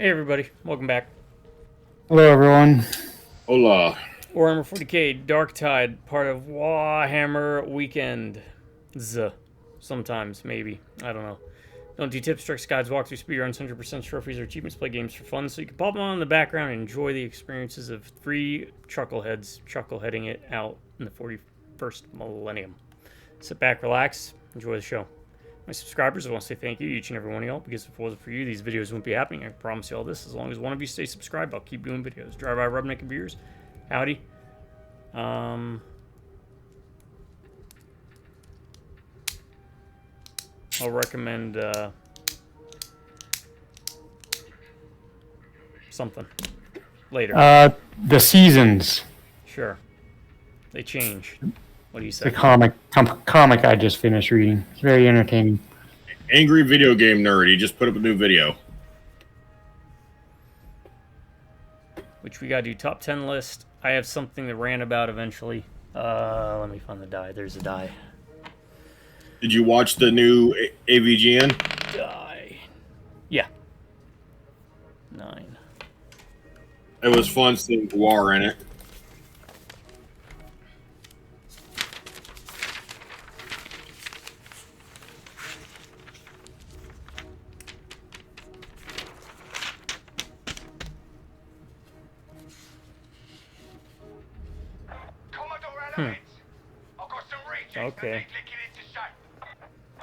Hey everybody, welcome back. Hello, everyone. Hola. Warhammer 40k, Darktide, part of Warhammer Weekend. Sometimes, maybe. I don't know. Don't do tips, tricks, guides, walkthroughs, speedruns, 100% trophies, or achievements. Play games for fun, so you can pop them on in the background and enjoy the experiences of three chuckleheads chuckleheading it out in the 41st millennium. Sit back, relax, enjoy the show. My subscribers, I want to say thank you to each and every one of y'all, because if it wasn't for you, these videos wouldn't be happening. I promise you all this. As long as one of you stay subscribed, I'll keep doing videos. Drive by Rubneck and Beers. Howdy. I'll recommend something later. The seasons. Sure. They change. What do you say? The comic I just finished reading. It's very entertaining. Angry video game nerd. He just put up a new video. Which we gotta do top 10 list. I have something to rant about eventually. Let me find the die. There's a die. Did you watch the new AVGN? Die. Yeah. 9. It was fun seeing War in it. Okay.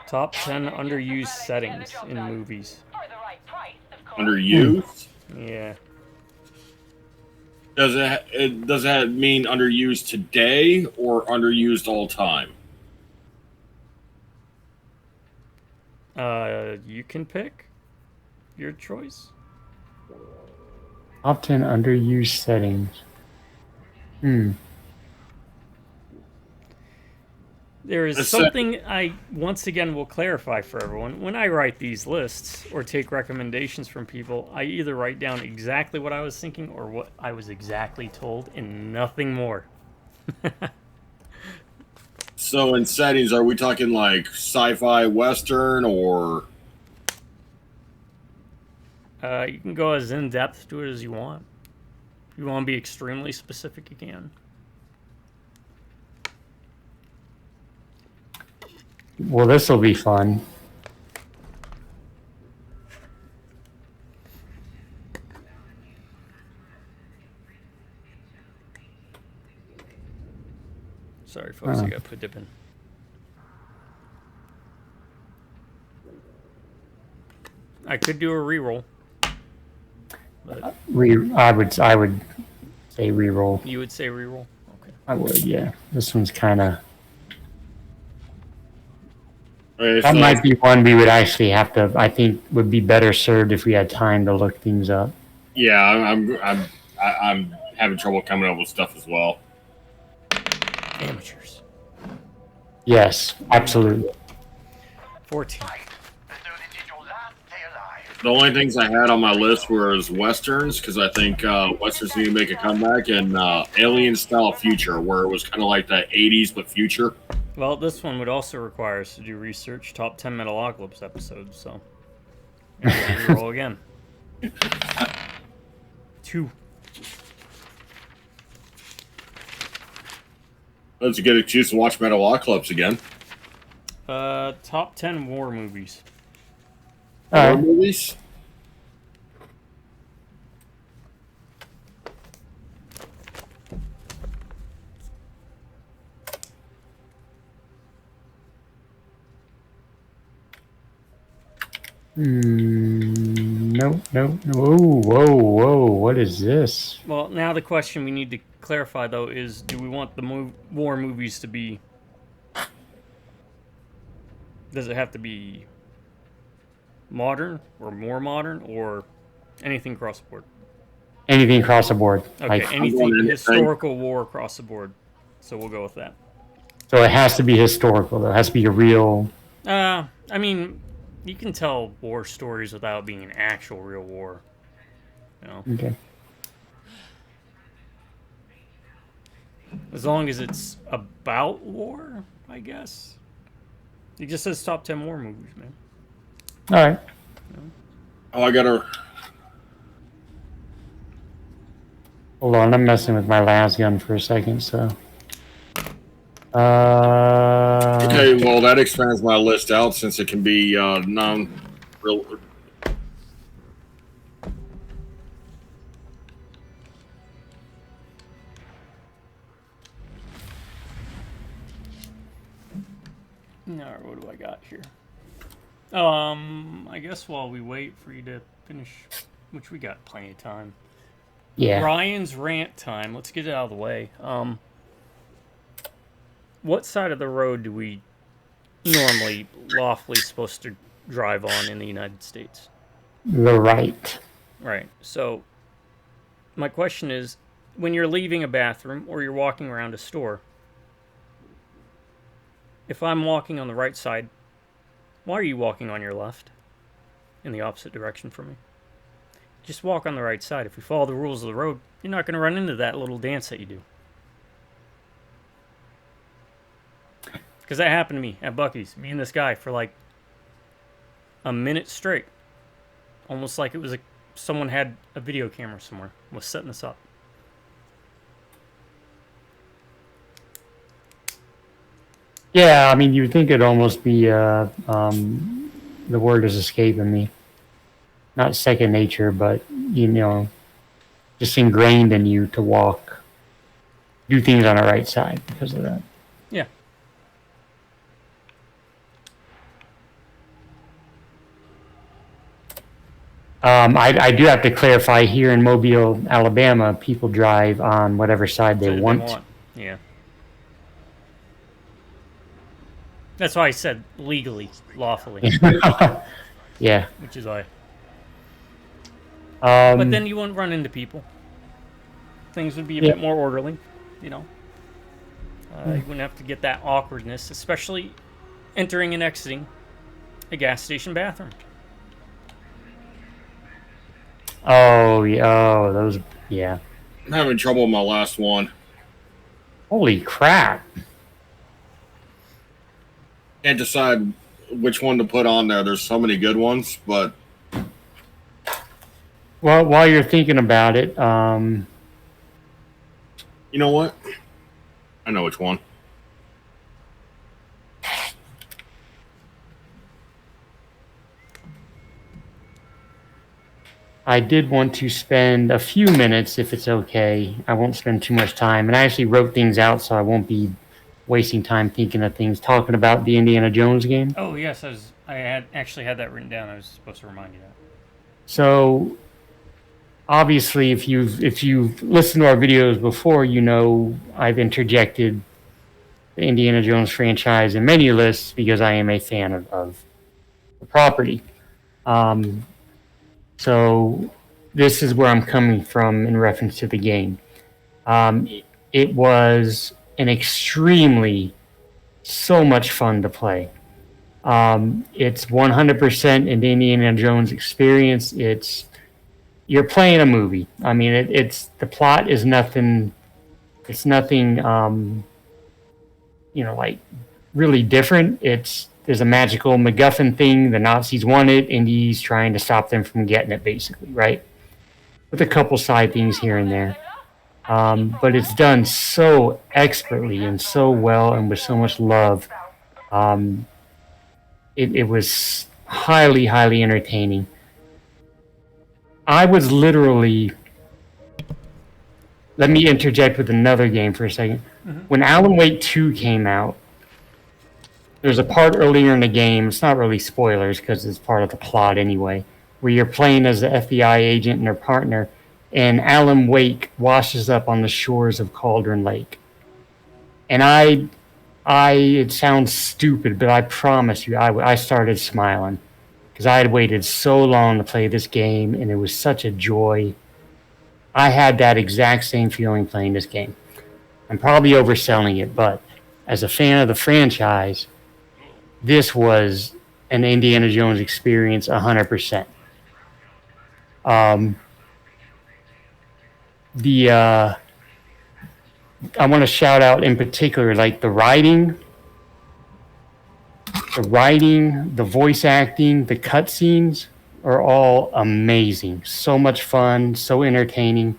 Top 10 underused settings in movies. Underused? Yeah. Does that mean underused today or underused all time? You can pick your choice. Top 10 underused settings. There is something I, once again, will clarify for everyone. When I write these lists or take recommendations from people, I either write down exactly what I was thinking or what I was exactly told and nothing more. So in settings, are we talking like sci-fi western or... You can go as in-depth to it as you want. If you want to be extremely specific, you can. Well, this will be fun. Sorry, folks, I got put dip in. I could do a reroll. But I would say reroll. you would say reroll? Okay. I would, yeah. This one's kind of... Okay, That might be one we would actually have to... I think would be better served if we had time to look things up. Yeah, I'm having trouble coming up with stuff as well. Amateurs. Yes, absolutely. 14. The only things I had on my list was westerns, because I think westerns need to make a comeback, and alien-style future, where it was kind of like that 80s but future. Well, this one would also require us to do research. Top 10 Metalocalypse episodes, so... roll again. 2. That's a good excuse to watch Metalocalypse again. Top 10 war movies. War movies? No. Whoa, what is this? Well, now the question we need to clarify, though, is do we want the war movies to be... Does it have to be modern or more modern or anything across the board? Anything across the board. Okay, anything historical war across the board. So we'll go with that. So it has to be historical, though. It has to be a real... I mean, you can tell war stories without being an actual real war. You know? Okay. As long as it's about war, I guess. It just says top 10 war movies, man. All right. Oh, I gotta... Hold on, I'm messing with my last gun for a second, so. Uh, Okay, well, that expands my list out since it can be non-real. No, what do I got here? I guess while we wait for you to finish, which we got plenty of time. yeah. Ryan's rant time. Let's get it out of the way. What side of the road do we normally lawfully supposed to drive on in the United States? The right. Right. So my question is, when you're leaving a bathroom or you're walking around a store, if I'm walking on the right side, why are you walking on your left in the opposite direction from me? Just walk on the right side. If we follow the rules of the road, you're not going to run into that little dance that you do. Because that happened to me at Buc-ee's. Me and this guy for like a minute straight. Almost like it was someone had a video camera somewhere, was setting us up. Yeah, I mean, you would think it'd almost be, the word is escaping me. Not second nature, but, just ingrained in you to do things on the right side because of that. Yeah. I do have to clarify here in Mobile, Alabama, people drive on whatever side they want. Yeah. That's why I said legally, lawfully. Yeah. Which is why. But then you wouldn't run into people. Things would be a bit more orderly, You wouldn't have to get that awkwardness, especially entering and exiting a gas station bathroom. Oh, yeah. Oh, those. Yeah. I'm having trouble with my last one. Holy crap. Can't decide which one to put on there. There's so many good ones, but. Well, while you're thinking about it, you know what? I know which one. I did want to spend a few minutes, if it's okay. I won't spend too much time. And I actually wrote things out so I won't be wasting time thinking of things, talking about the Indiana Jones game. Oh, yes. I had actually had that written down. I was supposed to remind you that. So, obviously, if you've listened to our videos before, I've interjected the Indiana Jones franchise in many lists because I am a fan of the property. So this is where I'm coming from in reference to the game. It was so much fun to play. It's 100% an Indiana Jones experience. You're playing a movie. I mean, the plot is nothing. It's nothing, like really different. There's a magical MacGuffin thing. The Nazis want it, and he's trying to stop them from getting it, basically, right? With a couple side things here and there. But it's done so expertly and so well and with so much love. It was highly, highly entertaining. I was literally... Let me interject with another game for a second. Mm-hmm. When Alan Wake 2 came out, there's a part earlier in the game, it's not really spoilers because it's part of the plot anyway, where you're playing as the FBI agent and their partner, and Alan Wake washes up on the shores of Cauldron Lake. And it sounds stupid, but I promise you, I started smiling because I had waited so long to play this game, and it was such a joy. I had that exact same feeling playing this game. I'm probably overselling it, but as a fan of the franchise, this was an Indiana Jones experience 100%. I want to shout out in particular, like the writing, the voice acting, the cutscenes are all amazing. So much fun, so entertaining.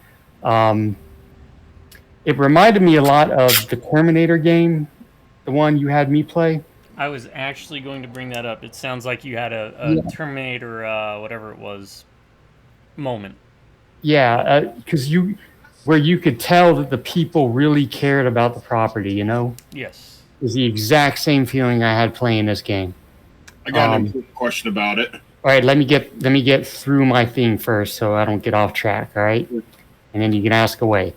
It reminded me a lot of the Terminator game, the one you had me play. I was actually going to bring that up. It sounds like you had a Yeah, Terminator, whatever it was, moment. yeah, because where you could tell that the people really cared about the property. Yes. It was the exact same feeling I had playing this game. I got a quick question about it. All right, let me get through my thing first, so I don't get off track. All right, and then you can ask away.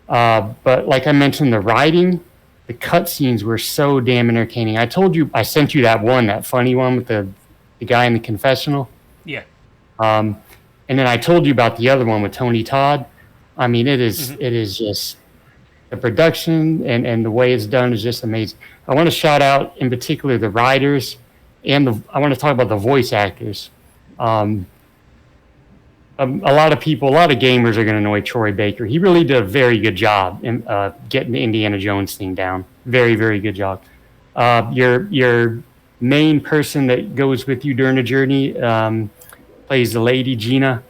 But like I mentioned, the writing, the cutscenes were so damn entertaining. I told you, I sent you that funny one with the guy in the confessional. Yeah. And then I told you about the other one with Tony Todd. I mean, it is just the production and the way it's done is just amazing. I want to shout out in particular the writers and I want to talk about the voice actors. A lot of gamers are going to annoy Troy Baker. He really did a very good job in getting the Indiana Jones thing down. Very, very good job. Your main person that goes with you during the journey plays the lady Gina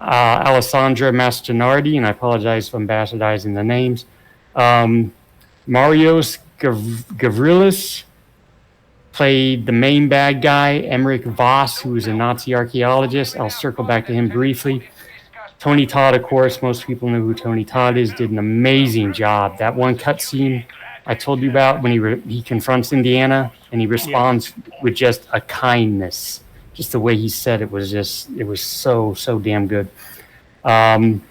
Alessandra Mastronardi, and I apologize if I'm bastardizing the names. Marios Gavrilis played the main bad guy, Emmerich Voss, who was a Nazi archaeologist. I'll circle back to him briefly. Tony Todd, of course, most people know who Tony Todd is, did an amazing job. That one cutscene I told you about when he confronts Indiana and he responds with just a kindness. Just the way he said it was so damn good. And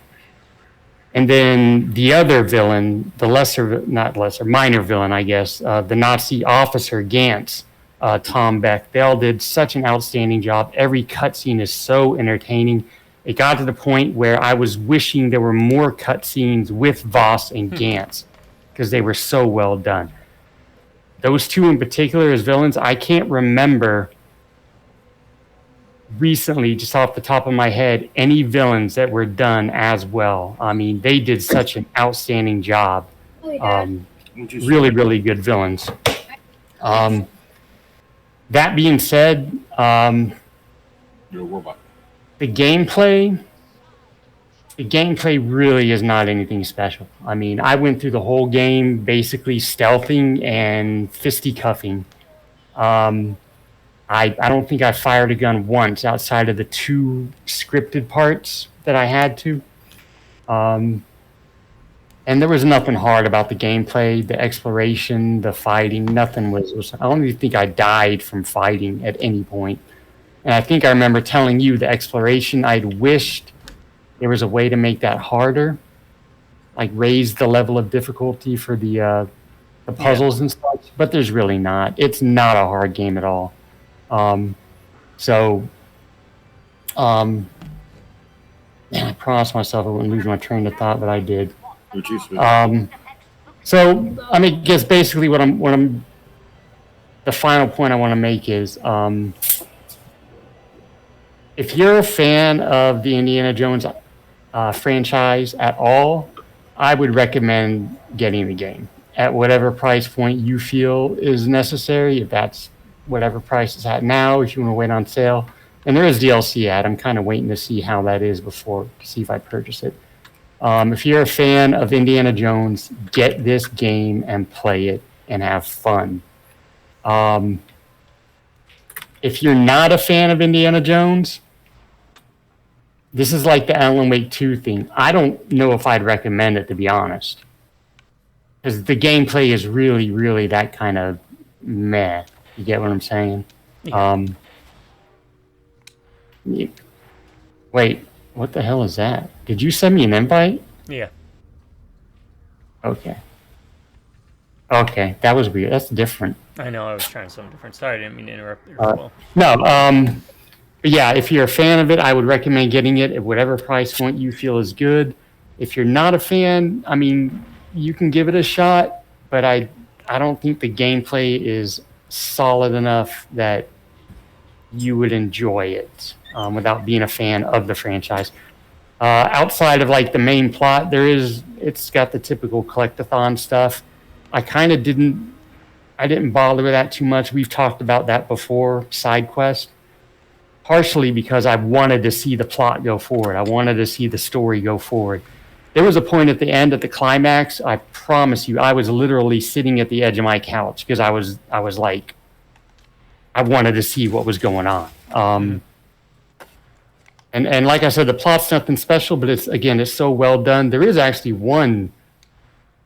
then the other villain, minor villain, I guess, the Nazi officer Gantz, Tom Beck. They all did such an outstanding job. Every cutscene is so entertaining. It got to the point where I was wishing there were more cutscenes with Voss and Gantz because they were so well done. Those two in particular as villains, I can't remember recently, just off the top of my head, any villains that were done as well. I mean, they did such an outstanding job. Really, really good villains. That being said, the gameplay really is not anything special. I mean, I went through the whole game basically stealthing and fisticuffing. I don't think I fired a gun once outside of the 2 scripted parts that I had to. And there was nothing hard about the gameplay, the exploration, the fighting. Nothing was. I don't even think I died from fighting at any point. And I think I remember telling you the exploration, I'd wished there was a way to make that harder, like raise the level of difficulty for the puzzles and stuff. But there's really not. It's not a hard game at all. Man, I promised myself I wouldn't lose my train of thought, but I did. So I mean, I guess basically what I'm the final point I want to make is, if you're a fan of the Indiana Jones franchise at all, I would recommend getting the game at whatever price point you feel is necessary. If that's whatever price it's at now, if you want to wait on sale. And there is DLC at. I'm kind of waiting to see how that is before to see if I purchase it. If you're a fan of Indiana Jones, get this game and play it and have fun. If you're not a fan of Indiana Jones, this is like the Alan Wake 2 thing. I don't know if I'd recommend it, to be honest. Because the gameplay is really, really that kind of meh. You get what I'm saying? Yeah. Wait, what the hell is that? Did you send me an invite? Yeah. Okay, that was weird. That's different. I know, I was trying something different. Sorry, I didn't mean to interrupt you. No, but yeah, if you're a fan of it, I would recommend getting it at whatever price point you feel is good. If you're not a fan, I mean, you can give it a shot, but I don't think the gameplay is solid enough that you would enjoy it without being a fan of the franchise. Outside of like the main plot, it's got the typical collectathon stuff. I didn't bother with that too much. We've talked about that before, side quest. Partially because I wanted to see the plot go forward. I wanted to see the story go forward. There was a point at the end, at the climax, I promise you, I was literally sitting at the edge of my couch because I was like, I wanted to see what was going on. And like I said, the plot's nothing special, but it's so well done. There is actually one,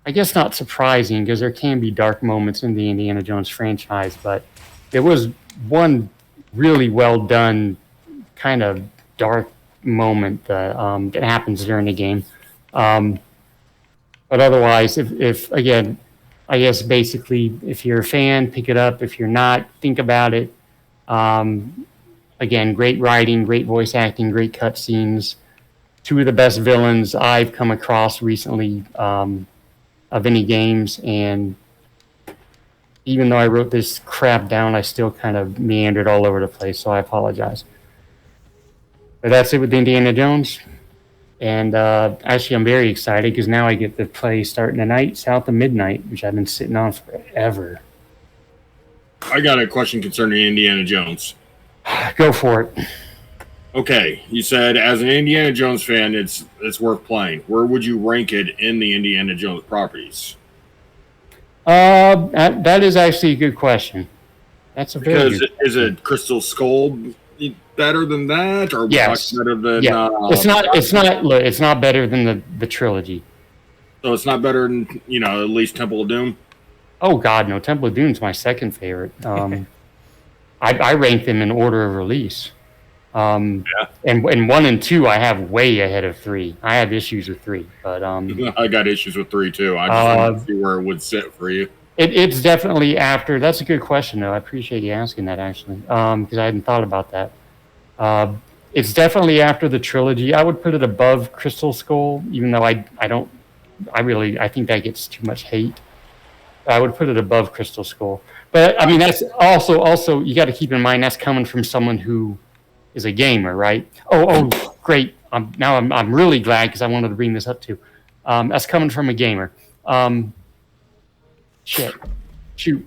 I guess not surprising because there can be dark moments in the Indiana Jones franchise, but there was one really well done kind of dark moment that happens during the game. But otherwise, if again, I guess basically, if you're a fan, pick it up. If you're not, think about it. Again, great writing, great voice acting, great cutscenes. Two of the best villains I've come across recently of any games. And even though I wrote this crap down, I still kind of meandered all over the place, so I apologize. But that's it with Indiana Jones. And actually, I'm very excited because now I get to play starting tonight, South of Midnight, which I've been sitting on forever. I got a question concerning Indiana Jones. Go for it. Okay, you said as an Indiana Jones fan, it's worth playing. Where would you rank it in the Indiana Jones properties? That is actually a good question. That's a very good question. Is it Crystal Skull better than that, or yes, better than? Yeah. It's not better than the trilogy. So it's not better than at least Temple of Doom. Oh God, no! Temple of Doom's my second favorite. I rank them in order of release. And 1 and 2 I have way ahead of 3. I have issues with 3, but I got issues with 3 too. I just wanted to see where it would sit for you. It's definitely after. That's a good question, though. I appreciate you asking that, actually, because I hadn't thought about that. It's definitely after the trilogy. I would put it above Crystal Skull, even though I think that gets too much hate. I would put it above Crystal Skull. But I mean, that's also you got to keep in mind that's coming from someone who is a gamer, right? Oh, great! I'm really glad because I wanted to bring this up too. That's coming from a gamer. Shoot.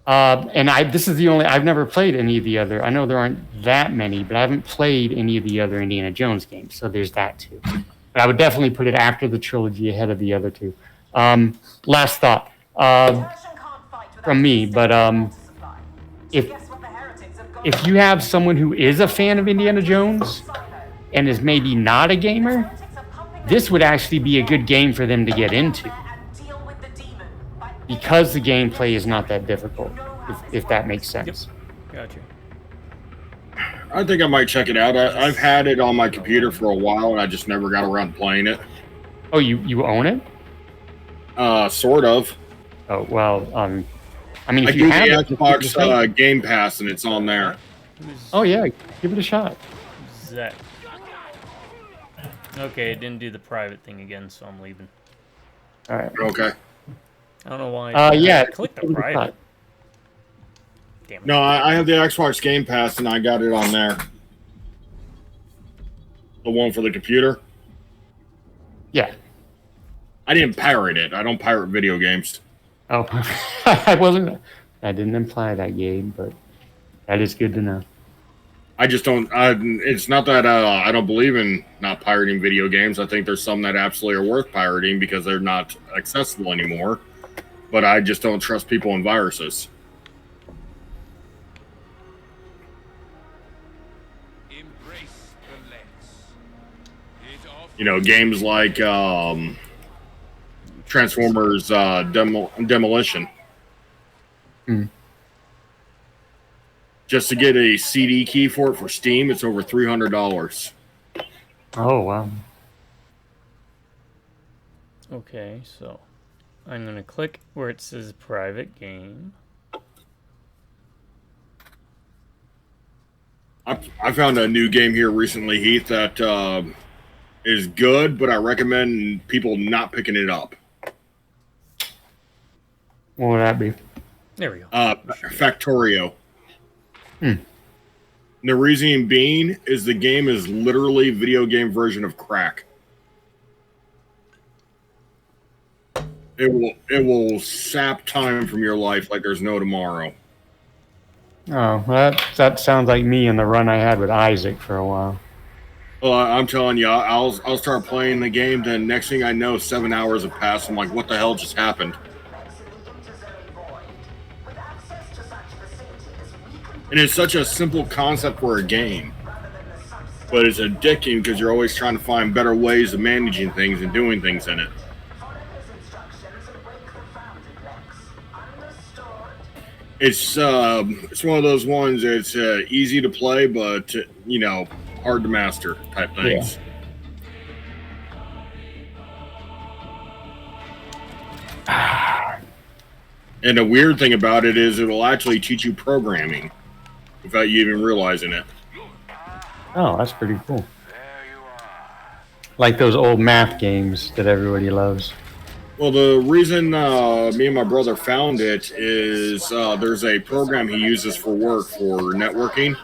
And this is the only I've never played any of the other. I know there aren't that many, but I haven't played any of the other Indiana Jones games, so there's that too. But I would definitely put it after the trilogy, ahead of the other two. Last thought from me, but if you have someone who is a fan of Indiana Jones and is maybe not a gamer, this would actually be a good game for them to get into because the gameplay is not that difficult, if that makes sense. Yep. Gotcha. I think I might check it out. I've had it on my computer for a while, and I just never got around to playing it. Oh, you own it? Sort of. Oh, well, I mean, if I you have the Xbox Game Pass, and it's on there. Oh, yeah, give it a shot. Zach. Okay, it didn't do the private thing again, so I'm leaving. All right. Okay. I don't know why. Yeah. Click the private. Damn it. No, I have the Xbox Game Pass, and I got it on there. The one for the computer? Yeah. I didn't pirate it. I don't pirate video games. Oh, I didn't imply that, Gabe, but that is good to know. I just don't. It's not that I don't believe in not pirating video games. I think there's some that absolutely are worth pirating because they're not accessible anymore. But I just don't trust people and viruses. Games like Transformers Demolition. Just to get a CD key for it for Steam, it's over $300. Oh, wow. Okay, so I'm going to click where it says private game. I found a new game here recently, Heath, that is good, but I recommend people not picking it up. What would that be? There we go. Factorio. The reason being is the game is literally a video game version of crack. It will sap time from your life like there's no tomorrow. Oh, that sounds like me and the run I had with Isaac for a while. Well, I'm telling you, I'll start playing the game. Then next thing I know, 7 hours have passed. I'm like, what the hell just happened? And it's such a simple concept for a game, but it's addicting because you're always trying to find better ways of managing things and doing things in it. It's one of those ones that's easy to play, but hard to master type things. Yeah. And the weird thing about it is it'll actually teach you programming without you even realizing it. Oh, that's pretty cool. Like those old math games that everybody loves. Well, the reason me and my brother found it is there's a program he uses for work for networking.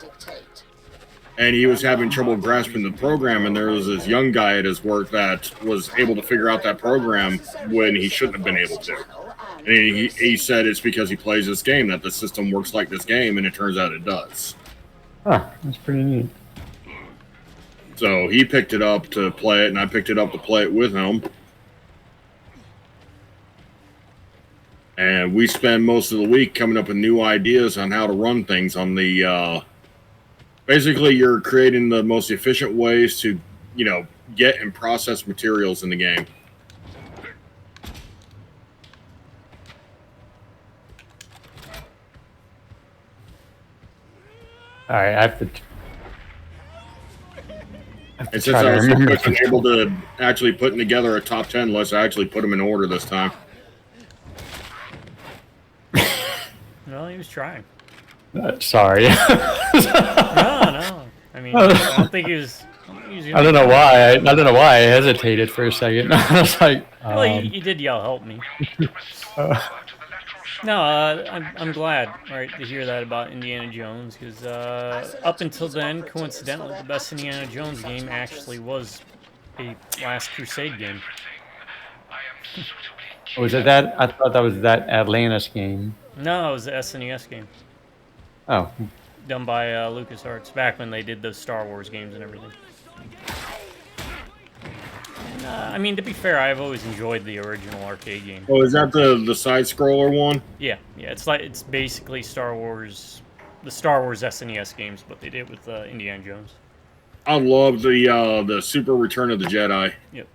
And he was having trouble grasping the program, and there was this young guy at his work that was able to figure out that program when he shouldn't have been able to. And he said it's because he plays this game that the system works like this game, and it turns out it does. Huh, that's pretty neat. So he picked it up to play it, and I picked it up to play it with him. And we spend most of the week coming up with new ideas on how to run things on the... basically, you're creating the most efficient ways to, get and process materials in the game. All right, I have to And since I was able to actually putting together a top 10 list, I actually put them in order this time. Well, he was trying. Sorry. No. I mean, I don't think he was. I don't know why. I don't know why I hesitated for a second. I was like, well, you did yell, "Help me!" No, I'm glad, right, to hear that about Indiana Jones, because up until then, coincidentally, the best Indiana Jones game actually was a Last Crusade game. Was it that? I thought that was that Atlantis game. No, it was the SNES game. Oh. Done by LucasArts, back when they did those Star Wars games and everything. And, I mean, to be fair, I've always enjoyed the original arcade game. Oh, is that the side-scroller one? Yeah. It's basically Star Wars, the Star Wars SNES games, but they did with Indiana Jones. I love the Super Return of the Jedi. Yep.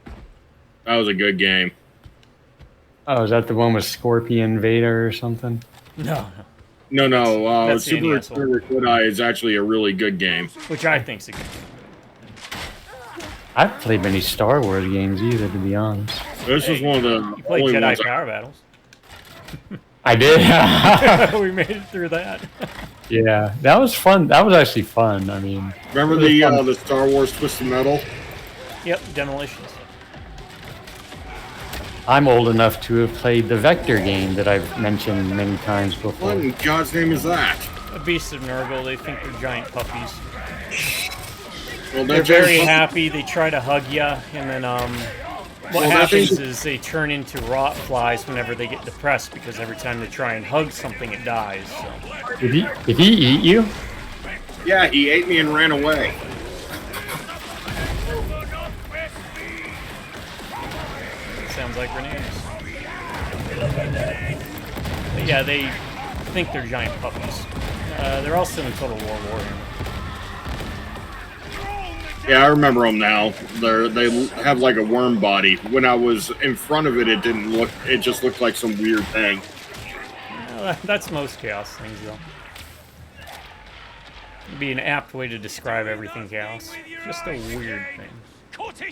That was a good game. Oh, is that the one with Scorpion Vader or something? No. No. That's Super Return of the Jedi is actually a really good game. Which I think's a good game. I haven't played many Star Wars games either, to be honest. This was one of the You played only Jedi ones Power Battles. I did. We made it through that. Yeah, that was fun. That was actually fun. I mean, remember the Star Wars Twisted Metal? Yep, Demolitions. I'm old enough to have played the Vector game that I've mentioned many times before. What in God's name is that? A Beast of Nurgle. They think they're giant puppies. Well, They're very happy. They try to hug you, and then what happens is they turn into rot flies whenever they get depressed, because every time they try and hug something, it dies. So. Did he eat you? Yeah, he ate me and ran away. Sounds like grenades. But yeah, they think they're giant puppies. They're also in Total War Warhammer. Yeah, I remember them now. They have like a worm body. When I was in front of it, it didn't look. It just looked like some weird thing. That's most Chaos things, though. It'd be an apt way to describe everything Chaos. Just a weird thing.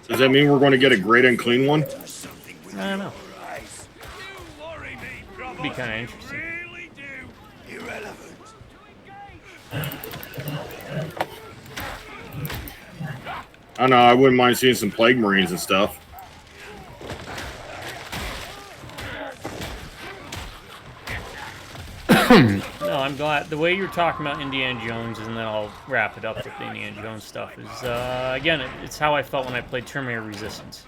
Does that mean we're going to get a great and clean one? I don't know. It'd be kind of interesting. I don't know. I wouldn't mind seeing some Plague Marines and stuff. No, I'm glad. The way you're talking about Indiana Jones, and then I'll wrap it up with the Indiana Jones stuff, is, again, it's how I felt when I played Terminator Resistance.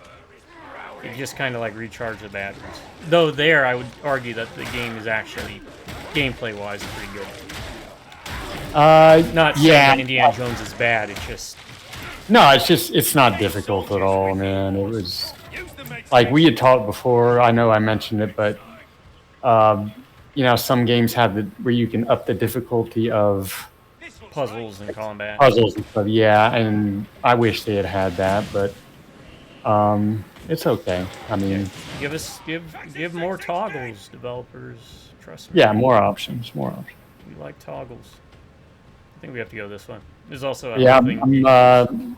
It just kind of like recharged the batteries. Though there, I would argue that the game is actually, gameplay-wise, pretty good. Not saying that Indiana Jones is bad, it's just No, it's not difficult at all, man. It was like we had talked before. I know I mentioned it, but some games have where you can up the difficulty of Puzzles and combat. puzzles and stuff. Yeah, and I wish they had that, but it's okay. I mean, Give more toggles, developers. Trust me. yeah, more options, more options. We like toggles. I think we have to go this way. There's also Yeah, I'm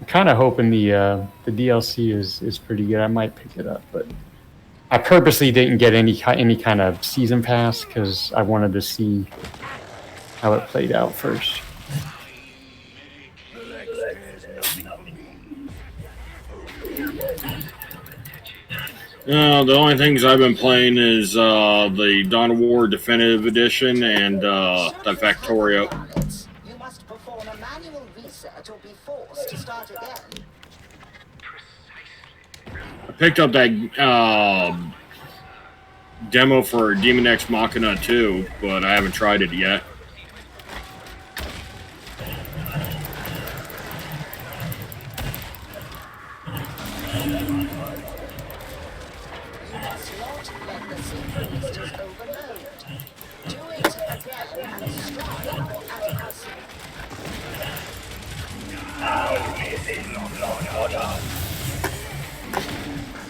kind of hoping the DLC is pretty good. I might pick it up, but I purposely didn't get any kind of season pass because I wanted to see how it played out first. The only things I've been playing is the Dawn of War Definitive Edition and the Factorio. You must perform a manual reset or be forced to start again. I picked up that demo for Demon X Machina 2, but I haven't tried it yet.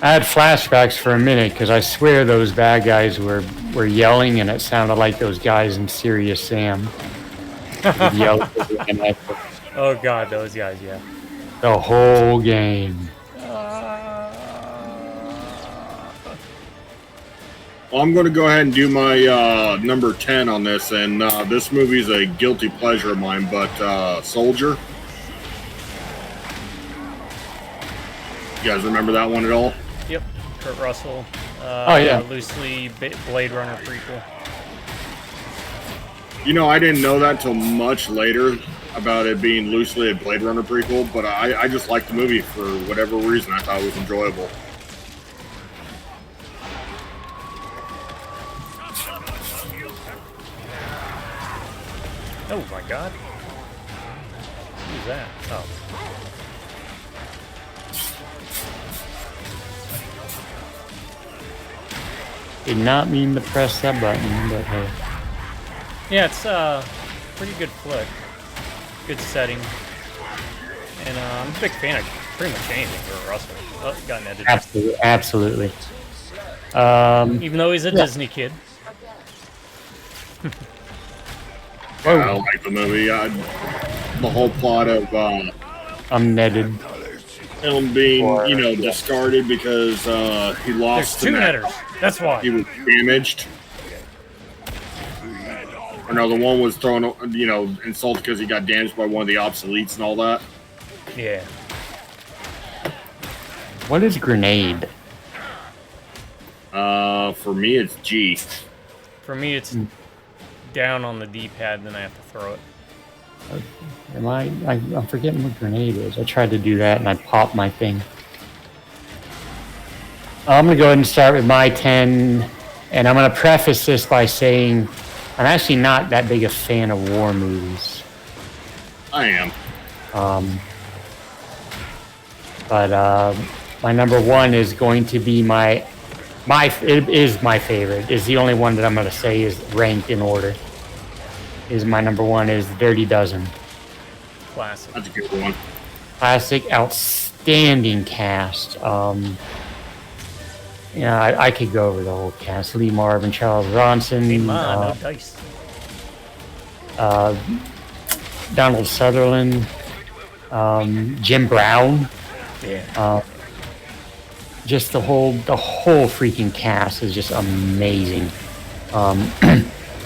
I had flashbacks for a minute because I swear those bad guys were yelling, and it sounded like those guys in Serious Sam. Oh god, those guys, yeah. The whole game. Well, I'm going to go ahead and do my number 10 on this, and this movie is a guilty pleasure of mine, but Soldier. You guys remember that one at all? Yep, Kurt Russell. Oh, yeah. Loosely Blade Runner prequel. You know, I didn't know that till much later about it being loosely a Blade Runner prequel, but I just liked the movie for whatever reason. I thought it was enjoyable. Oh my god. Who's that? Oh. Did not mean to press that button, but hey. Yeah, it's a pretty good flick. Good setting. And I'm a big fan of pretty much anything for Russell. Oh, got an edited. Absolutely. Even though he's a Disney kid. I like the movie. The whole plot of I'm netted. him being, discarded because he lost. There's two netters. That's why. He was damaged. Or no, the one was thrown, insulted because he got damaged by one of the obsoletes and all that. Yeah. What is grenade? For me, it's G. For me, it's down on the D-pad, then I have to throw it. I'm forgetting what grenade is. I tried to do that and I popped my thing. I'm going to go ahead and start with my 10, and I'm going to preface this by saying I'm actually not that big a fan of war movies. I am. But my number one is going to be it is my favorite. Is the only one that I'm going to say is ranked in order. Is my number one is Dirty Dozen. Classic. That's a good one. Classic, outstanding cast. I could go over the whole cast. Lee Marvin, Charles Bronson, no dice. Donald Sutherland, Jim Brown. Yeah. Just the whole freaking cast is just amazing.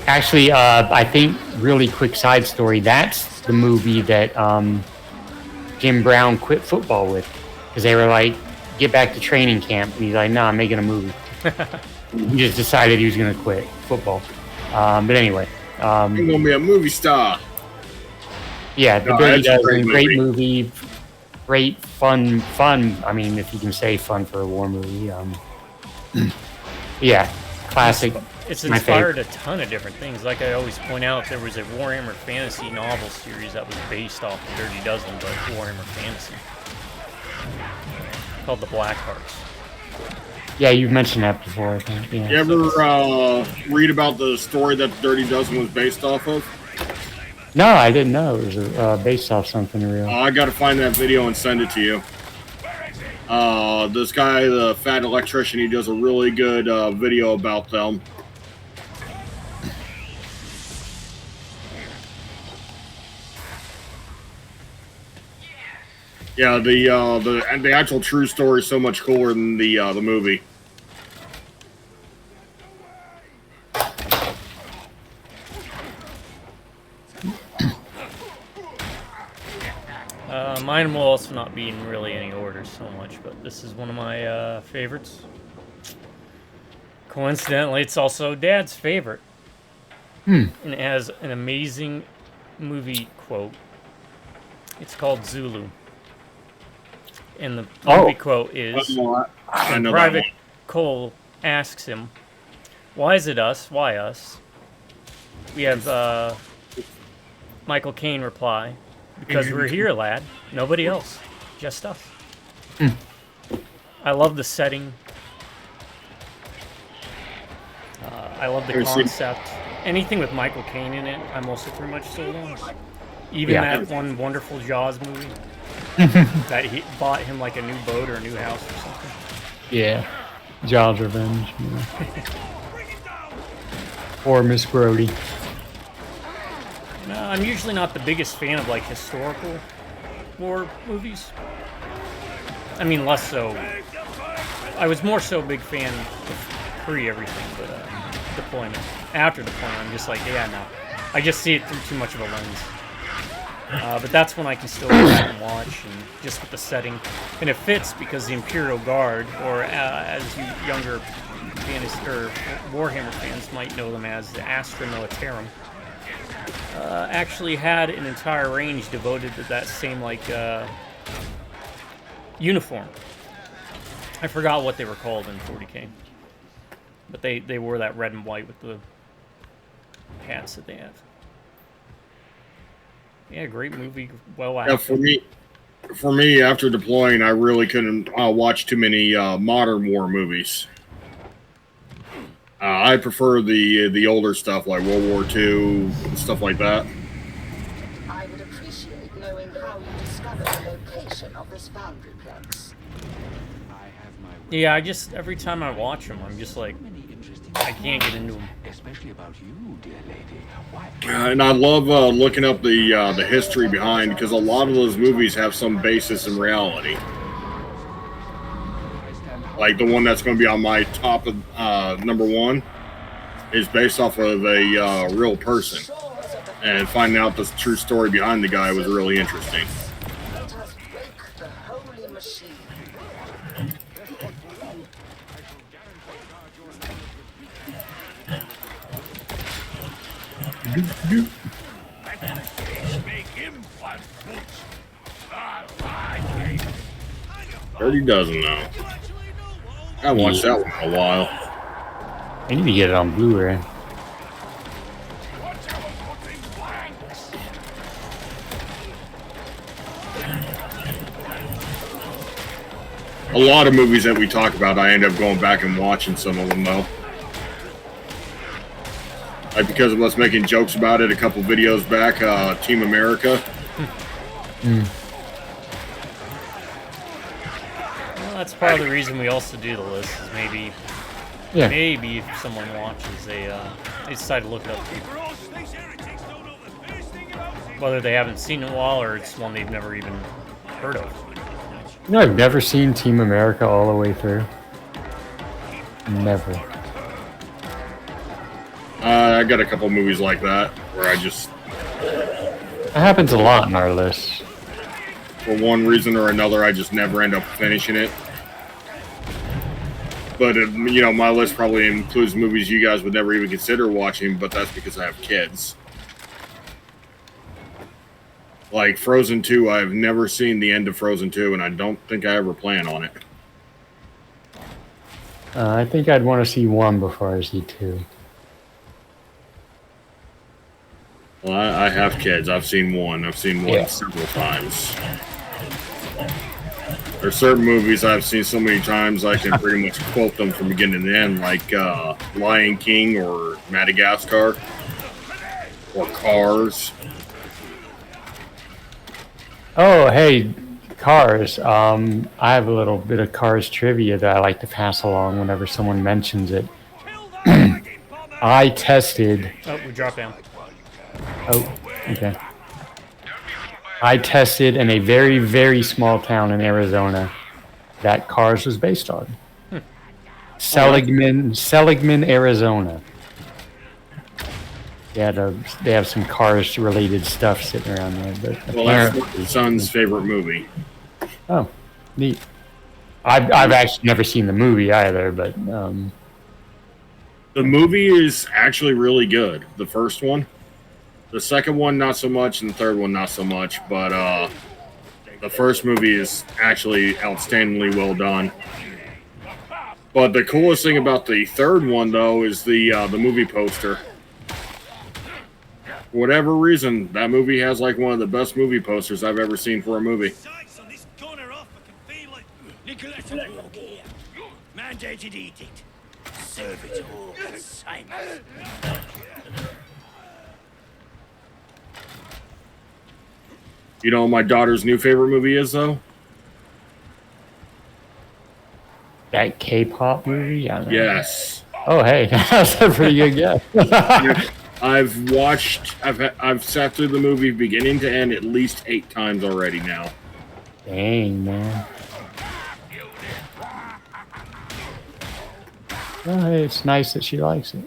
Actually, I think really quick side story. That's the movie that Jim Brown quit football with, because they were like, "Get back to training camp," and he's like, "No, I'm making a movie." He just decided he was going to quit football. But anyway, I'm going to be a movie star. Yeah, the Dirty Dozen, great movie, great fun. I mean, if you can say fun for a war movie. Yeah, classic. It's My inspired a ton of different things. Like I always point out, there was a Warhammer Fantasy novel series that was based off of Dirty Dozen, but Warhammer Fantasy, called The Black Hearts. Yeah, you've mentioned that before, I think. Yeah. You ever read about the story that Dirty Dozen was based off of? No, I didn't know it was based off something real. I got to find that video and send it to you. This guy, the fat electrician, he does a really good video about them. Yeah, the actual true story is so much cooler than the movie. Mine will also not be in really any order so much, but this is one of my favorites. Coincidentally, it's also Dad's favorite. And it has an amazing movie quote. It's called Zulu. And the movie quote is, when Private Cole asks him, "Why is it us? Why us?" We have Michael Caine reply, "Because we're here, lad. Nobody else. Just us." I love the setting. I love the concept. Anything with Michael Caine in it, I'm also pretty much sold on. Even that one wonderful Jaws movie that he bought him like a new boat or a new house or something. Yeah. Jaws Revenge. Or Miss Brody. No, I'm usually not the biggest fan of like historical war movies. I mean, less so. I was more so a big fan of pre everything, but deployment. After deployment, I'm just like, yeah, no. I just see it through too much of a lens. But that's when I can still go back and watch, and just with the setting. And it fits because the Imperial Guard, or as you younger fantasy, or Warhammer fans might know them as the Astra Militarum, actually had an entire range devoted to that same, like, uniform. I forgot what they were called in 40K. But they wore that red and white with the hats that they have. Yeah, great movie, well acted. Yeah, for me, after deploying, I really couldn't watch too many modern war movies. I prefer the older stuff like World War II and stuff like that. I would appreciate knowing how you discovered the location of this boundary plex. Yeah, every time I watch them, I'm just like, I can't get into them. Especially about you, dear lady. Why? And I love looking up the history behind, because a lot of those movies have some basis in reality. Like the one that's going to be on my top of number one is based off of a real person, and finding out the true story behind the guy was really interesting. Let us break the holy machine. Dirty Dozen, though. I haven't watched that one in a while. I need to get it on Blu-ray. A lot of movies that we talk about, I end up going back and watching some of them, though. Like, because of us making jokes about it a couple videos back, Team America. Well, that's part of the reason we also do the list, is maybe if someone watches, they decide to look it up too. Whether they haven't seen it in a while, or it's one they've never even heard of. You know, I've never seen Team America all the way through. Never. I got a couple movies like that where I just, That happens a lot in our list. for one reason or another, I just never end up finishing it. But, you know, my list probably includes movies you guys would never even consider watching, but that's because I have kids. Like Frozen 2, I've never seen the end of Frozen 2, and I don't think I ever plan on it. I think I'd want to see 1 before I see 2. Well, I have kids. I've seen one. I've seen one Yeah. several times. There's certain movies I've seen so many times I can pretty much quote them from beginning to end, like Lion King or Madagascar or Cars. Oh, hey, Cars. I have a little bit of Cars trivia that I like to pass along whenever someone mentions it. I tested. Oh, we dropped down. Oh, okay. I tested in a very, very small town in Arizona that Cars was based on. Seligman, Arizona. Yeah, they have some Cars-related stuff sitting around there. But Well, that's my son's favorite movie. Oh, neat. I've actually never seen the movie either, but The movie is actually really good. The first one. The second one, not so much, and the third one, not so much. But the first movie is actually outstandingly well done. But the coolest thing about the third one, though, is the movie poster. For whatever reason, that movie has like one of the best movie posters I've ever seen for a movie. Mandated edict. Serve it all, Simon. You know what my daughter's new favorite movie is, though? that K-pop movie. I don't know. Yes. Oh, hey, that's a pretty good guess. I've sat through the movie beginning to end at least 8 times already now. Dang, man. Well, hey, it's nice that she likes it.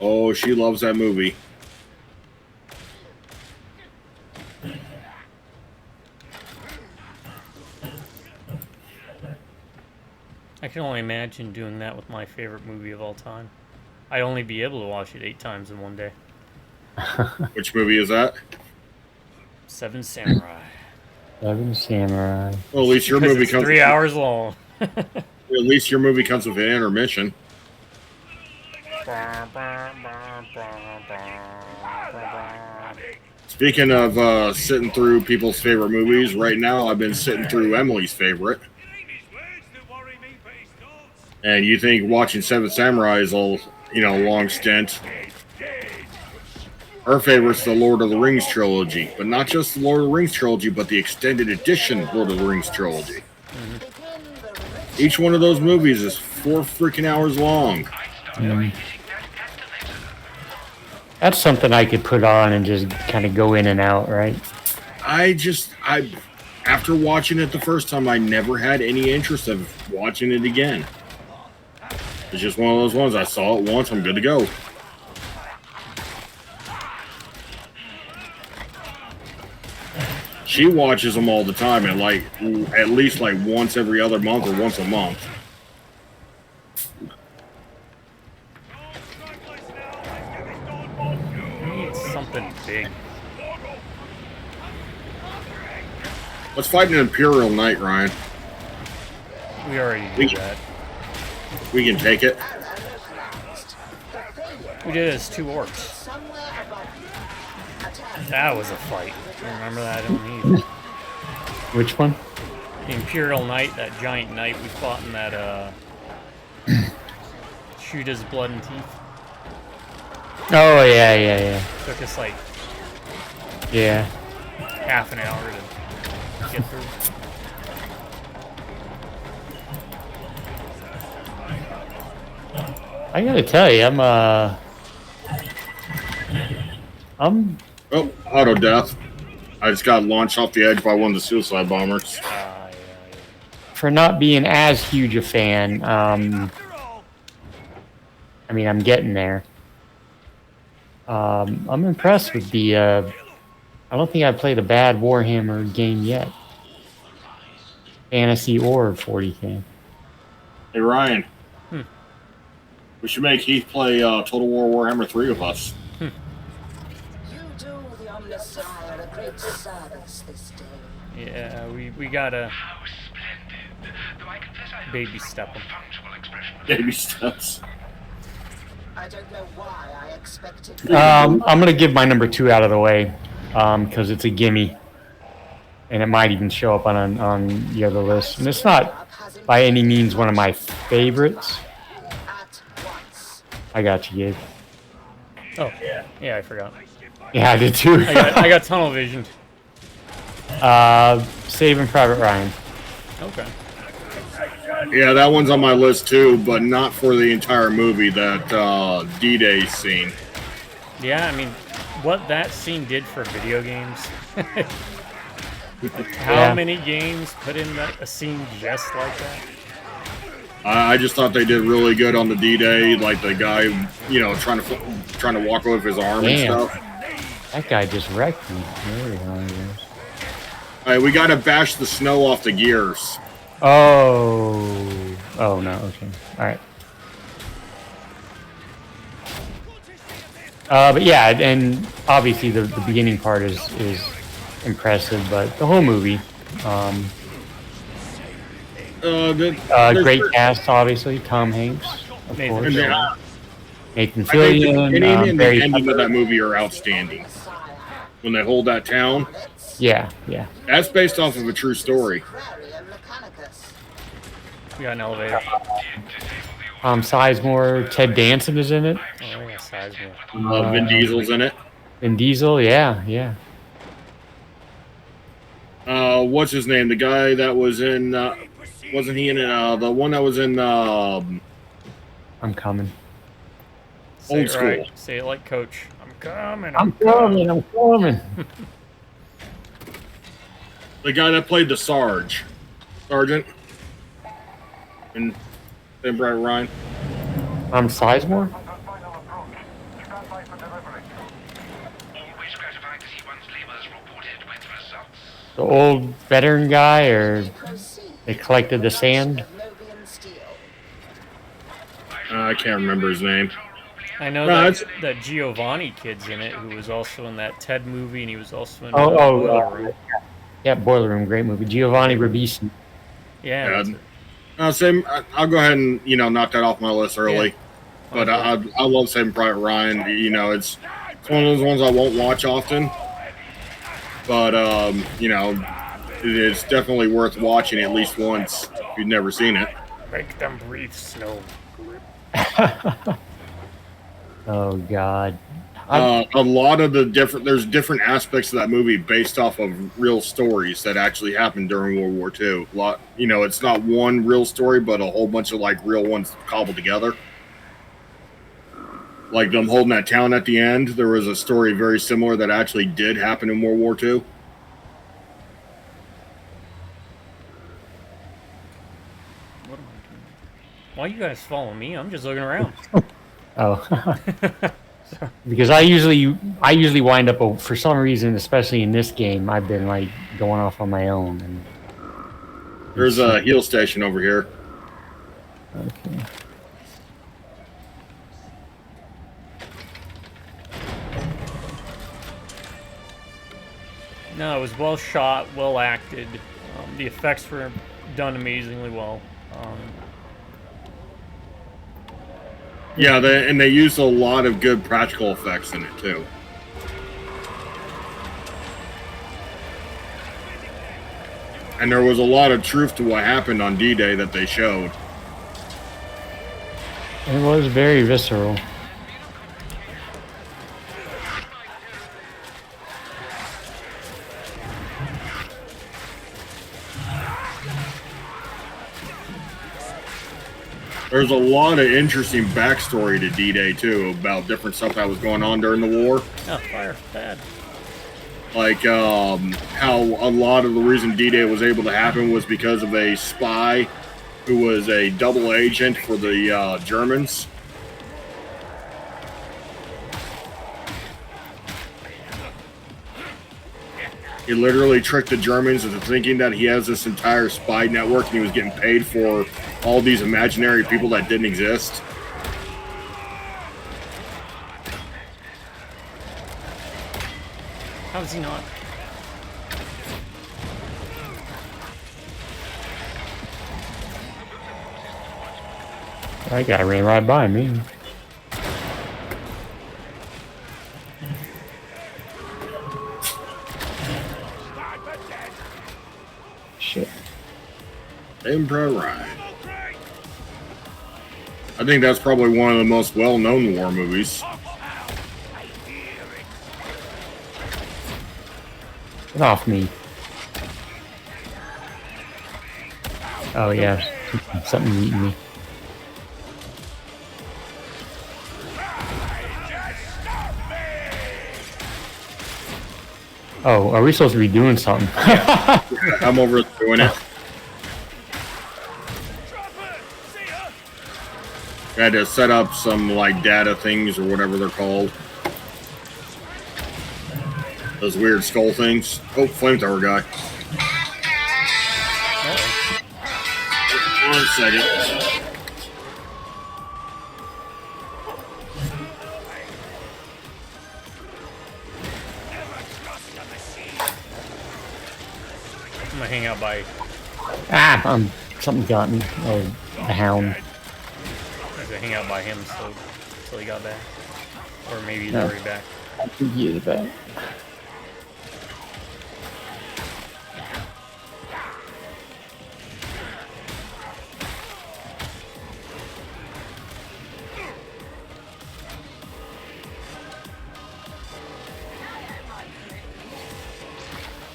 Oh, she loves that movie. I can only imagine doing that with my favorite movie of all time. I'd only be able to watch it 8 times in one day. Which movie is that? Seven Samurai. Seven Samurai. Well, at least your Because movie it's comes. 3 hours long. At least your movie comes with an intermission. Speaking of sitting through people's favorite movies, right now I've been sitting through Emily's favorite. And you think watching Seven Samurai is a long stint. Her favorite's the Lord of the Rings trilogy, but not just the Lord of the Rings trilogy, but the extended edition Lord of the Rings trilogy. Each one of those movies is 4 freaking hours long. That's something I could put on and just kind of go in and out, right? After watching it the first time, I never had any interest of watching it again. It's just one of those ones. I saw it once, I'm good to go. She watches them all the time, and at least once every other month or once a month. We need something big. Let's fight an Imperial Knight, Ryan. We already did that. We can take it. We did it as 2 orcs. That was a fight. You remember that? I don't either. Which one? The Imperial Knight, that giant knight we fought in that, shoot his blood and teeth. Oh, yeah. Took us Yeah. half an hour to get through. I gotta tell you, I'm Oh, auto death. I just got launched off the edge by one of the suicide bombers. for not being as huge a fan. I mean, I'm getting there. I'm impressed with the. I don't think I played a bad Warhammer game yet. Fantasy or 40K. Hey, Ryan. We should make Heath play Total War Warhammer 3 with us. You do the Omnissiah a great service this day. Yeah, we gotta baby step him. Baby steps. I don't know why I expected. I'm gonna give my number 2 out of the way, because it's a gimme, and it might even show up on the other list. And it's not by any means one of my favorites. At once. I got you, Gabe. Oh, yeah, I forgot. Yeah, I did too. I got tunnel visioned. Saving Private Ryan. Okay. Yeah, that one's on my list too, but not for the entire movie. That D-Day scene. Yeah, I mean, what that scene did for video games. Like, how many games put in a scene just like that? I just thought they did really good on the D-Day, like the guy, you know, trying to walk over with his arm and stuff. That guy just wrecked me. There we go. All right, we gotta bash the snow off the gears. Oh no. Okay. All right. But yeah, and obviously the beginning part is impressive, but the whole movie, great cast, obviously. Tom Hanks, of course. Nathan I think the Fillion. beginning and the ending of that movie are outstanding. When they hold that town. Yeah. That's based off of a true story. We got an elevator. Sizemore, Ted Danson is in it. Oh, yeah, Sizemore. Vin Diesel's in it. Vin Diesel, yeah. What's his name? The guy that was in, wasn't he in it? The one that was in, I'm coming. Say Old it School. right. Say it like Coach. I'm coming. I'm coming. the guy that played the Sergeant. And Bright Ryan. Sizemore? The old veteran guy, or they collected the sand? I can't remember his name. I know that Giovanni kid's in it, who was also in that Ted movie, and he was also in Boiler Room. Yeah, Boiler Room, great movie. Giovanni Ribisi. Yeah. Same. I'll go ahead and knock that off my list early. Yeah. But I love Saving Private Ryan. It's one of those ones I won't watch often. But it's definitely worth watching at least once if you've never seen it. Make them breathe snow. Oh God. A lot of there's different aspects of that movie based off of real stories that actually happened during World War II. It's not one real story, but a whole bunch of real ones cobbled together. Like them holding that town at the end, there was a story very similar that actually did happen in World War II. Why you guys follow me? I'm just looking around. Oh. Because I usually wind up, for some reason, especially in this game, I've been going off on my own. And there's a heal station over here. Okay. No, it was well shot, well acted. The effects were done amazingly well. Yeah, they used a lot of good practical effects in it too. And there was a lot of truth to what happened on D-Day that they showed. It was very visceral. There's a lot of interesting backstory to D-Day too, about different stuff that was going on during the war. Oh, fire, bad. Like how a lot of the reason D-Day was able to happen was because of a spy who was a double agent for the Germans. He literally tricked the Germans into thinking that he has this entire spy network and he was getting paid for all these imaginary people that didn't exist. How is he not? That guy ran right by me. Emperor Ryan. I think that's probably one of the most well-known war movies. Get off me. Oh yeah, something eating me. Oh, are we supposed to be doing something? I'm over doing it. I had to set up some like data things or whatever they're called. Those weird skull things. Oh, flamethrower guy. One second. I'm gonna hang out by. Something got me. Oh, the hound. I'm gonna hang out by him until he got back, or maybe he's No. already back. I think he is back.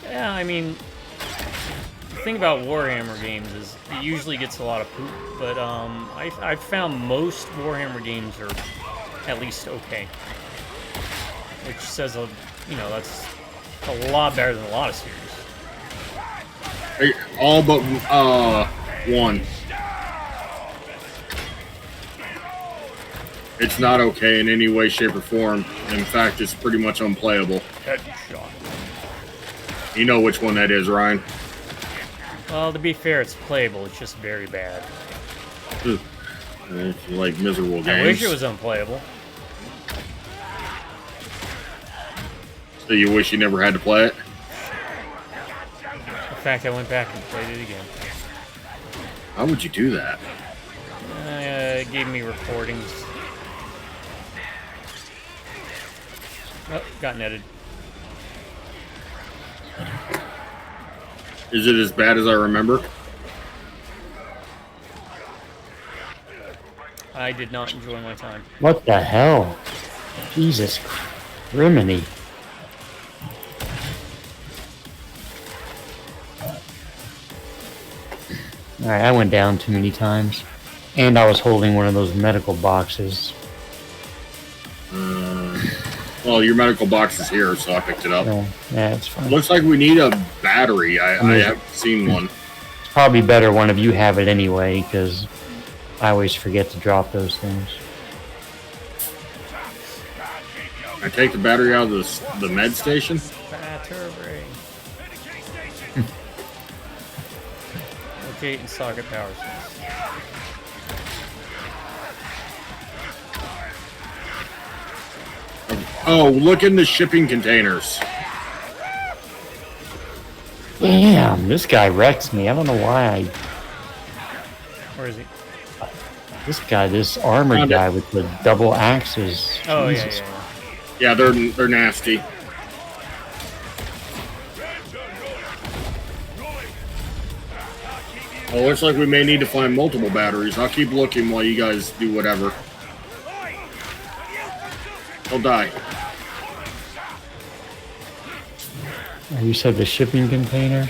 Yeah, I mean, the thing about Warhammer games is it usually gets a lot of poop, but I've found most Warhammer games are at least okay, which says that's a lot better than a lot of series. Hey, all but one. It's not okay in any way, shape, or form. In fact, it's pretty much unplayable. Headshot. You know which one that is, Ryan. Well, to be fair, it's playable. It's just very bad. It's like miserable games. I wish it was unplayable. So you wish you never had to play it? In fact, I went back and played it again. How would you do that? It gave me recordings. Oh, got netted. Is it as bad as I remember? I did not enjoy my time. What the hell? Jesus criminy. Alright, I went down too many times. And I was holding one of those medical boxes. Well, your medical box is here, so I picked it up. Oh, yeah, it's fine. Looks like we need a battery. I haven't seen one. It's probably better one of you have it anyway, because I always forget to drop those things. I take the battery out of the med station. Battery. Locate and socket power source. Oh, look in the shipping containers. Damn, this guy wrecks me. I don't know why I... Where is he? This armored guy with the double axes. Oh, Jesus. yeah. Yeah, they're nasty. Well, looks like we may need to find multiple batteries. I'll keep looking while you guys do whatever. He'll die. Oh, you said the shipping containers?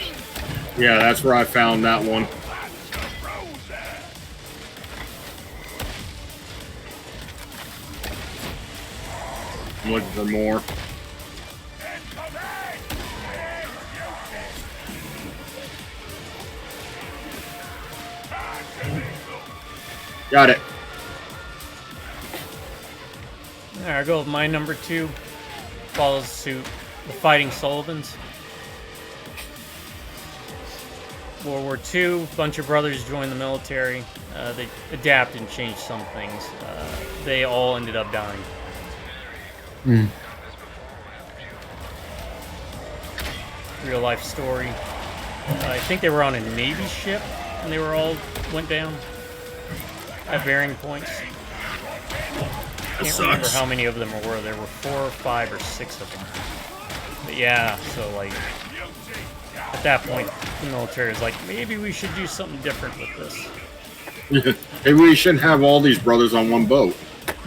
Yeah, that's where I found that one. I'm looking for more. Got it. Alright, I'll go with my number 2. Follows suit. The Fighting Sullivans. World War II, bunch of brothers joined the military. They adapted and changed some things. They all ended up dying. Real life story. I think they were on a Navy ship and they went down at varying points. I can't remember how many of them were. There were 4 or 5 or 6 of them. But yeah, so like at that point, The military is like, maybe we should do something different with this. Maybe we shouldn't have all these brothers on one boat.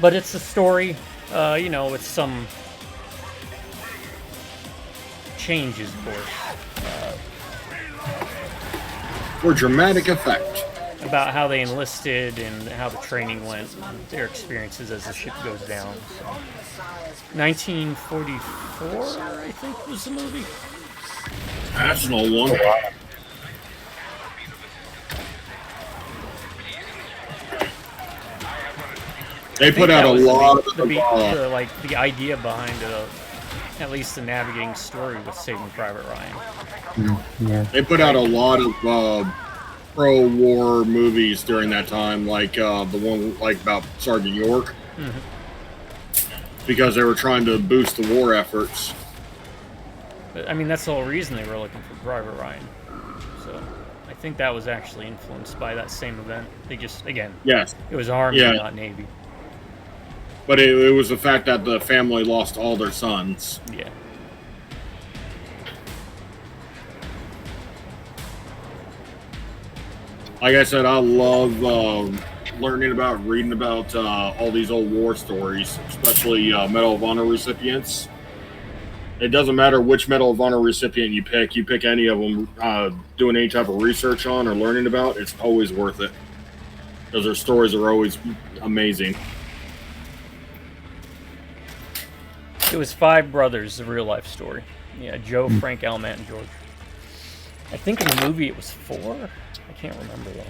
But it's a story, with some changes, of course. For dramatic effect. About how they enlisted and how the training went, and their experiences as the ship goes down. So. 1944, I think, was the movie. That's an old one. They put out a lot of the idea behind at least the navigating story with Saving Private Ryan. Yeah. They put out a lot of pro-war movies during that time, like the one about Sergeant York, because they were trying to boost the war efforts. But, I mean, that's the whole reason they were looking for Private Ryan. So I think that was actually influenced by that same event. They just, again, Yes, it was Army, not Navy. but it was the fact that the family lost all their sons. Yeah. Like I said, I love reading about all these old war stories, especially Medal of Honor recipients. It doesn't matter which Medal of Honor recipient you pick any of them, doing any type of research on or learning about, it's always worth it. Because their stories are always amazing. It was 5 brothers, the real life story. Yeah, Joe, Frank, Al, Matt, and George. I think in the movie it was 4. I can't remember though.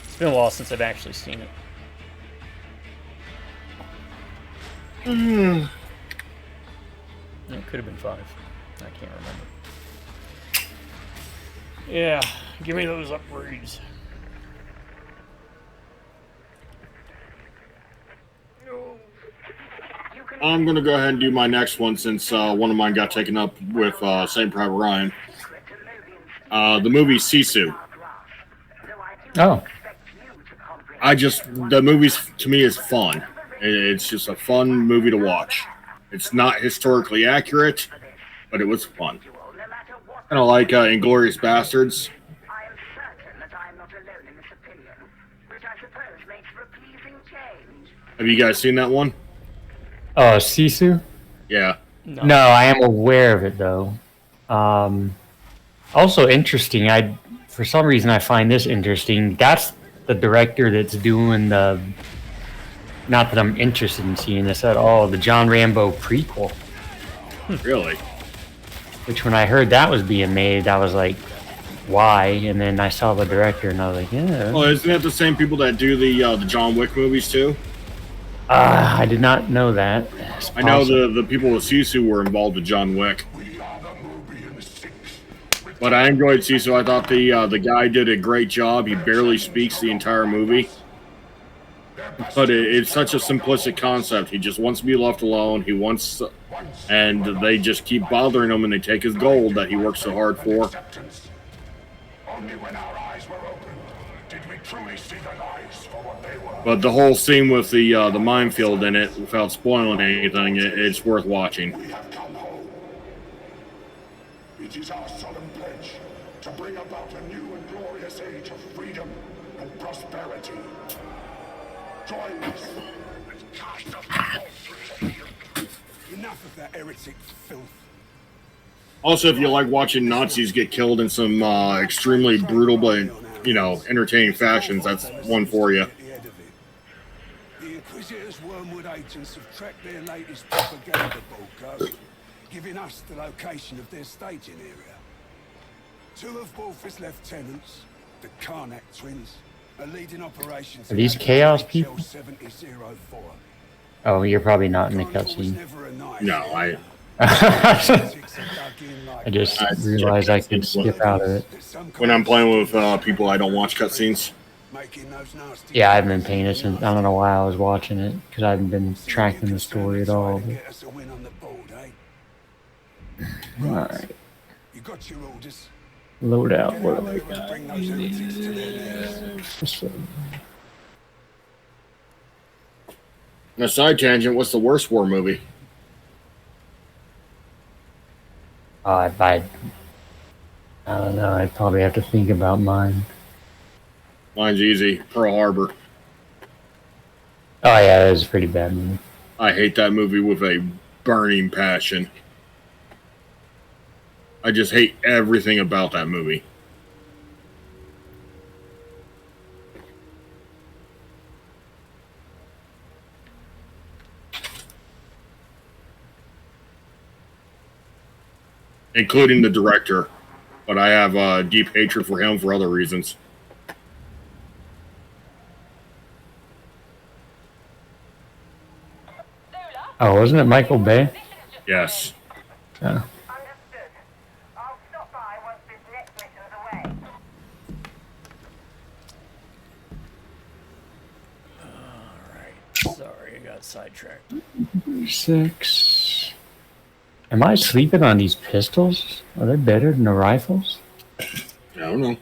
It's been a while since I've actually seen it. It could have been 5. I can't remember. Yeah, give me those upgrades. I'm going to go ahead and do my next one since one of mine got taken up with St. Private Ryan. The movie Sisu. Oh. The movie to me is fun. It's just a fun movie to watch. It's not historically accurate, but it was fun. Kind of like Inglourious Bastards. Have you guys seen that one? Oh, Sisu? Yeah. No, I am aware of it though. Also interesting. For some reason I find this interesting. That's the director that's doing the. Not that I'm interested in seeing this at all. The John Rambo prequel. Really? Which when I heard that was being made, I was like, why? And then I saw the director and I was like, yeah. Well, isn't that the same people that do the John Wick movies too? I did not know that. I know the people with Sisu were involved with John Wick. But I enjoyed Sisu. I thought the guy did a great job. He barely speaks the entire movie. But it's such a simplistic concept. He just wants to be left alone. And they just keep bothering him, and they take his gold that he works so hard for. But the whole scene with the minefield in it, without spoiling anything, it's worth watching. It is our solemn pledge to bring about a new and glorious age of freedom and prosperity. Join us. Enough of that heretic filth. Also, if you like watching Nazis get killed in some extremely brutal but, entertaining fashions, that's one for you. The Inquisitors' wormwood agents have tracked their latest propaganda broadcast, giving us the location of their staging area. 2 of Wolf's lieutenants, the Karnak twins, are leading operations. Are these Chaos people? 7004. Oh, you're probably not in the cutscene. No, I just realized I could skip out of it. When I'm playing with people, I don't watch cutscenes. Yeah, I've been paying attention. I don't know why I was watching it, because I haven't been tracking the story at all. Alright. You got your orders. Load out. What do I got? Bring those heretics to their lairs. On a side tangent, what's the worst war movie? I don't know. I'd probably have to think about mine. Mine's easy. Pearl Harbor. Oh yeah, that was a pretty bad movie. I hate that movie with a burning passion. I just hate everything about that movie. Including the director. But I have deep hatred for him for other reasons. Oh, wasn't it Michael Bay? Yes. Yeah. Understood. I'll stop by once this next mission's away. Alright. Sorry, I got sidetracked. 6. Am I sleeping on these pistols? Are they better than the rifles? I don't know.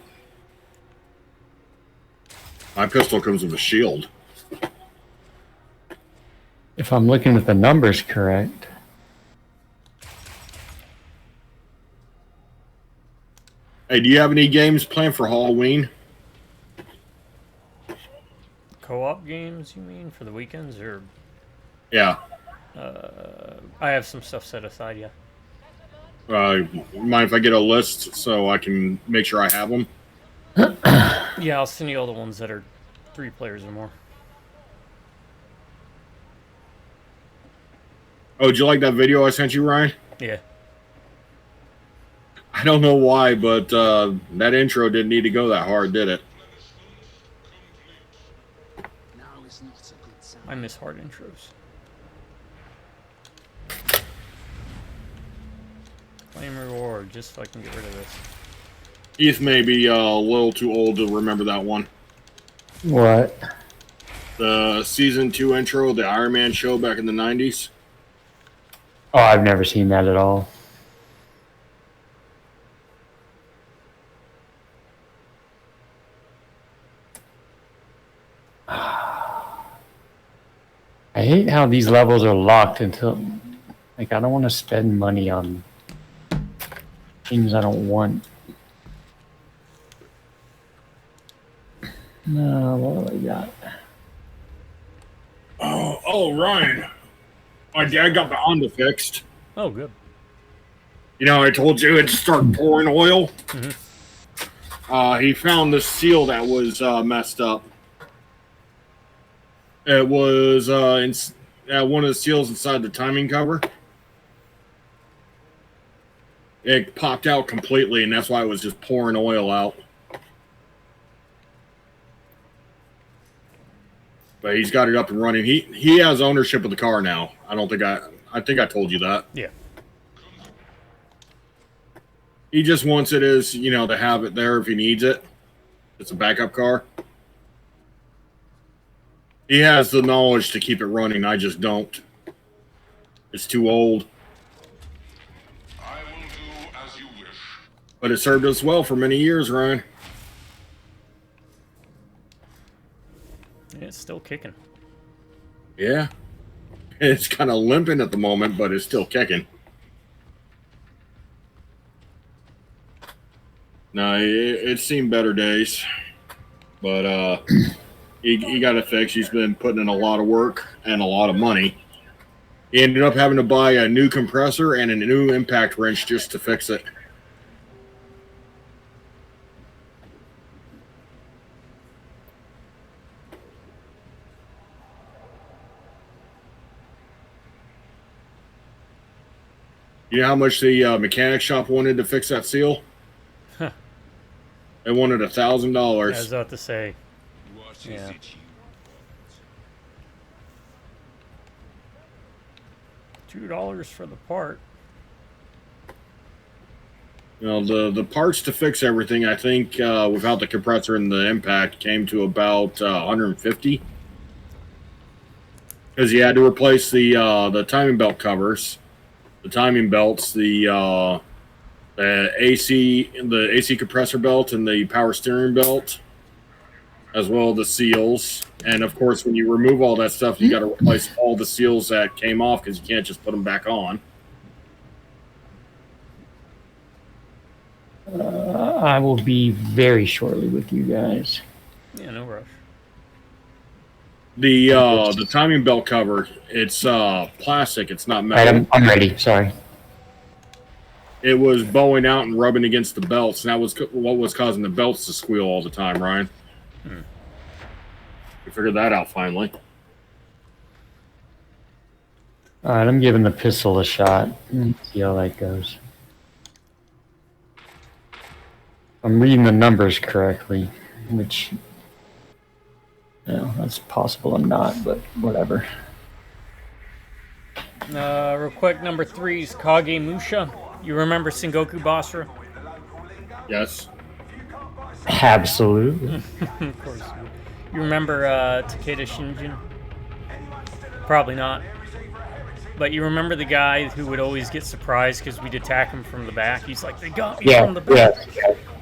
My pistol comes with a shield. If I'm looking at the numbers correct. Hey, do you have any games planned for Halloween? Co-op games, you mean, for the weekends? Or Yeah. I have some stuff set aside, yeah. Mind if I get a list so I can make sure I have them? Yeah, I'll send you all the ones that are 3 players or more. Oh, did you like that video I sent you, Ryan? Yeah. I don't know why, but that intro didn't need to go that hard, did it? I miss hard intros. Claim reward, just so I can get rid of this. Heath may be a little too old to remember that one. What? The season 2 intro, the Iron Man show back in the 90s. Oh, I've never seen that at all. I hate how these levels are locked until, like, I don't want to spend money on things I don't want. No, what do I got? Oh, Ryan. My dad got the Honda fixed. Oh, good. You know, I told you it'd start pouring oil. Mm-hmm. He found the seal that was messed up. It was one of the seals inside the timing cover. It popped out completely, and that's why it was just pouring oil out. But he's got it up and running. He has ownership of the car now. I think I told you that. Yeah. He just wants it as, you know, to have it there if he needs it. It's a backup car. He has the knowledge to keep it running. I just don't. It's too old. I will do as you wish. But it served us well for many years, Ryan. Yeah, it's still kicking. Yeah. It's kind of limping at the moment, but it's still kicking. No, it's seen better days. But he got it fixed. He's been putting in a lot of work and a lot of money. He ended up having to buy a new compressor and a new impact wrench just to fix it. You know how much the mechanic shop wanted to fix that seal? Huh. They wanted I was $1,000. about to say, What is Yeah. it you $2 for the part. You know, the parts to fix everything, I think, without the compressor and the impact, came to about 150. Because you had to replace the timing belt covers, the timing belts, the AC compressor belt, and the power steering belt, as well as the seals. And of course, when you remove all that stuff, you got to replace all the seals that came off because you can't just put them back on. I will be very shortly with you guys. Yeah, no rush. The timing belt cover, it's plastic, it's not All right, metal. I'm ready. Sorry. It was bowing out and rubbing against the belts, and that was what was causing the belts to squeal all the time, Ryan. We figured that out finally. All right, I'm giving the pistol a shot. Let's see how that goes. I'm reading the numbers correctly, which, that's possible I'm not, but whatever. Real quick, number 3 is Kage Musha. You remember Sengoku Basra? Yes. Absolutely. Of course. You remember Takeda Shinjin? Probably not. But you remember the guy who would always get surprised because we'd attack him from the back? He's like, they got me from the back.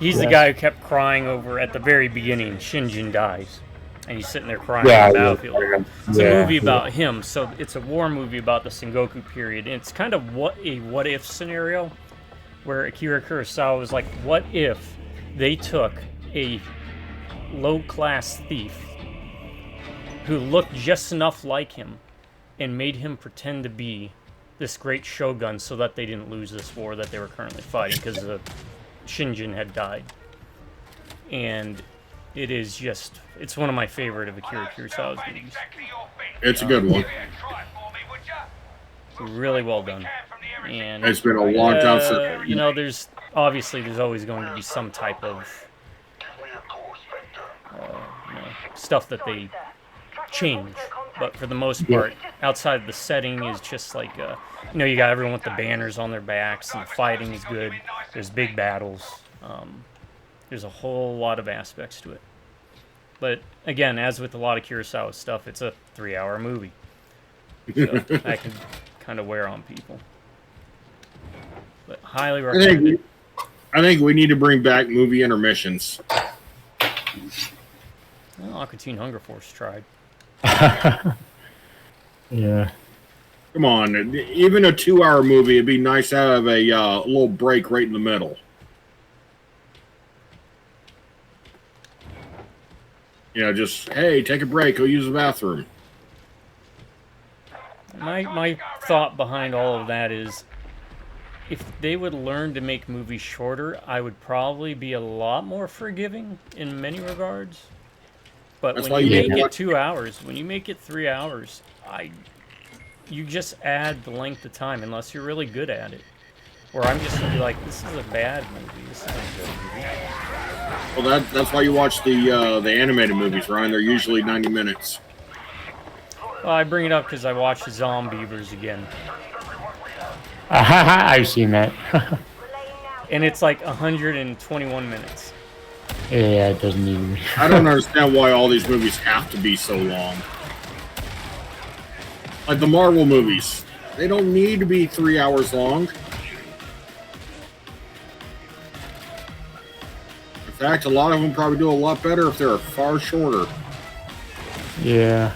He's the guy who kept crying over at the very beginning. Shinjin dies. And he's sitting there crying on the battlefield. It's a movie about him, so it's a war movie about the Sengoku period. And it's kind of a what-if scenario where Akira Kurosawa was like, what if they took a low-class thief who looked just enough like him and made him pretend to be this great shogun so that they didn't lose this war that they were currently fighting because Shinjin had died. And it is just, it's one of my favorite of Akira Kurosawa's movies. It's a good one. Really well done. And it's been a long time since... there's always going to be some type of stuff that they change. But for the most part, outside of the setting is just like, you got everyone with the banners on their backs, and the fighting is good. There's big battles. There's a whole lot of aspects to it. But again, as with a lot of Kurosawa stuff, it's a 3-hour movie. So that can kind of wear on people. But highly recommend it. I think we need to bring back movie intermissions. Well, Aqua Teen Hunger Force tried. Yeah. Come on, even a 2-hour movie, it'd be nice to have a little break right in the middle. Just, hey, take a break, go use the bathroom. My thought behind all of that is, if they would learn to make movies shorter, I would probably be a lot more forgiving in many regards. But when you make it 2 hours, when you make it 3 hours, you just add the length of time unless you're really good at it. Or I'm just gonna be like, this is a bad movie. This isn't a good movie. Well, that's why you watch the animated movies, Ryan. They're usually 90 minutes. Well, I bring it up because I watched Zombievers again. I've seen that. And it's like 121 minutes. Yeah, it doesn't even... I don't understand why all these movies have to be so long. Like the Marvel movies. They don't need to be 3 hours long. In fact, a lot of them probably do a lot better if they're far shorter. Yeah.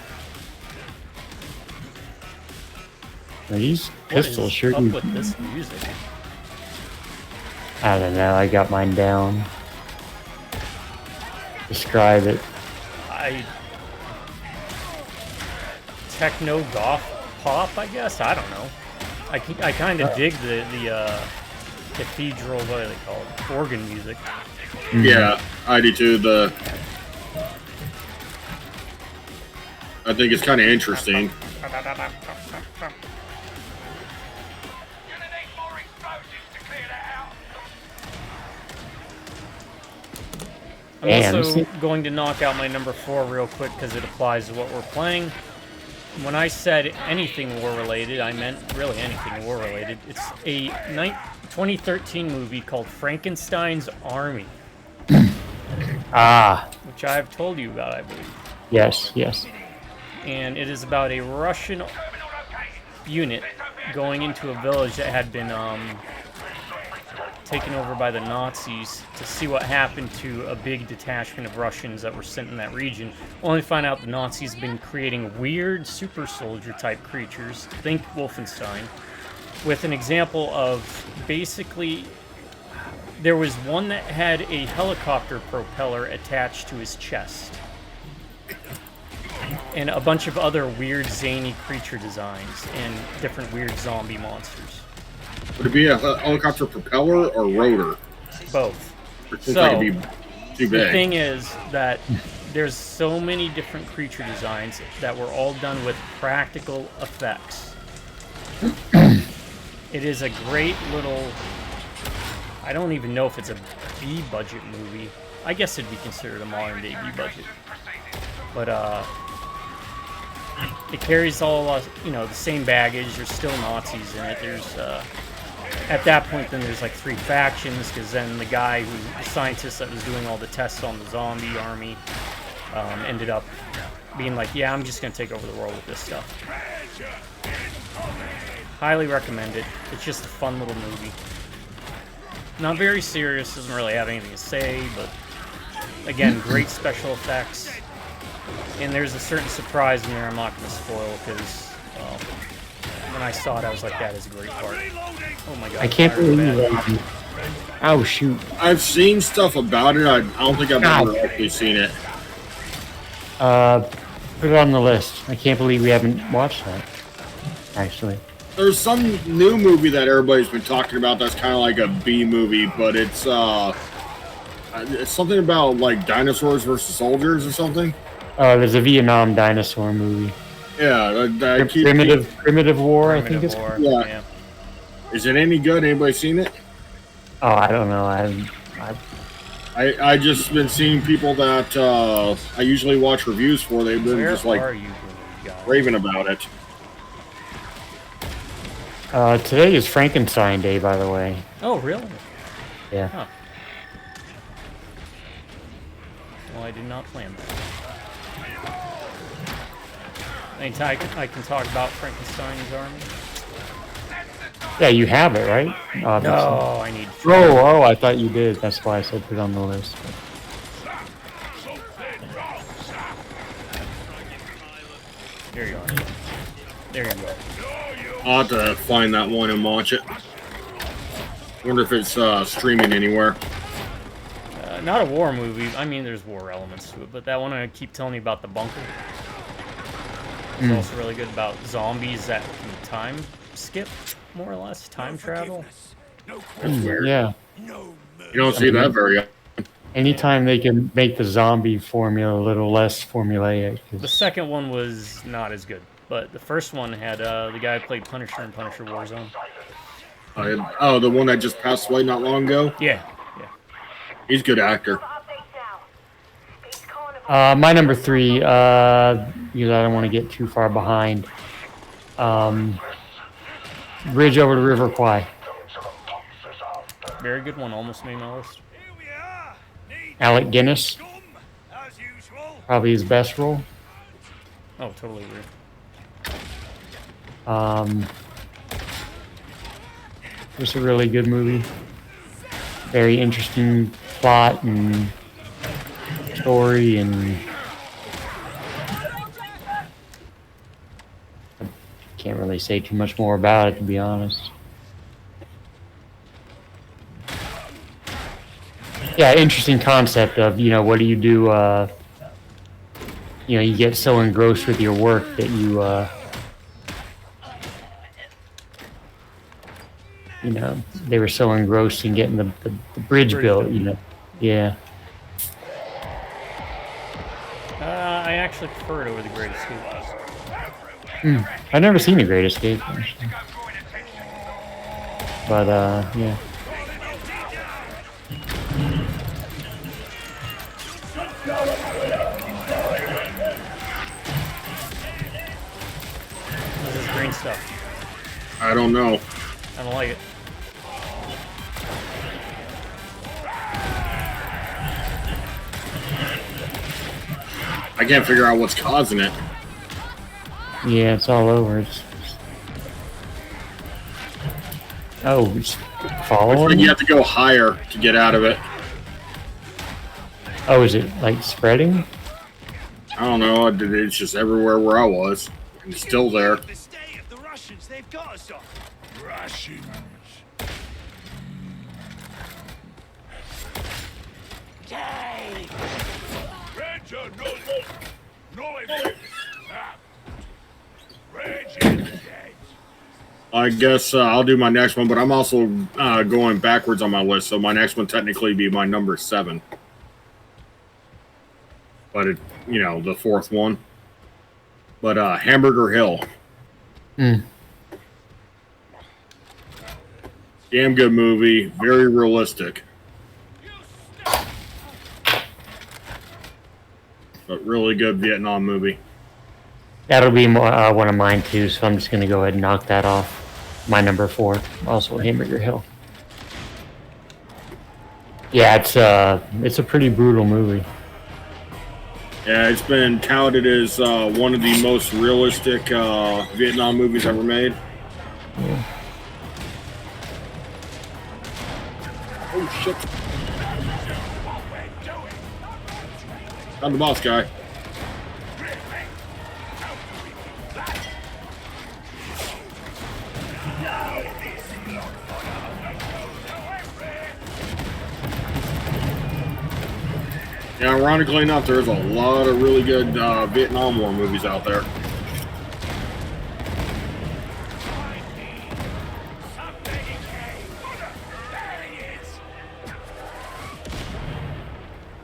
Now, these pistols sure do. What is up with this music? I don't know. I got mine down. Describe it. Techno goth pop, I guess. I don't know. I kind of dig the cathedral. What are they called? Organ music. Yeah, I do too. I think it's kind of interesting. I'm also going to knock out my number 4 real quick because it applies to what we're playing. When I said anything war-related, I meant really anything war-related. It's a 2013 movie called Frankenstein's Army. Which I've told you about, I believe. Yes. And it is about a Russian unit going into a village that had been taken over by the Nazis to see what happened to a big detachment of Russians that were sent in that region. Only to find out the Nazis have been creating weird super soldier type creatures, think Wolfenstein, with an example of basically There was one that had a helicopter propeller attached to his chest. And a bunch of other weird, zany creature designs and different weird zombie monsters. Would it be a helicopter propeller or rotor? Both. It seems like it'd be too big. The thing is that there's so many different creature designs that were all done with practical effects. It is a great little... I don't even know if it's a B-budget movie. I guess it'd be considered a modern-day B-budget. But, it carries all, the same baggage. There's still Nazis in it. There's, at that point, then there's like 3 factions, because then the guy the scientist that was doing all the tests on the zombie army, ended up being like, yeah, I'm just going to take over the world with this stuff. Highly recommend it. It's just a fun little movie. Not very serious, doesn't really have anything to say, but again, great special effects. And there's a certain surprise in there I'm not going to spoil, because when I saw it, I was like, that is a great part. Oh my god. I can't believe that. Oh, shoot. I've seen stuff about it. I don't think I've ever actually seen it. Put it on the list. I can't believe we haven't watched that, actually. There's some new movie that everybody's been talking about that's kind of like a B movie, but it's something about like dinosaurs versus soldiers or something. There's a Vietnam dinosaur movie. Yeah, Primitive War, I think it's called. Yeah. Is it any good? Anybody seen it? Oh, I don't know. I just been seeing people that I usually watch reviews for. They've been just like raving about it. Today is Frankenstein Day, by the way. Oh, really? Yeah. Huh. Well, I did not plan that. Anytime I can talk about Frankenstein's army. Yeah, you have it, right? Obviously. No, I need... Oh, I thought you did. That's why I said put it on the list. There you are. There you go. I'll have to find that one and watch it. Wonder if it's streaming anywhere. Not a war movie. I mean, there's war elements to it, but that one I keep telling you about, The Bunker. It's also really good about zombies that can time skip, more or less. Time travel. Yeah. You don't see that very often. Anytime they can make the zombie formula a little less formulaic. The second one was not as good, but the first one had the guy who played Punisher in Punisher Warzone. The one that just passed away not long ago? Yeah. He's a good actor. My number 3, because I don't want to get too far behind. Bridge Over the River Kwai. Very good one, almost made my list. Alec Guinness. Probably his best role. Oh, totally agree. It's a really good movie. Very interesting plot and story, and I can't really say too much more about it, to be honest. Yeah, interesting concept of, what do you do, you get so engrossed with your work that you, they were so engrossed in getting the bridge built, Yeah. I actually prefer it over The Great Escape. I've never seen The Great Escape, actually. But, yeah. What's this green stuff? I don't know. I don't like it. I can't figure out what's causing it. Yeah, it's all over. It's following? You have to go higher to get out of it. Oh, is it like spreading? I don't know. It's just everywhere where I was. And it's still there. The state of the Russians, they've got us off. Russians. Tainted! I guess I'll do my next one, but I'm also going backwards on my list, so my next one technically be my number 7. But it, the 4th one. But Hamburger Hill. Mm. Damn good movie, very realistic. But really good Vietnam movie. That'll be one of mine too, so I'm just going to go ahead and knock that off. My number 4, also Hamburger Hill. Yeah, it's a pretty brutal movie. Yeah, it's been touted as one of the most realistic Vietnam movies ever made. Yeah. Oh shit! I'm the boss guy. Yeah, ironically enough, there's a lot of really good Vietnam War movies out there.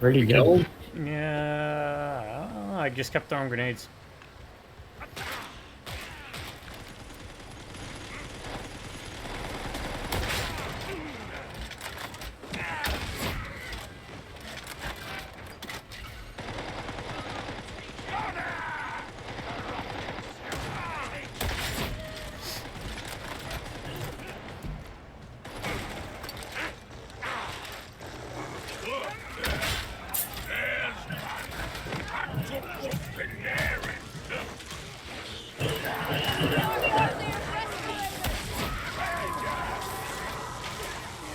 Pretty good. Yeah, I just kept throwing grenades.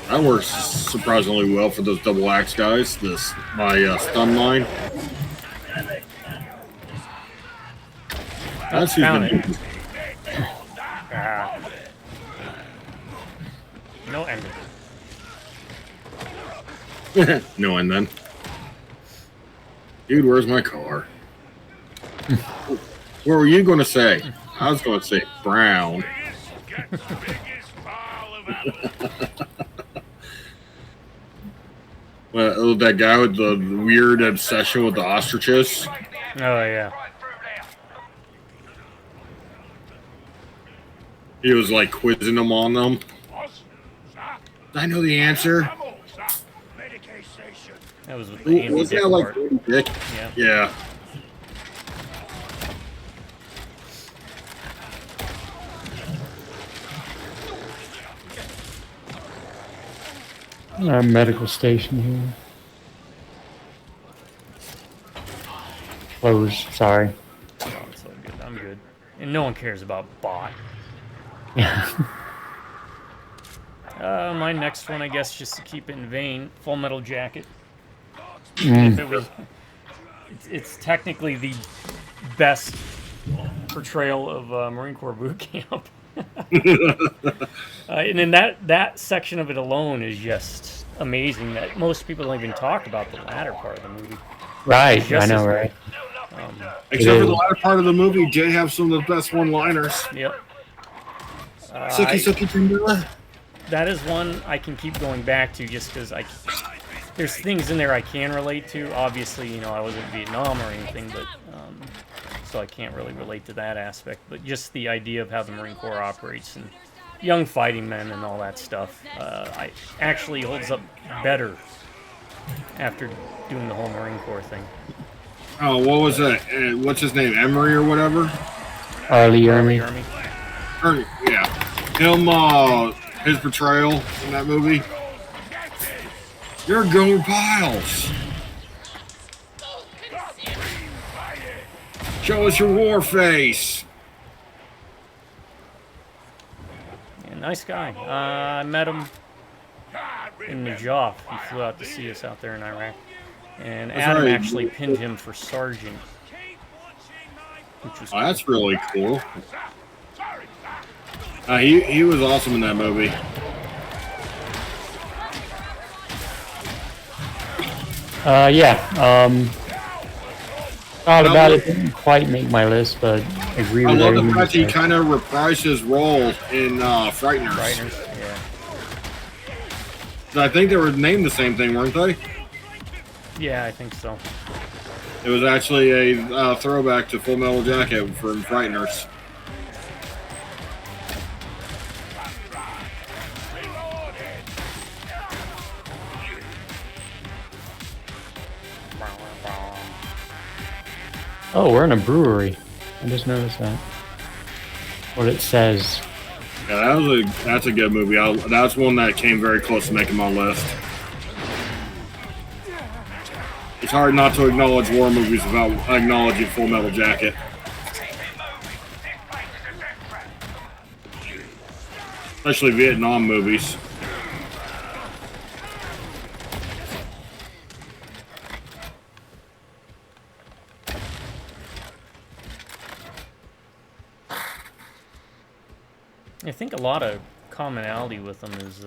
That works surprisingly well for those double axe guys. My stun line. That's who's Found been it. No ending. no end then. Dude, where's my car? What were you going to say? I was going to say brown. Well, that guy with the weird obsession with the ostriches. Oh, yeah. He was like quizzing them on them. I know the answer. That was with the Andy Was Dick that like part. Dick? Yeah. Yeah. Medical station here. Closed, sorry. Oh, it's all good. I'm good. And no one cares about bot. Yeah. My next one, I guess, just to keep it in vain, Full Metal Jacket. Mm. If it was, it's technically the best portrayal of Marine Corps boot camp. And then that section of it alone is just amazing. That most people don't even talk about the latter part of the movie. Right, Just I know, as good. right? Except for the latter part of the movie, Jay have some of the best one-liners. Yep. Suki Tindula. That is one I can keep going back to just because there's things in there I can relate to. Obviously, I wasn't in Vietnam or anything, but so I can't really relate to that aspect. But just the idea of how the Marine Corps operates and young fighting men and all that stuff, I actually holds up better after doing the whole Marine Corps thing. Oh, what was that? What's his name? Emery or whatever? Arlie Ermy. Yeah. Him, his portrayal in that movie. You're Gomer Piles. Show us your war face. Yeah, nice guy. I met him in Najaf. He flew out to see us out there in Iraq. And Adam actually pinned him for sergeant. Which was cool. That's really cool. He was awesome in that movie. Yeah. Thought about it. Didn't quite make my list, but agree I with love the everything fact you he said. kind of reprised his role in Frighteners. Frighteners, yeah. I think they were named the same thing, weren't they? Yeah, I think so. It was actually a throwback to Full Metal Jacket from Frighteners. Oh, we're in a brewery. I just noticed that. What it says. Yeah, that's a good movie. That's one that came very close to making my list. It's hard not to acknowledge war movies without acknowledging Full Metal Jacket. Especially Vietnam movies. I think a lot of commonality with them is,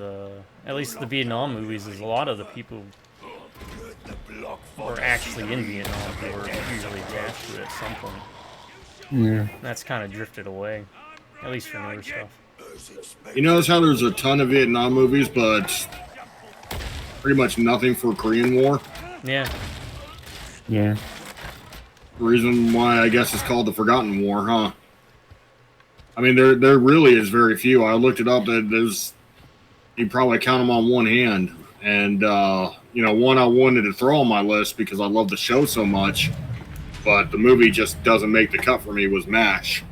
at least the Vietnam movies, is a lot of the people who are actually in Vietnam who were usually attached to it at some point. Yeah. That's kind of drifted away, at least for newer stuff. You notice how there's a ton of Vietnam movies, but pretty much nothing for Korean War? Yeah. Yeah. The reason why I guess it's called the Forgotten War, huh? I mean, there really is very few. I looked it up. There's, you probably count them on one hand. And, one I wanted to throw on my list because I love the show so much, but the movie just doesn't make the cut for me, was MASH.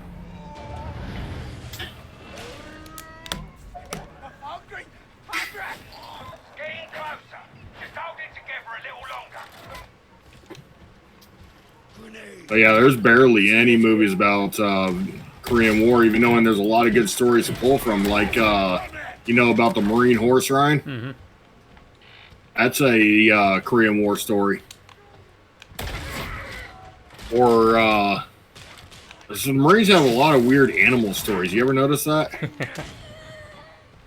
But yeah, there's barely any movies about Korean War, even though there's a lot of good stories to pull from, like, about the Marine horse ride? Mm-hmm. That's a Korean War story. Or, the Marines have a lot of weird animal stories. You ever notice that?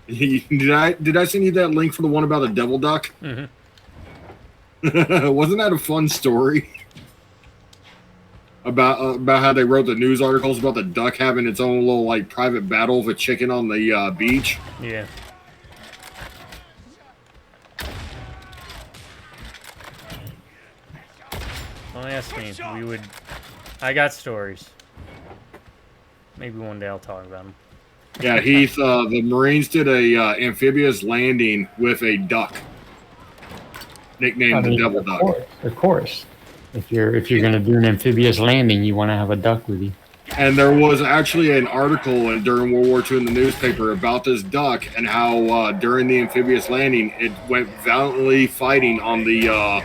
Did I send you that link for the one about the devil duck? Mm-hmm. Wasn't that a fun story? About how they wrote the news articles about the duck having its own little, like, private battle with a chicken on the beach? Yeah. Don't ask me. I got stories. Maybe one day I'll talk about them. Yeah, Heath, the Marines did a amphibious landing with a duck. Nicknamed the Devil Duck. Of course. If you're going to do an amphibious landing, you want to have a duck with you. And there was actually an article during World War II in the newspaper about this duck and how during the amphibious landing, it went valiantly fighting on the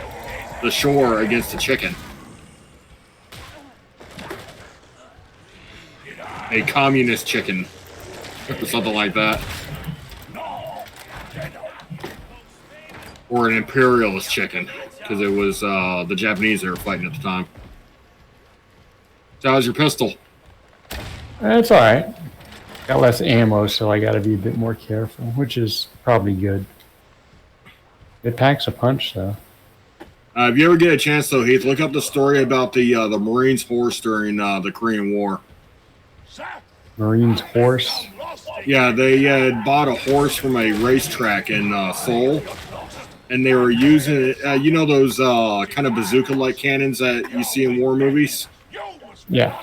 shore against a chicken. A communist chicken. Or something like that. Or an imperialist chicken. Because it was the Japanese that were fighting at the time. So how's your pistol? It's alright. Got less ammo, so I gotta be a bit more careful, which is probably good. It packs a punch, though. If you ever get a chance, though, Heath, look up the story about the Marines' horse during the Korean War. Marines' horse? Yeah, they had bought a horse from a racetrack in Seoul. And they were using it, those kind of bazooka-like cannons that you see in war movies? Yeah.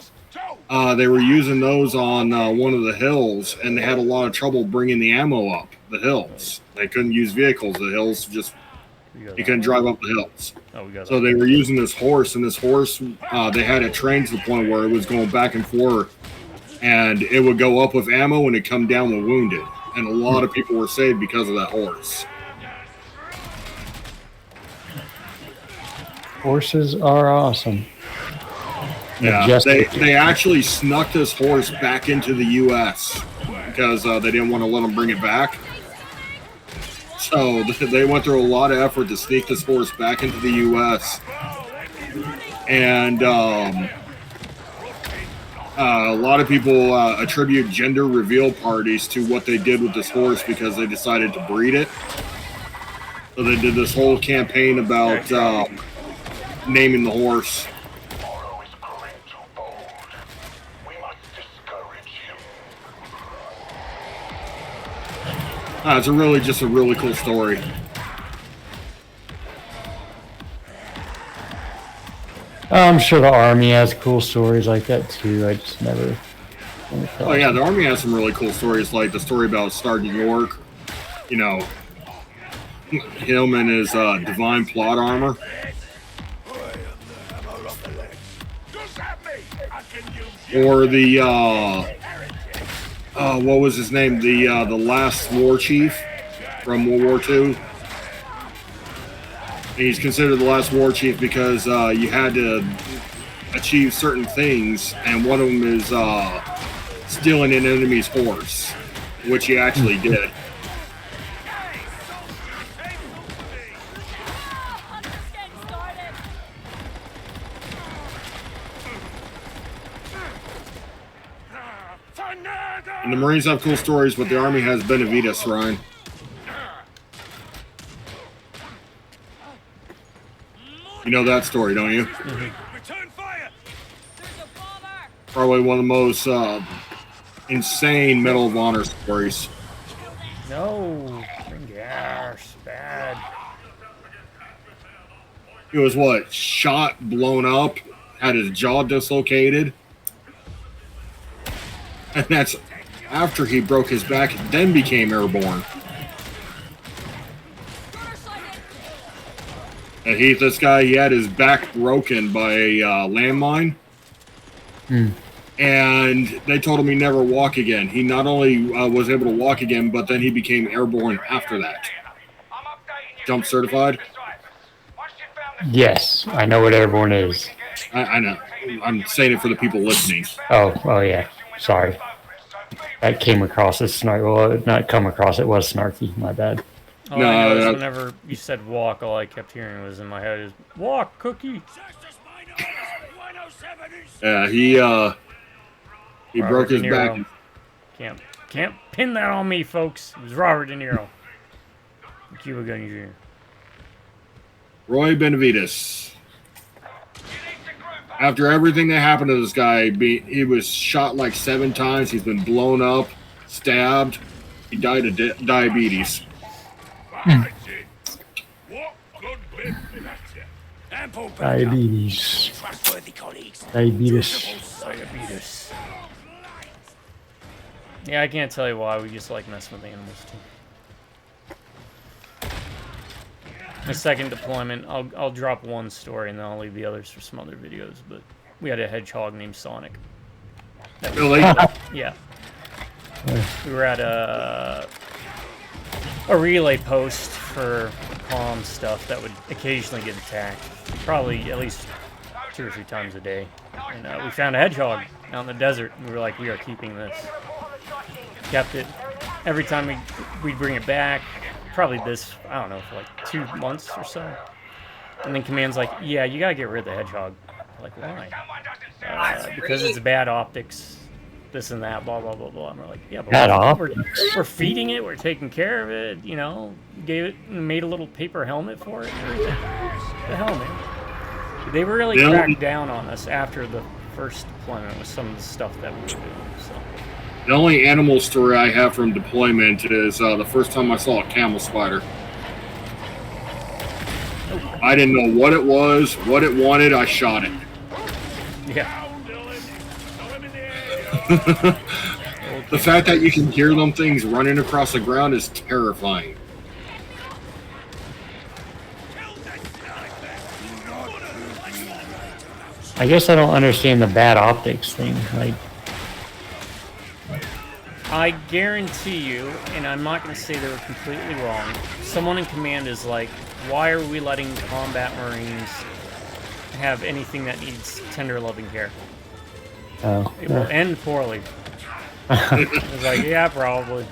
They were using those on one of the hills, and they had a lot of trouble bringing the ammo up the hills. They couldn't use vehicles. The hills just, you couldn't drive up the hills. So they were using this horse, and this horse, they had it trained to the point where it was going back and forth, and it would go up with ammo, and it'd come down with wounded. And a lot of people were saved because of that horse. Horses are awesome. Yeah, they actually snuck this horse back into the U.S. because they didn't want to let them bring it back. So they went through a lot of effort to sneak this horse back into the U.S. And a lot of people attribute gender reveal parties to what they did with this horse because they decided to breed it. So they did this whole campaign about naming the horse. Tomorrow is growing too bold. We must discourage him. It's just a really cool story. I'm sure the army has cool stories like that too. I just never. Oh yeah, the army has some really cool stories, like the story about Sergeant York. You know, him and his divine plot armor. Or the what was his name? The last war chief from World War II. He's considered the last war chief because you had to achieve certain things, and one of them is stealing an enemy's horse, which he actually did. And the Marines have cool stories, but the Army has Benavides, Ryan. You know that story, don't you? Mm-hmm. Return fire! Probably one of the most insane Medal of Honor stories. No, gosh, bad. He was what? Shot, blown up, had his jaw dislocated. And that's after he broke his back, then became airborne. And he had his back broken by a landmine. And they told him he'd never walk again. He not only was able to walk again, but then he became airborne after that. Jump certified? Yes, I know what airborne is. I know. I'm saying it for the people listening. Oh yeah. Sorry. That came across as snarky. Well, not come across, it was snarky. My bad. All I know is whenever you said walk, all I kept hearing was in my head is walk, Cookie. Yeah, he broke his back. Can't pin that on me, folks. It was Robert De Niro. Cuba Gooding Jr. Roy Benavides. After everything that happened to this guy, he was shot like 7 times. He's been blown up, stabbed. He died of diabetes. Diabetes. Diabetes. Yeah, I can't tell you why. We just like messing with animals too. My second deployment, I'll drop one story and then I'll leave the others for some other videos. But we had a hedgehog named Sonic. Really? Yeah. We were at a relay post for comm stuff that would occasionally get attacked, probably at least 2 or 3 times a day. And we found a hedgehog out in the desert, and we were like, we are keeping this. Kept it. Every time we'd bring it back, probably this, I don't know, for like 2 months or so. And then Command's like, yeah, you gotta get rid of the hedgehog. Like, why? Because it's bad optics, this and that, blah, blah, blah, blah. And we're like, yeah, but we're feeding it, we're taking care of it, you know, made a little paper helmet for it and everything. What the hell, man? They really cracked down on us after the first deployment with some of the stuff that we were doing, so. The only animal story I have from deployment is the first time I saw a camel spider. I didn't know what it was, what it wanted, I shot it. Yeah. The fact that you can hear them things running across the ground is terrifying. I guess I don't understand the bad optics thing. Like, I guarantee you, and I'm not going to say they were completely wrong, someone in command is like, why are we letting combat Marines have anything that needs tender, loving care? oh, It will end poorly. I was like, yeah, probably.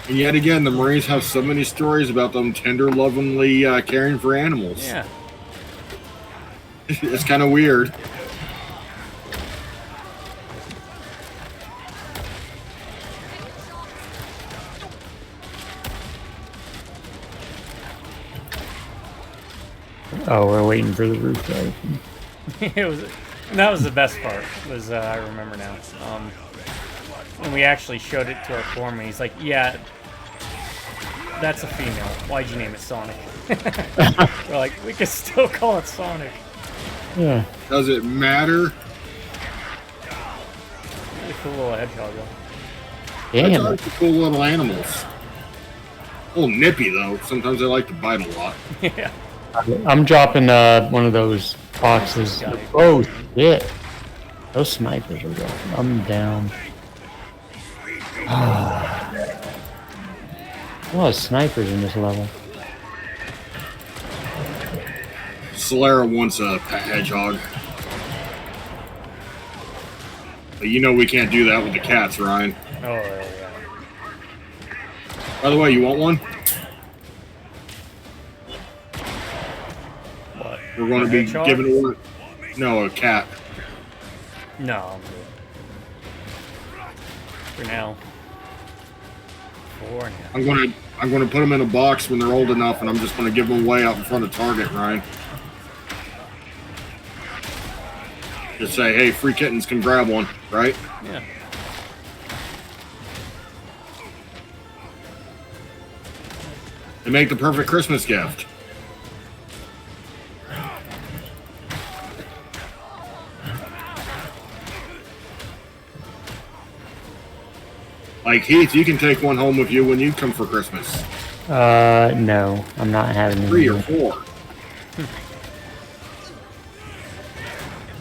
And yet again, the Marines have so many stories about them tender, lovingly caring for animals. Yeah. It's kind of weird. Oh, we're waiting for the roof to open. It was, and that was the best part. Was I remember now. When we actually showed it to our foreman, he's like, "Yeah, that's a female. Why'd you name it Sonic?" We're like, "We can still call it Sonic." Yeah. Does it matter? Really cool little hedgehog. That's Damn. like cool little animals. A little nippy though. Sometimes they like to bite a lot. Yeah. I'm dropping one of those boxes. Oh shit! Those snipers are dropping. I'm down. A lot of snipers in this level. Solera wants a pet hedgehog. But you know we can't do that with the cats, Ryan. Oh yeah. By the way, you want one? What? We're going to be hedgehog? giving away. No, a cat. No, I'm good. For now. For now. I'm gonna put them in a box when they're old enough, and I'm just gonna give them away out in front of Target, Ryan. Just say, hey, free kittens can grab one, right? Yeah. They make the perfect Christmas gift. Like Heath, you can take one home with you when you come for Christmas. No, I'm not having 3 or any. 4.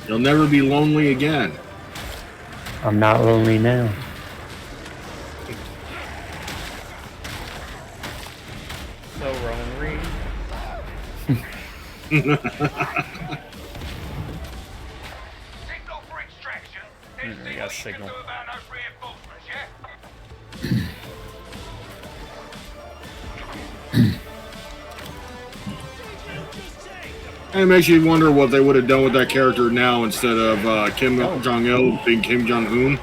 You'll never be lonely again. I'm not lonely now. So Roman Reed. Signal for extraction. We got a signal. About those reinforcements, yeah? And it makes you wonder what they would have done with that character now instead of Kim Jong-il being Kim Jong-un.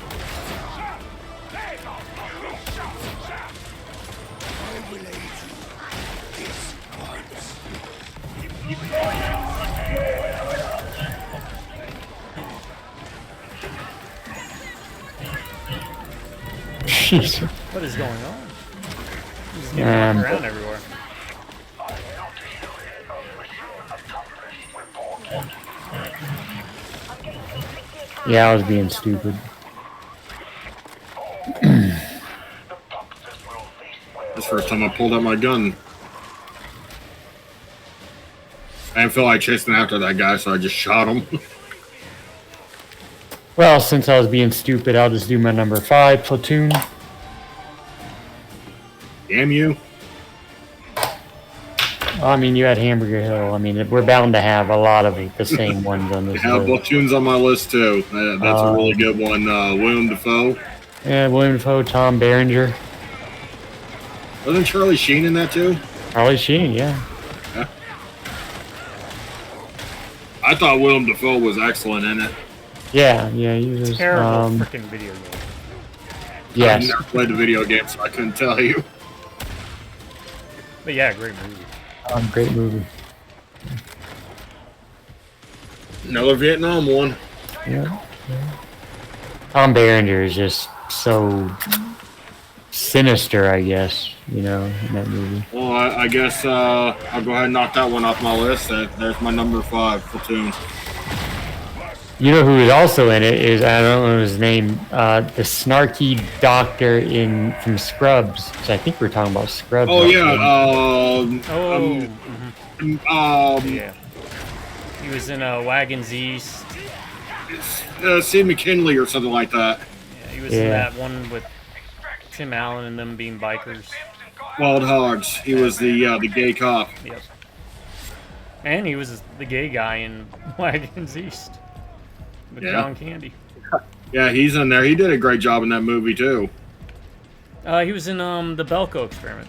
Jesus. What is going on? He's just getting walked around everywhere. Yeah, I was being stupid. That's the first time I pulled out my gun. I didn't feel like chasing after that guy, so I just shot him. Well, since I was being stupid, I'll just do my number 5 platoon. Damn you. I mean, you had Hamburger Hill. I mean, we're bound to have a lot of the same ones on this I have list. platoons on my list too. That's a really good one. William Dafoe. Yeah, William Dafoe, Tom Berenger. Wasn't Charlie Sheen in that too? Charlie Sheen, yeah. I thought William Dafoe was excellent in it. Yeah, he was. Terrible freaking video game. Yes. I never played the video game, so I couldn't tell you. But yeah, great movie. Great movie. Another Vietnam one. Yeah. Tom Berenger is just so sinister, I guess, in that movie. Well, I guess I'll go ahead and knock that one off my list. There's my number 5 platoon. You know who is also in it is, I don't know his name, the snarky doctor from Scrubs. So I think we're talking about Scrubs. Oh yeah. Yeah. He was in Wagons East. Steve McKinley or something like that. Yeah, he was in that one with Tim Allen and them being bikers. Wild Hogs. He was the gay cop. Yep. And he was the gay guy in Wagons East with John Candy. Yeah, he's in there. He did a great job in that movie too. He was in the Belko Experiment.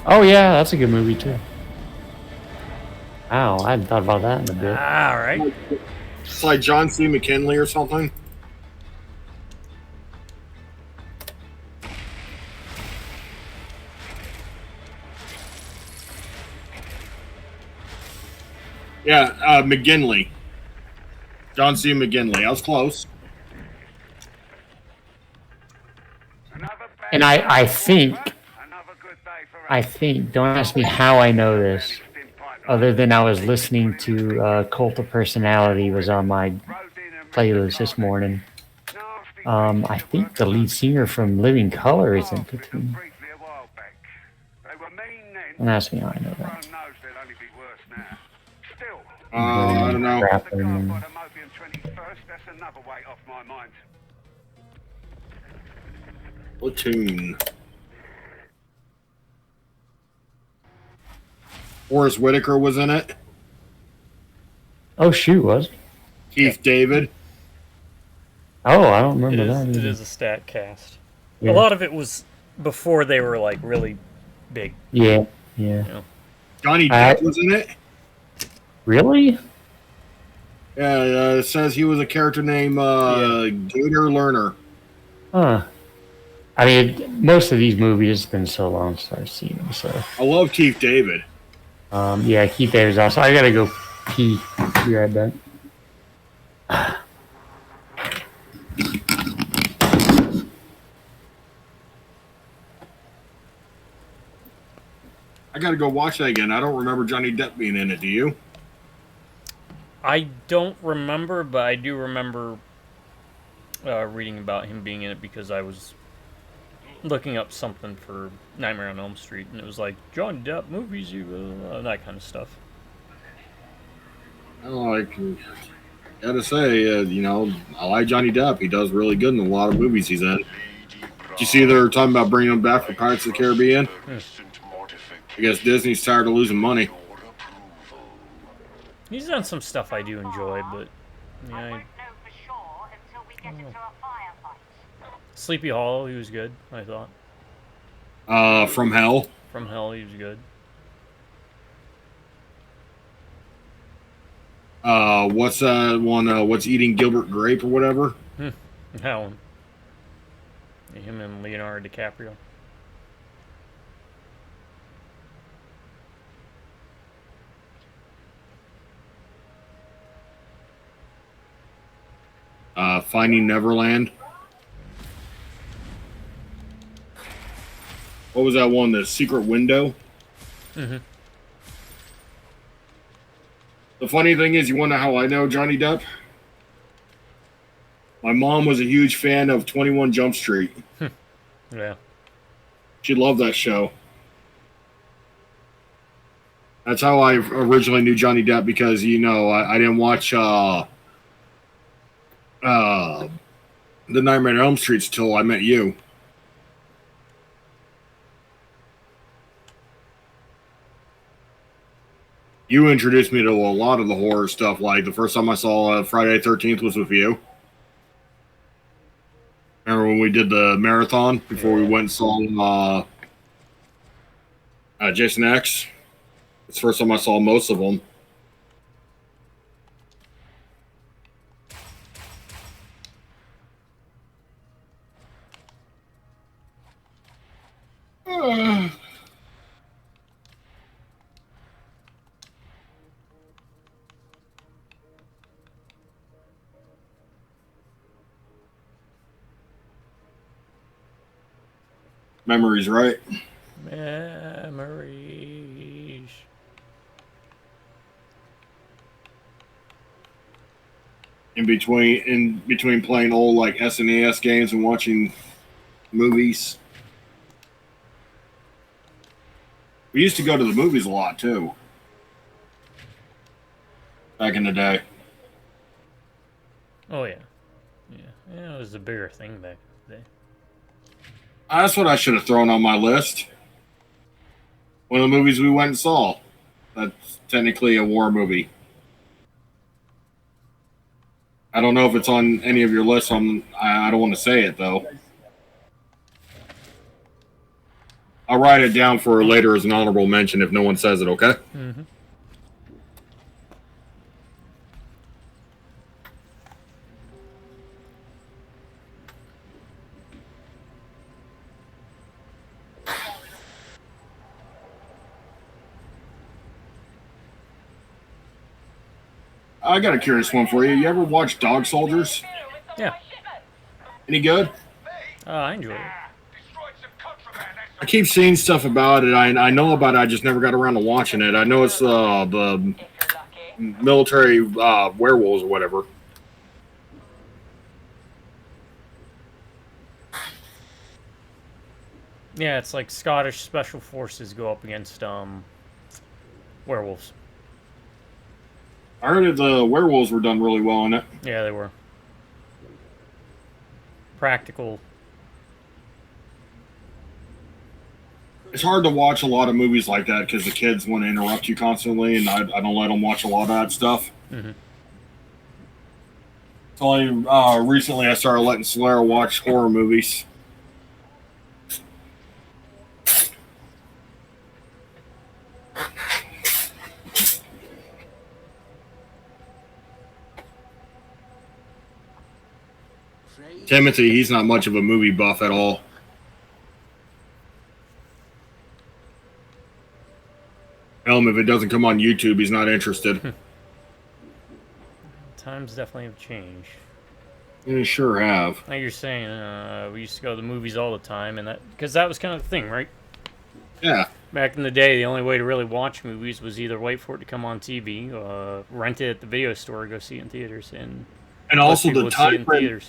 Oh yeah, that's a good movie too. Wow, I hadn't thought about that in a bit. All right. It's like John C. McKinley or something. Yeah, McGinley. John C. McGinley. I was close. And I think, don't ask me how I know this, other than I was listening to Cult of Personality was on my playlist this morning. I think the lead singer from Living Color is in between. Don't ask me how I know that. I don't know. Platoon. Forrest Whitaker was in it. Oh, shoot, was it? Keith David. Oh, I don't remember that It either. is a stat cast. Yeah. A lot of it was before they were like really big. Yeah. You know? Johnny Depp was in it. Really? Yeah, it says he was a character named Gator Lerner. Huh. I mean, most of these movies have been so long since I've seen them, so. I love Keith David. Yeah, Keith David's awesome. I gotta go pee. Be right back. I gotta go watch that again. I don't remember Johnny Depp being in it. Do you? I don't remember, but I do remember reading about him being in it because I was looking up something for Nightmare on Elm Street, and it was like Johnny Depp movies, that kind of stuff. I gotta say, I like Johnny Depp. He does really good in a lot of movies he's in. Did you see they're talking about bringing him back for Pirates of the Caribbean? I guess Disney's tired of losing money. He's done some stuff I do enjoy, but yeah. I won't know for sure until we get into a firefight. Sleepy Hollow, he was good, I thought. From Hell. From Hell, he was good. What's that one? What's Eating Gilbert Grape or whatever? That one. Him and Leonardo DiCaprio. Finding Neverland. What was that one? The Secret Window? Mm-hmm. The funny thing is, you want to know how I know Johnny Depp? My mom was a huge fan of 21 Jump Street. Yeah. She loved that show. That's how I originally knew Johnny Depp because, I didn't watch The Nightmare on Elm Street till I met you. You introduced me to a lot of the horror stuff. Like the first time I saw Friday the 13th was with you. Remember when we did the marathon before we went and saw Jason X? It's the first time I saw most of them. Memories, right? Memories. In between playing old like SNES games and watching movies. We used to go to the movies a lot too. Back in the day. Oh yeah. Yeah, it was a bigger thing back in the day. That's what I should have thrown on my list. One of the movies we went and saw. That's technically a war movie. I don't know if it's on any of your lists. I don't want to say it, though. I'll write it down for later as an honorable mention if no one says it, okay? Mm-hmm. I got a curious one for you. You ever watch Dog Soldiers? Yeah. Any good? I enjoy it. I keep seeing stuff about it. I know about it. I just never got around to watching it. I know it's the military werewolves or whatever. Yeah, it's like Scottish special forces go up against werewolves. I heard that the werewolves were done really well in it. Yeah, they were. Practical. It's hard to watch a lot of movies like that because the kids want to interrupt you constantly, and I don't let them watch a lot of that stuff. Mm-hmm. It's only recently I started letting Solera watch horror movies. Timothy, he's not much of a movie buff at all. Tell him if it doesn't come on YouTube, he's not interested. Times definitely have changed. They sure have. Like you're saying, we used to go to the movies all the time, and because that was kind of the thing, right? Yeah. Back in the day, the only way to really watch movies was either wait for it to come on TV, rent it at the video store, or go see it in theaters, and also the time frame.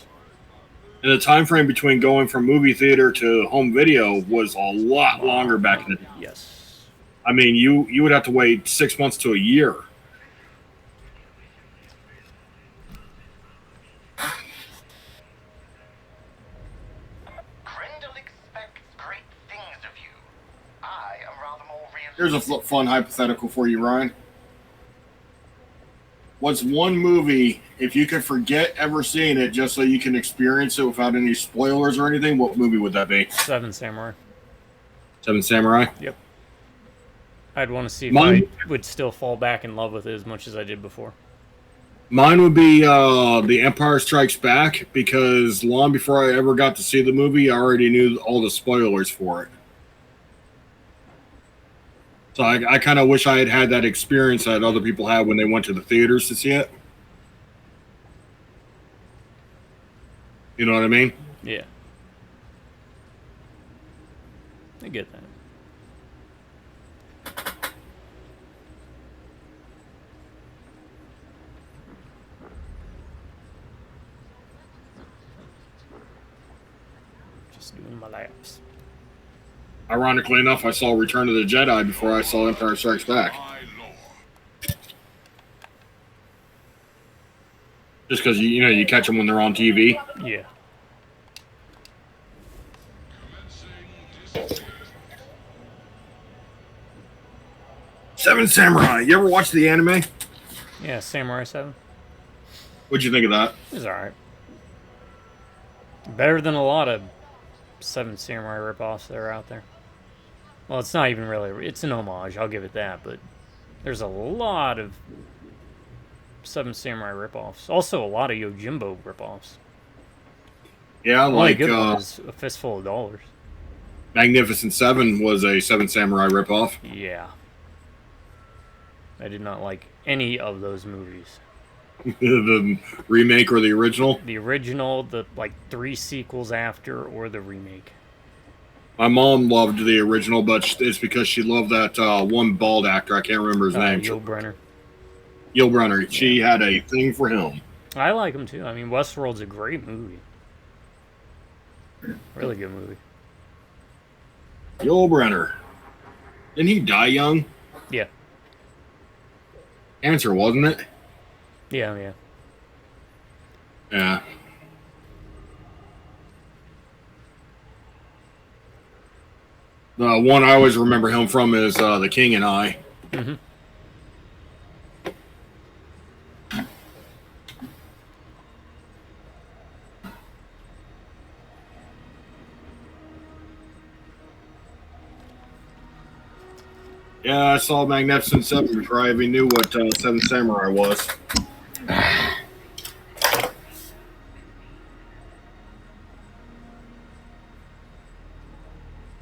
And the time frame between going from movie theater to home video was a lot longer back in the day. Yes. I mean, you would have to wait 6 months to a year. Grendel expects great things of you. I am rather more realistic. Here's a fun hypothetical for you, Ryan. What's one movie, if you could forget ever seeing it just so you can experience it without any spoilers or anything, what movie would that be? Seven Samurai. Seven Samurai? Yep. I'd want to see if I would still fall back in love with it as much as I did before. Mine would be The Empire Strikes Back, because long before I ever got to see the movie, I already knew all the spoilers for it. So I kind of wish I had had that experience that other people had when they went to the theaters to see it. You know what I mean? Yeah. I get that. Just doing my laps. Ironically enough, I saw Return of the Jedi before I saw Empire Strikes Back. Just because you catch them when they're on TV. Yeah. Seven Samurai. You ever watch the anime? Yeah, Samurai 7. What'd you think of that? It was alright. Better than a lot of Seven Samurai ripoffs that are out there. Well, it's not even really... It's an homage, I'll give it that, but there's a lot of Seven Samurai ripoffs. Also, a lot of Yojimbo ripoffs. Yeah, like... good one is A Fistful of Dollars. Magnificent Seven was a Seven Samurai ripoff. Yeah. I did not like any of those movies. The remake or the original? The original, the 3 sequels after, or the remake. My mom loved the original, but it's because she loved that one bald actor. I can't remember his name. Yul Brynner. Yul Brynner. She had a thing for him. I like him too. I mean, Westworld's a great movie. Really good movie. Yul Brynner. Didn't he die young? Yeah. Cancer, wasn't it? Yeah. Yeah. The one I always remember him from is The King and I. Mm-hmm. Yeah, I saw Magnificent Seven before I even knew what Seven Samurai was.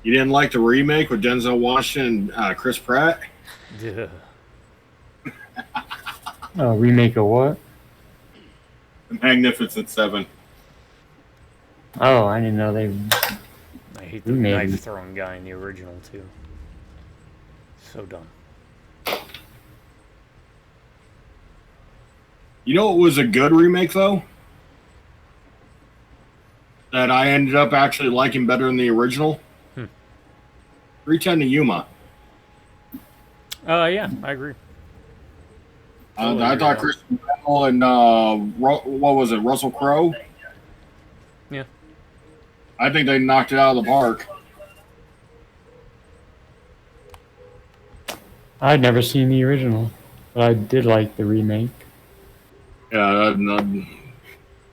You didn't like the remake with Denzel Washington and Chris Pratt? Yeah. Remake of what? The Magnificent Seven. Oh, I didn't know they. I hate the Maybe. knife throwing guy in the original too. So dumb. You know what was a good remake though? That I ended up actually liking better than the original. 310 to Yuma. Yeah, I agree. I thought Christian Bale and what was it, Russell Crowe? Yeah. I think they knocked it out of the park. I'd never seen the original, but I did like the remake. Yeah,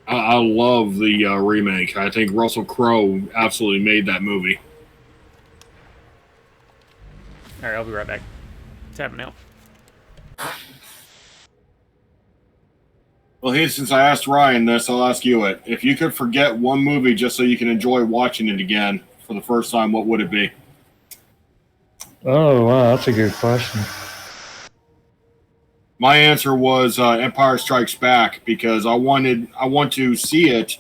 I love the remake. I think Russell Crowe absolutely made that movie. All right, I'll be right back. Tapping out. Well, hey, since I asked Ryan this, I'll ask you it. If you could forget one movie just so you can enjoy watching it again for the first time, what would it be? Oh, wow, that's a good question. My answer was Empire Strikes Back because I want to see it,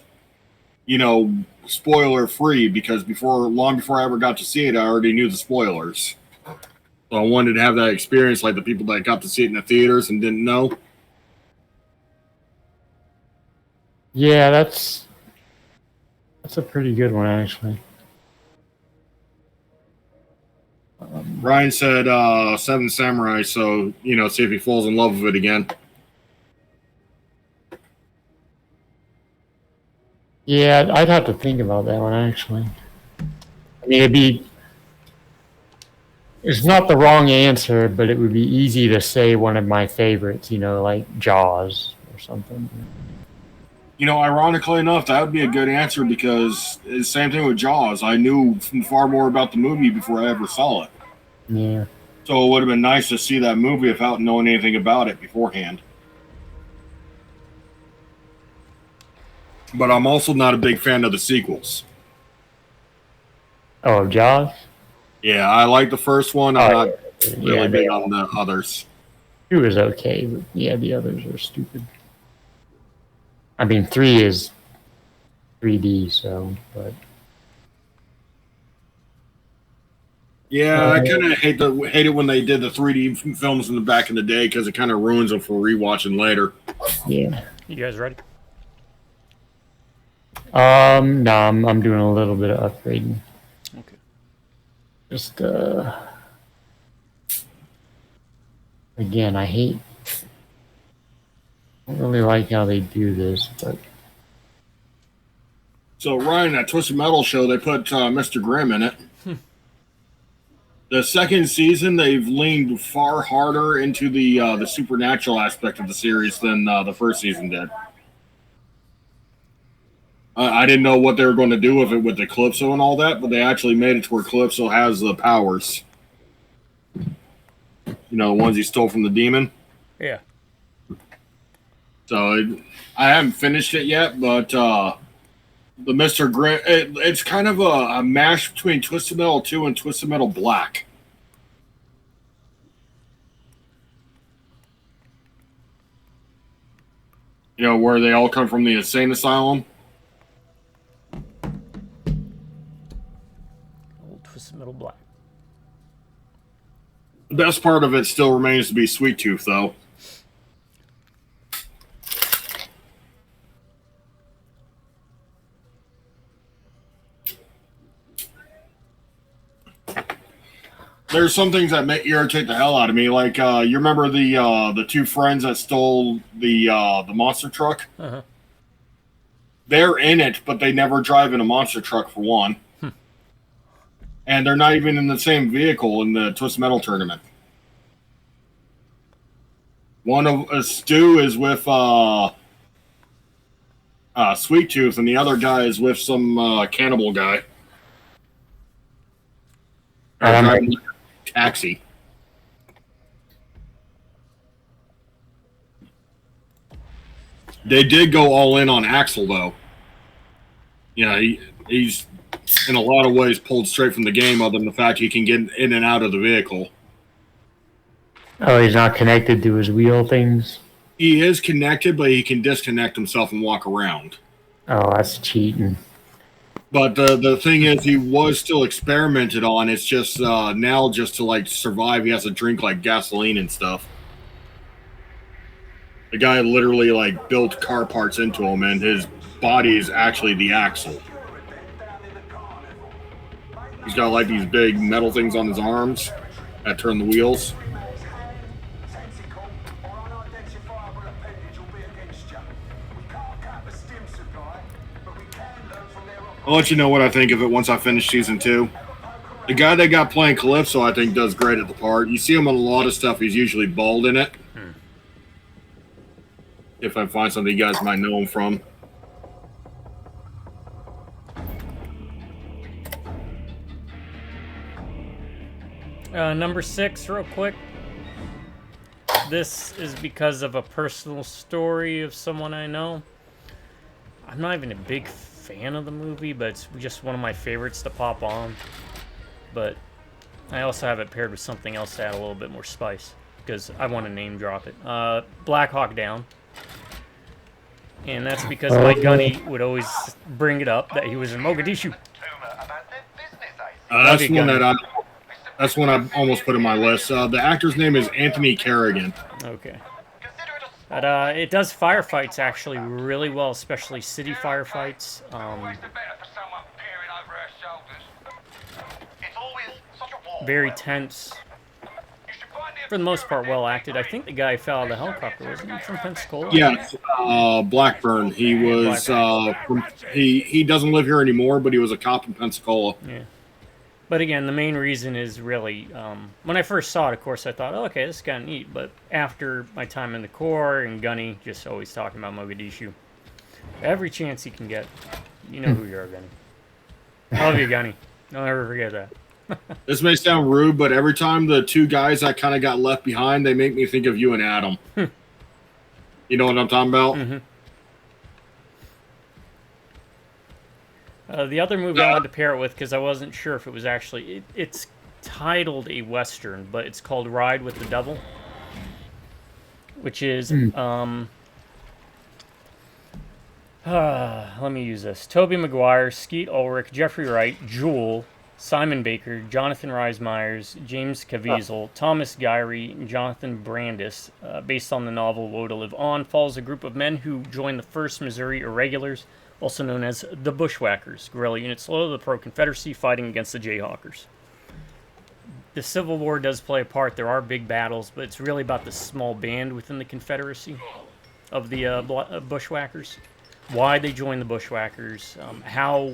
spoiler free because long before I ever got to see it, I already knew the spoilers. So I wanted to have that experience like the people that got to see it in the theaters and didn't know. Yeah, that's a pretty good one, actually. Ryan said Seven Samurai, so, see if he falls in love with it again. Yeah, I'd have to think about that one, actually. I mean, it's not the wrong answer, but it would be easy to say one of my favorites, like Jaws or something. Ironically enough, that would be a good answer because it's the same thing with Jaws. I knew far more about the movie before I ever saw it. Yeah. So it would have been nice to see that movie without knowing anything about it beforehand. But I'm also not a big fan of the sequels. Oh, Jaws? Yeah, I like the first one. I'm not really Yeah, big on the others. It was okay, but yeah, the others are stupid. I mean, 3 is 3D, so, but... Yeah, I kind of hate it when they did the 3D films in the back in the day because it kind of ruins them for rewatching later. Yeah. You guys ready? No, I'm doing a little bit of upgrading. Okay. Just, again, I don't really like how they do this, but... So, Ryan, that Twisted Metal show, they put Mr. Grimm in it. The second season, they've leaned far harder into the supernatural aspect of the series than the first season did. I didn't know what they were going to do with it with the Calypso and all that, but they actually made it to where Calypso has the powers. The ones he stole from the demon. Yeah. So I haven't finished it yet, but the Mr. Grimm, it's kind of a mash between Twisted Metal 2 and Twisted Metal Black. Where they all come from the insane asylum. Old Twisted Metal Black. The best part of it still remains to be Sweet Tooth, though. There's some things that may irritate the hell out of me. Like, you remember the two friends that stole the monster truck? Uh-huh. They're in it, but they never drive in a monster truck, for one. And they're not even in the same vehicle in the Twisted Metal tournament. One of Stu is with Sweet Tooth, and the other guy is with some cannibal guy. Taxi. They did go all in on Axel, though. He's in a lot of ways pulled straight from the game, other than the fact he can get in and out of the vehicle. Oh, he's not connected to his wheel things? He is connected, but he can disconnect himself and walk around. Oh, that's cheating. But the thing is, he was still experimented on. It's just now, just to like survive, he has to drink like gasoline and stuff. The guy literally like built car parts into him, and his body is actually the axle. He's got like these big metal things on his arms that turn the wheels. I'll let you know what I think of it once I finish season 2. The guy they got playing Calypso, I think, does great at the part. You see him on a lot of stuff. He's usually bald in it. If I find something you guys might know him from. Number 6, real quick. This is because of a personal story of someone I know. I'm not even a big fan of the movie, but it's just one of my favorites to pop on. But I also have it paired with something else to add a little bit more spice, because I want to name drop it. Black Hawk Down. And that's because my Gunny would always bring it up that he was in Mogadishu. That's one I almost put in my list. The actor's name is Anthony Carrigan. Okay. But it does firefights actually really well, especially city firefights. Very tense. For the most part, well acted. I think the guy fell out of the helicopter, wasn't he, from Pensacola? Yes, Blackburn. He was. He doesn't live here anymore, but he was a cop in Pensacola. Yeah. But again, the main reason is really, when I first saw it, of course, I thought, oh, okay, this is kind of neat. But after my time in the Corps and Gunny, just always talking about Mogadishu. Every chance he can get, you know who you are, Gunny. I love you, Gunny. Don't ever forget that. This may sound rude, but every time the two guys that kind of got left behind, they make me think of you and Adam. You know what I'm talking about? Mm-hmm. The other movie I wanted to pair it with, because I wasn't sure if it was actually... It's titled a Western, but it's called Ride with the Devil. Which is... let me use this. Tobey Maguire, Skeet Ulrich, Jeffrey Wright, Jewel, Simon Baker, Jonathan Rhys Meyers, James Caviezel, Thomas Gyrie, and Jonathan Brandis, based on the novel Woe to Live On, follows a group of men who joined the 1st Missouri Irregulars, also known as the Bushwhackers, guerrilla units loyal to the pro-Confederacy fighting against the Jayhawkers. The Civil War does play a part. There are big battles, but it's really about the small band within the Confederacy of the Bushwhackers. Why they joined the Bushwhackers,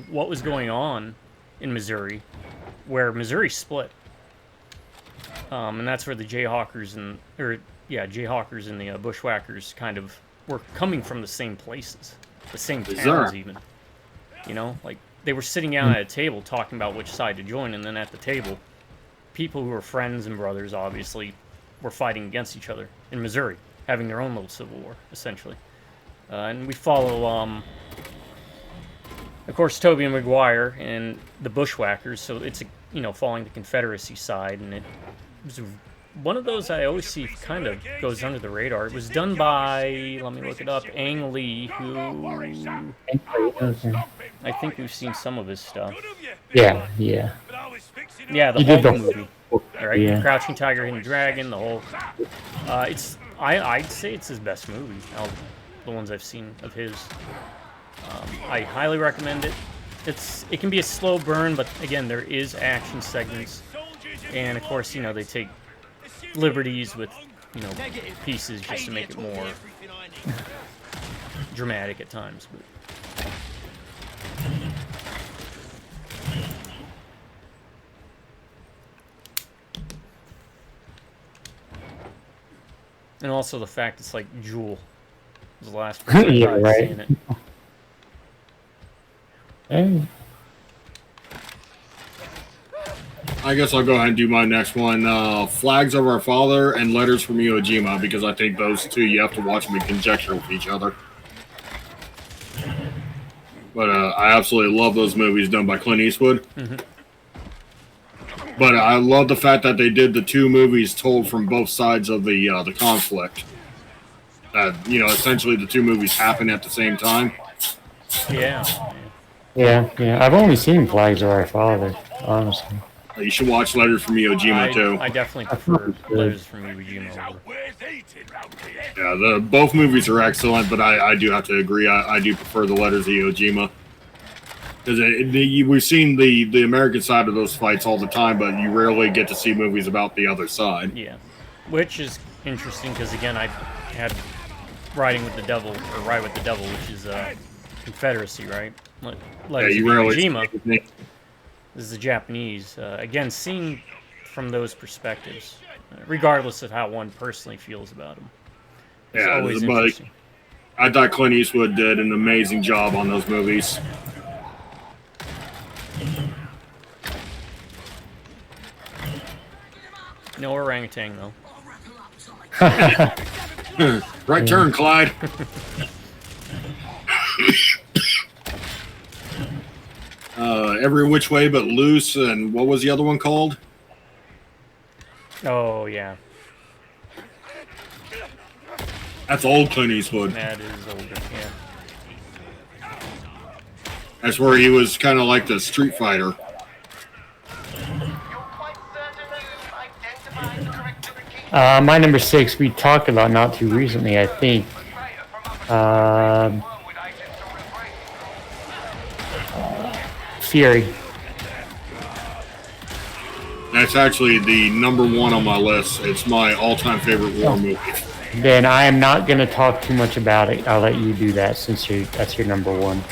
what was going on in Missouri, where Missouri split. And that's where the Jayhawkers and the Bushwhackers kind of were coming from the same places. The same towns, even. You know, like, they were sitting down at a table talking about which side to join, and then at the table, people who were friends and brothers, obviously, were fighting against each other in Missouri, having their own little civil war, essentially. And we follow, of course, Tobey Maguire and the Bushwhackers, so it's, following the Confederacy side, and it was one of those I always see kind of goes under the radar. It was done by, let me look it up, Ang Lee, who I think we've seen some of his stuff. Yeah, the whole movie. Right? Yeah. Crouching Tiger, Hidden Dragon, the whole. I'd say it's his best movie. Out of the ones I've seen of his. I highly recommend it. It can be a slow burn, but again, there is action segments, and of course, they take liberties with, pieces just to make it more dramatic at times. But. And also the fact it's like Jewel was the last person yeah, right. Seeing it. Hey. I guess I'll go ahead and do my next one. Flags of Our Father and Letters from Iwo Jima, because I think those two you have to watch them in conjecture with each other. But I absolutely love those movies done by Clint Eastwood. Mm-hmm. But I love the fact that they did the two movies told from both sides of the conflict. Essentially the two movies happen at the same time. Yeah. Yeah, yeah. I've only seen Flags of Our Father, honestly. You should watch Letters from Iwo Jima too. I definitely prefer Letters from Iwo Jima over. Yeah, both movies are excellent, but I do have to agree. I do prefer the Letters of Iwo Jima. Because we've seen the American side of those fights all the time, but you rarely get to see movies about the other side. Yeah, which is interesting because again, I had Ride with the Devil, which is Confederacy, right? Yeah, you rarely see Jima. This is the Japanese. Again, seen from those perspectives, regardless of how one personally feels about them. It's always interesting. I thought Clint Eastwood did an amazing job on those movies. No orangutan, though. Right turn, Clyde. Every Which Way But Loose, and what was the other one called? Oh, yeah. That's old Clint Eastwood. That is older, yeah. That's where he was kind of like the street fighter. My number 6, we talked about not too recently, I think. Fury. That's actually the number 1 on my list. It's my all-time favorite war movie. Then I am not going to talk too much about it. I'll let you do that since that's your number 1.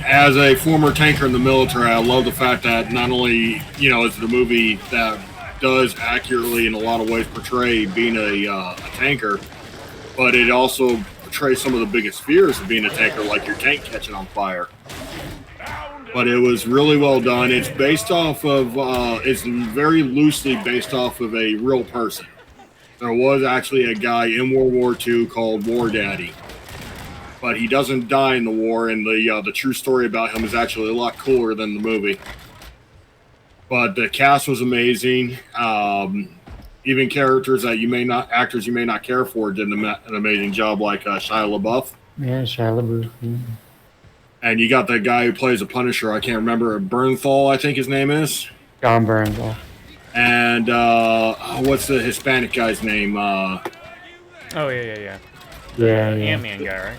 As a former tanker in the military, I love the fact that not only, it's the movie that does accurately in a lot of ways portray being a tanker, but it also portrays some of the biggest fears of being a tanker, like your tank catching on fire. But it was really well done. It's based off of, it's very loosely based off of a real person. There was actually a guy in World War II called War Daddy, but he doesn't die in the war, and the true story about him is actually a lot cooler than the movie. But the cast was amazing. Even characters that actors you may not care for did an amazing job, like Shia LaBeouf. Yeah, Shia LaBeouf. Yeah. And you got that guy who plays a Punisher. I can't remember. Bernthal, I think his name is. John Bernthal. And what's the Hispanic guy's name? Oh, yeah. Ant-Man guy, right?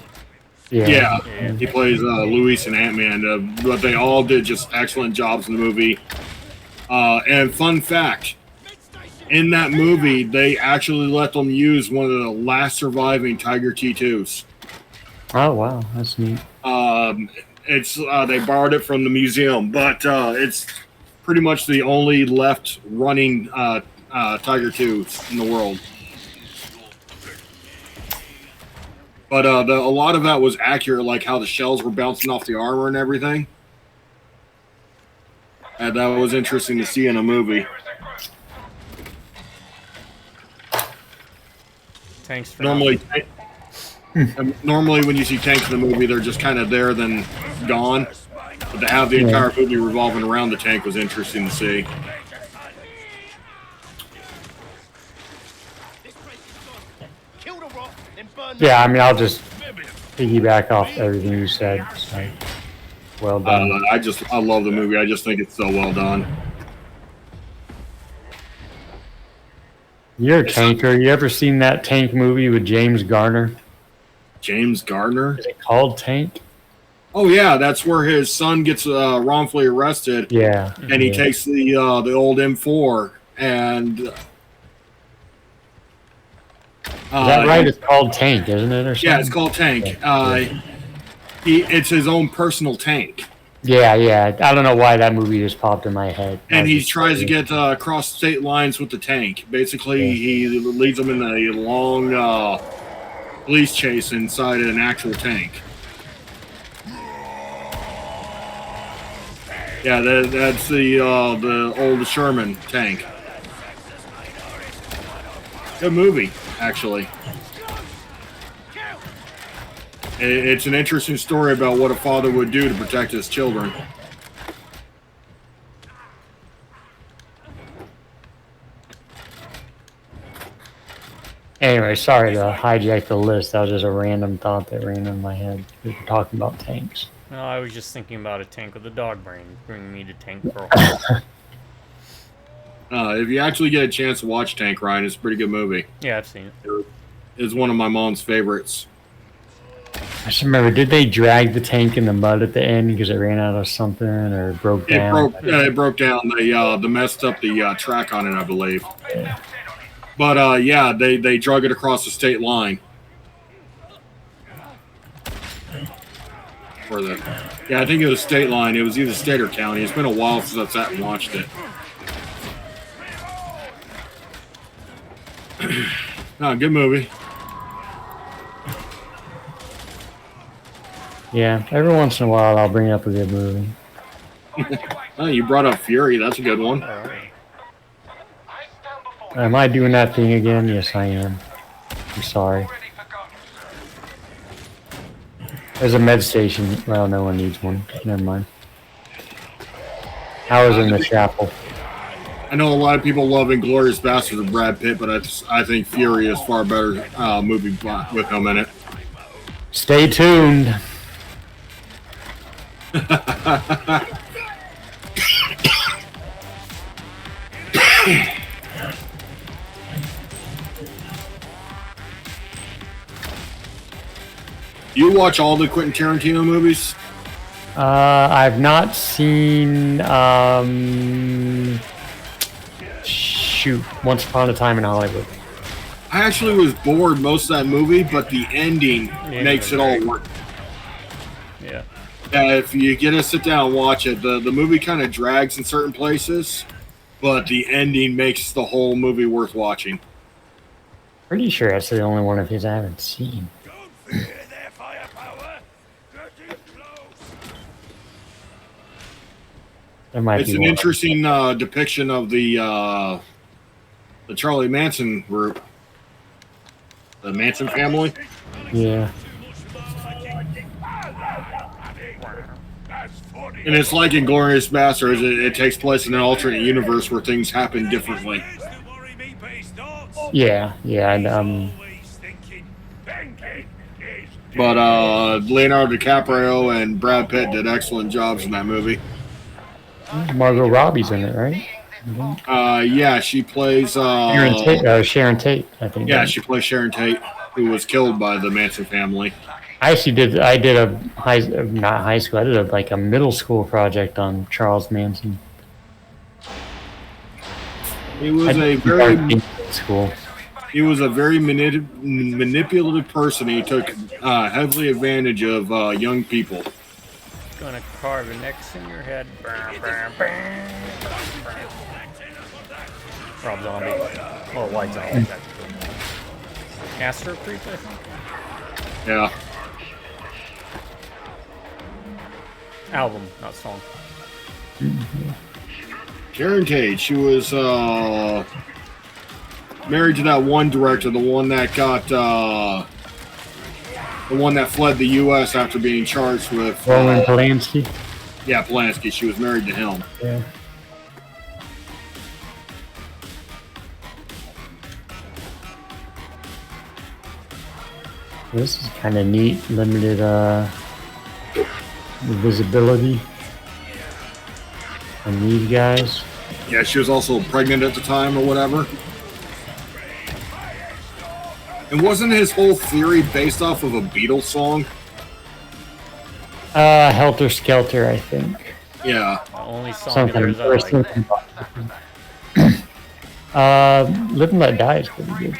Yeah. He plays Luis and Ant-Man. But they all did just excellent jobs in the movie. And fun fact, in that movie, they actually let them use one of the last surviving Tiger T2s. Oh, wow. That's neat. It's they borrowed it from the museum, but it's pretty much the only left running Tiger 2s in the world. But a lot of that was accurate, like how the shells were bouncing off the armor and everything. And that was interesting to see in a movie. Thanks for Normally when you see tanks in the movie, they're just kind of there, then gone. But to have the entire movie revolving around the tank was interesting to see. Yeah, I mean, I'll just piggyback off everything you said. So, well done. I love the movie. I just think it's so well done. You're a tanker. You ever seen that Tank movie with James Garner? James Garner? Is it called Tank? Oh yeah, that's where his son gets wrongfully arrested. Yeah, and he takes the old M4 and. Is that right? It's called Tank, isn't it, or something? Yeah, it's called Tank. It's his own personal tank. Yeah. I don't know why that movie just popped in my head. And he tries to get across state lines with the tank. Basically, he leads them in a long police chase inside an actual tank. Yeah, that's the old Sherman tank. Good movie, actually. It's an interesting story about what a father would do to protect his children. Anyway, sorry to hijack the list. That was just a random thought that ran in my head. We were talking about tanks. No, I was just thinking about a tank with a dog brain, bringing me to Tank Girl. If you actually get a chance to watch Tank, Ryan, it's a pretty good movie. Yeah, I've seen it. It's one of my mom's favorites. I just remember, did they drag the tank in the mud at the end because it ran out of something or broke down? It broke down. They messed up the track on it, I believe. Yeah. But yeah, they drug it across the state line. Yeah, I think it was state line. It was either state or county. It's been a while since I've sat and watched it. No, good movie. Yeah, every once in a while I'll bring up a good movie. Oh, you brought up Fury. That's a good one. Am I doing that thing again? Yes, I am. I'm sorry. There's a med station. Well, no one needs one. Never mind. I was in the chapel. I know a lot of people love Inglourious Basterds with Brad Pitt, but I think Fury is far better movie with him in it. Stay tuned. You watch all the Quentin Tarantino movies? I've not seen. Shoot, Once Upon a Time in Hollywood. I actually was bored most of that movie, but the ending makes it all work. Yeah. If you get to sit down and watch it, the movie kind of drags in certain places, but the ending makes the whole movie worth watching. Pretty sure that's the only one of his I haven't seen. It's an interesting depiction of the Charlie Manson group, the Manson family. Yeah. And it's like Inglourious Basterds. It takes place in an alternate universe where things happen differently. Yeah. But Leonardo DiCaprio and Brad Pitt did excellent jobs in that movie. Margot Robbie's in it, right? Yeah, she plays Sharon Tate, I think. Yeah, she plays Sharon Tate, who was killed by the Manson family. I did a not high school. I did a middle school project on Charles Manson. He was He was a very manipulative person. He took heavily advantage of young people. Gonna carve an X in your head. Rob Zombie. Oh, White Zombie. Astro Creep, I think. Yeah. Album, not song. Sharon Tate. She was married to that one director, the one that got the one that fled the U.S. after being charged with Roman Polanski. Yeah, Polanski. She was married to him. Yeah. This is kind of neat. Limited visibility on these guys. Yeah, she was also pregnant at the time or whatever. And wasn't his whole theory based off of a Beatles song? Helter Skelter, I think. Yeah. The only song Something. of theirs I like. Live and Let Die is pretty good.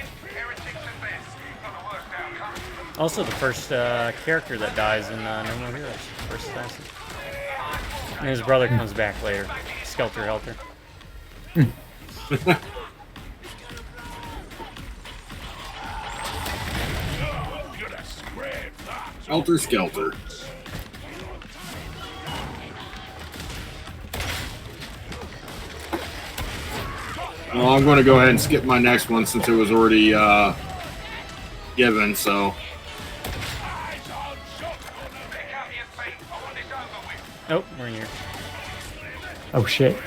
Also, the first character that dies in No More Heroes. First assassin. And his brother comes back later. Skelter Helter. Helter Skelter. Well, I'm going to go ahead and skip my next one since it was already given, so. Oh, we're in here. Oh shit.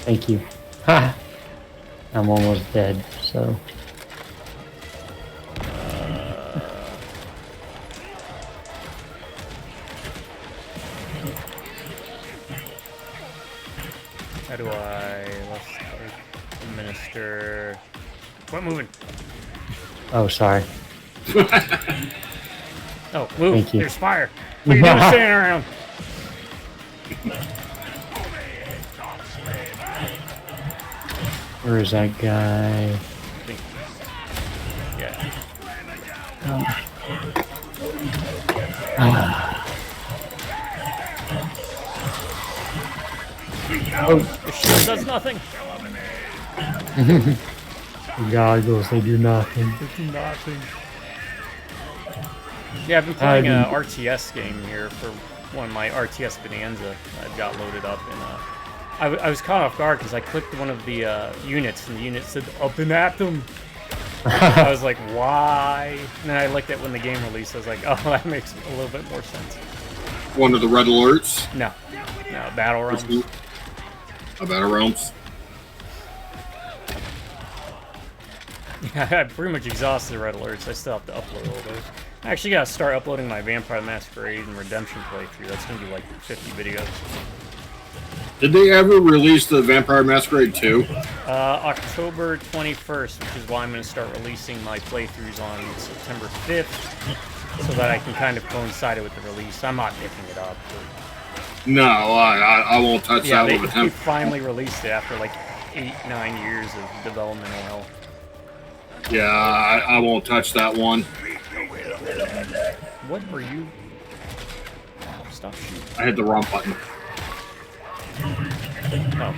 Thank you. Ha! I'm almost dead, so. How do let's administer. Quit moving. Oh, sorry. Oh, move. Thank you. There's fire. What are you doing standing around? Where is that guy? Yeah. Oh. The shield does nothing. The goggles, they do nothing. Yeah, I've been playing a RTS game here for one of my RTS Bonanza I've got loaded up, and I was caught off guard because I clicked one of the units, and the unit said "up and at them." I was like, why? And then I looked at when the game released. I was like, oh, that makes a little bit more sense. One of the red alerts. No, Battle Realms. Battle Realms. Yeah, I pretty much exhausted the red alerts. I still have to upload all those. I actually gotta start uploading my Vampire the Masquerade and Redemption playthrough. That's gonna be like 50 videos. Did they ever release the Vampire Masquerade 2? October 21st, which is why I'm gonna start releasing my playthroughs on September 5th, so that I can kind of coincide it with the release. I'm not picking it up. But... No, I won't touch that with they him. finally released it after like 8-9 years of developmental hell. Yeah, I won't touch that one. What are you? Stop shooting. I hit the wrong button. Oh.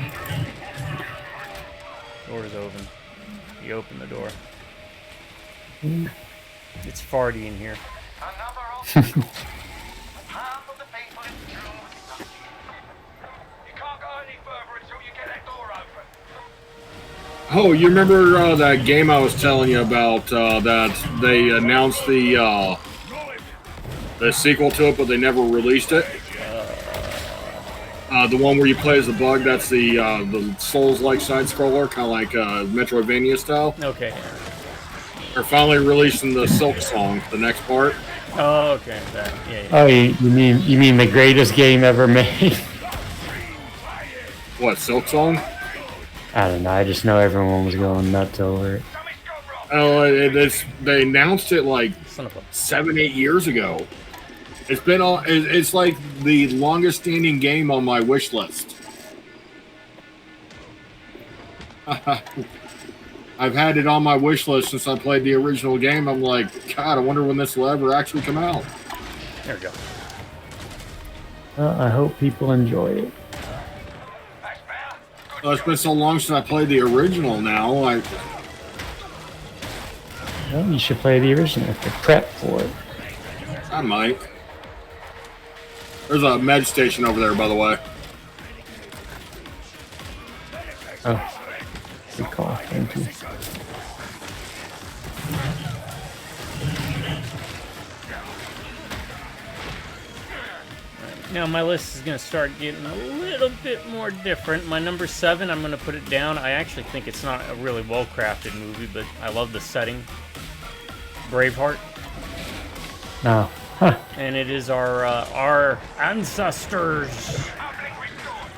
Door is open. You open the door. It's farty in here. Oh, you remember that game I was telling you about that they announced the sequel to it, but they never released it? The one where you play as the bug, that's the Souls-like side-scroller, kind of like Metroidvania style. Okay. They're finally releasing the Silk Song, the next part. Oh, okay. That, yeah. Oh, you mean the greatest game ever made? What, Silk Song? I don't know. I just know everyone was going nuts over it. Oh, they announced it like 7-8 years ago. It's been it's like the longest standing game on my wish list. I've had it on my wish list since I played the original game. I'm like, God, I wonder when this will ever actually come out. There we go. Well, I hope people enjoy it. Well, it's been so long since I played the original now. Well, you should play the original to prep for it. I might. There's a med station over there, by the way. Oh, good call. Thank you. Now my list is going to start getting a little bit more different. My number 7, I'm going to put it down. I actually think it's not a really well-crafted movie, but I love the setting. Braveheart. No. Huh. And it is our ancestors.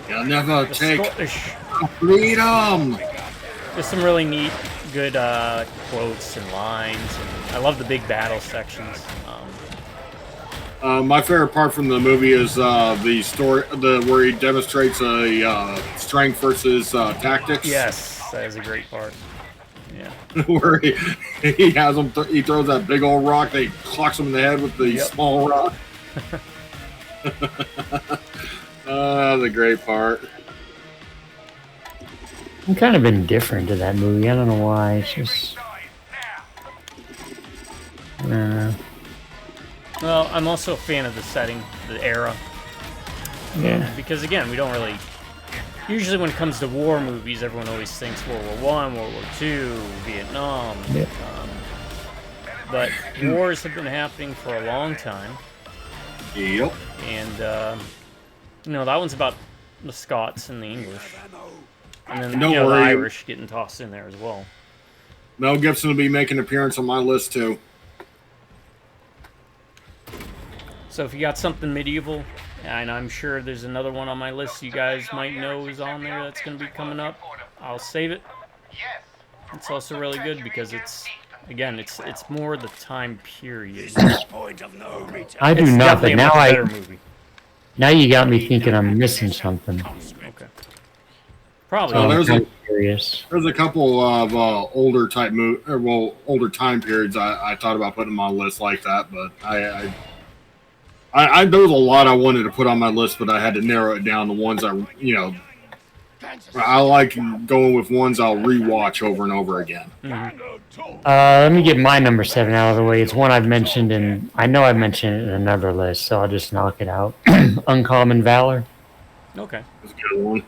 You'll never The take Scottish. freedom. There's some really neat, good quotes and lines. And I love the big battle sections. My favorite part from the movie is the story, where he demonstrates a strength versus tactics. Yes, that is a great part. Yeah. Where he has him, he throws that big old rock, they clocks him in the head with the small rock. The great part. I'm kind of indifferent to that movie. I don't know why. It's just. Well, I'm also a fan of the setting, the era. Yeah. Because again, we don't really. Usually, when it comes to war movies, everyone always thinks World War I, World War II, Vietnam. Yep. But wars have been happening for a long time. Yep. And, that one's about the Scots and the English. And then, Don't the worry. Irish getting tossed in there as well. Mel Gibson will be making an appearance on my list too. So if you got something medieval, and I'm sure there's another one on my list you guys might know is on there that's going to be coming up, I'll save it. It's also really good because it's more the time period. Point of no return. I do It's not, definitely but a now much better movie. now you got me thinking I'm missing something. Okay. Probably. So I'm there's kind a of curious. there's a couple of older time periods I thought about putting on my list like that, but I there was a lot I wanted to put on my list, but I had to narrow it down to ones I like going with ones I'll rewatch over and over again. Let me get my number 7 out of the way. It's one I've mentioned, and I know I've mentioned it in another list, so I'll just knock it out. Uncommon Valor. Okay. That's a good one.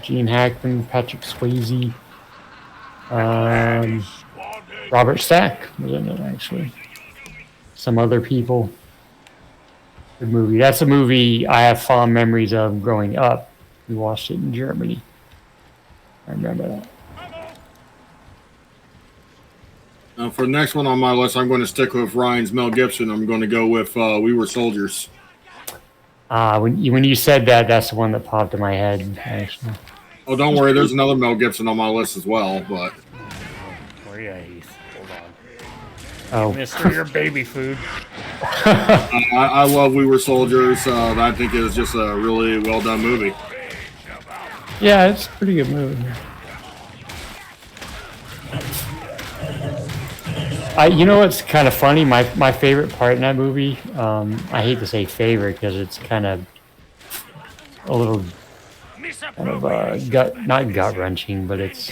Gene Hackman, Patrick Swayze, Robert Stack was in it, actually. Some other people. Good movie. That's a movie I have fond memories of growing up. We watched it in Germany. I remember that. For the next one on my list, I'm going to stick with Ryan's Mel Gibson. I'm going to go with We Were Soldiers. When you said that, that's the one that popped in my head, actually. Oh, don't worry. There's another Mel Gibson on my list as well, but... Where you at, Heath? Hold on. Oh. Mister, your baby food. I love We Were Soldiers. I think it was just a really well done movie. Yeah, it's a pretty good movie. You know what's kind of funny? My favorite part in that movie, I hate to say favorite because it's kind of a little not gut wrenching, but it's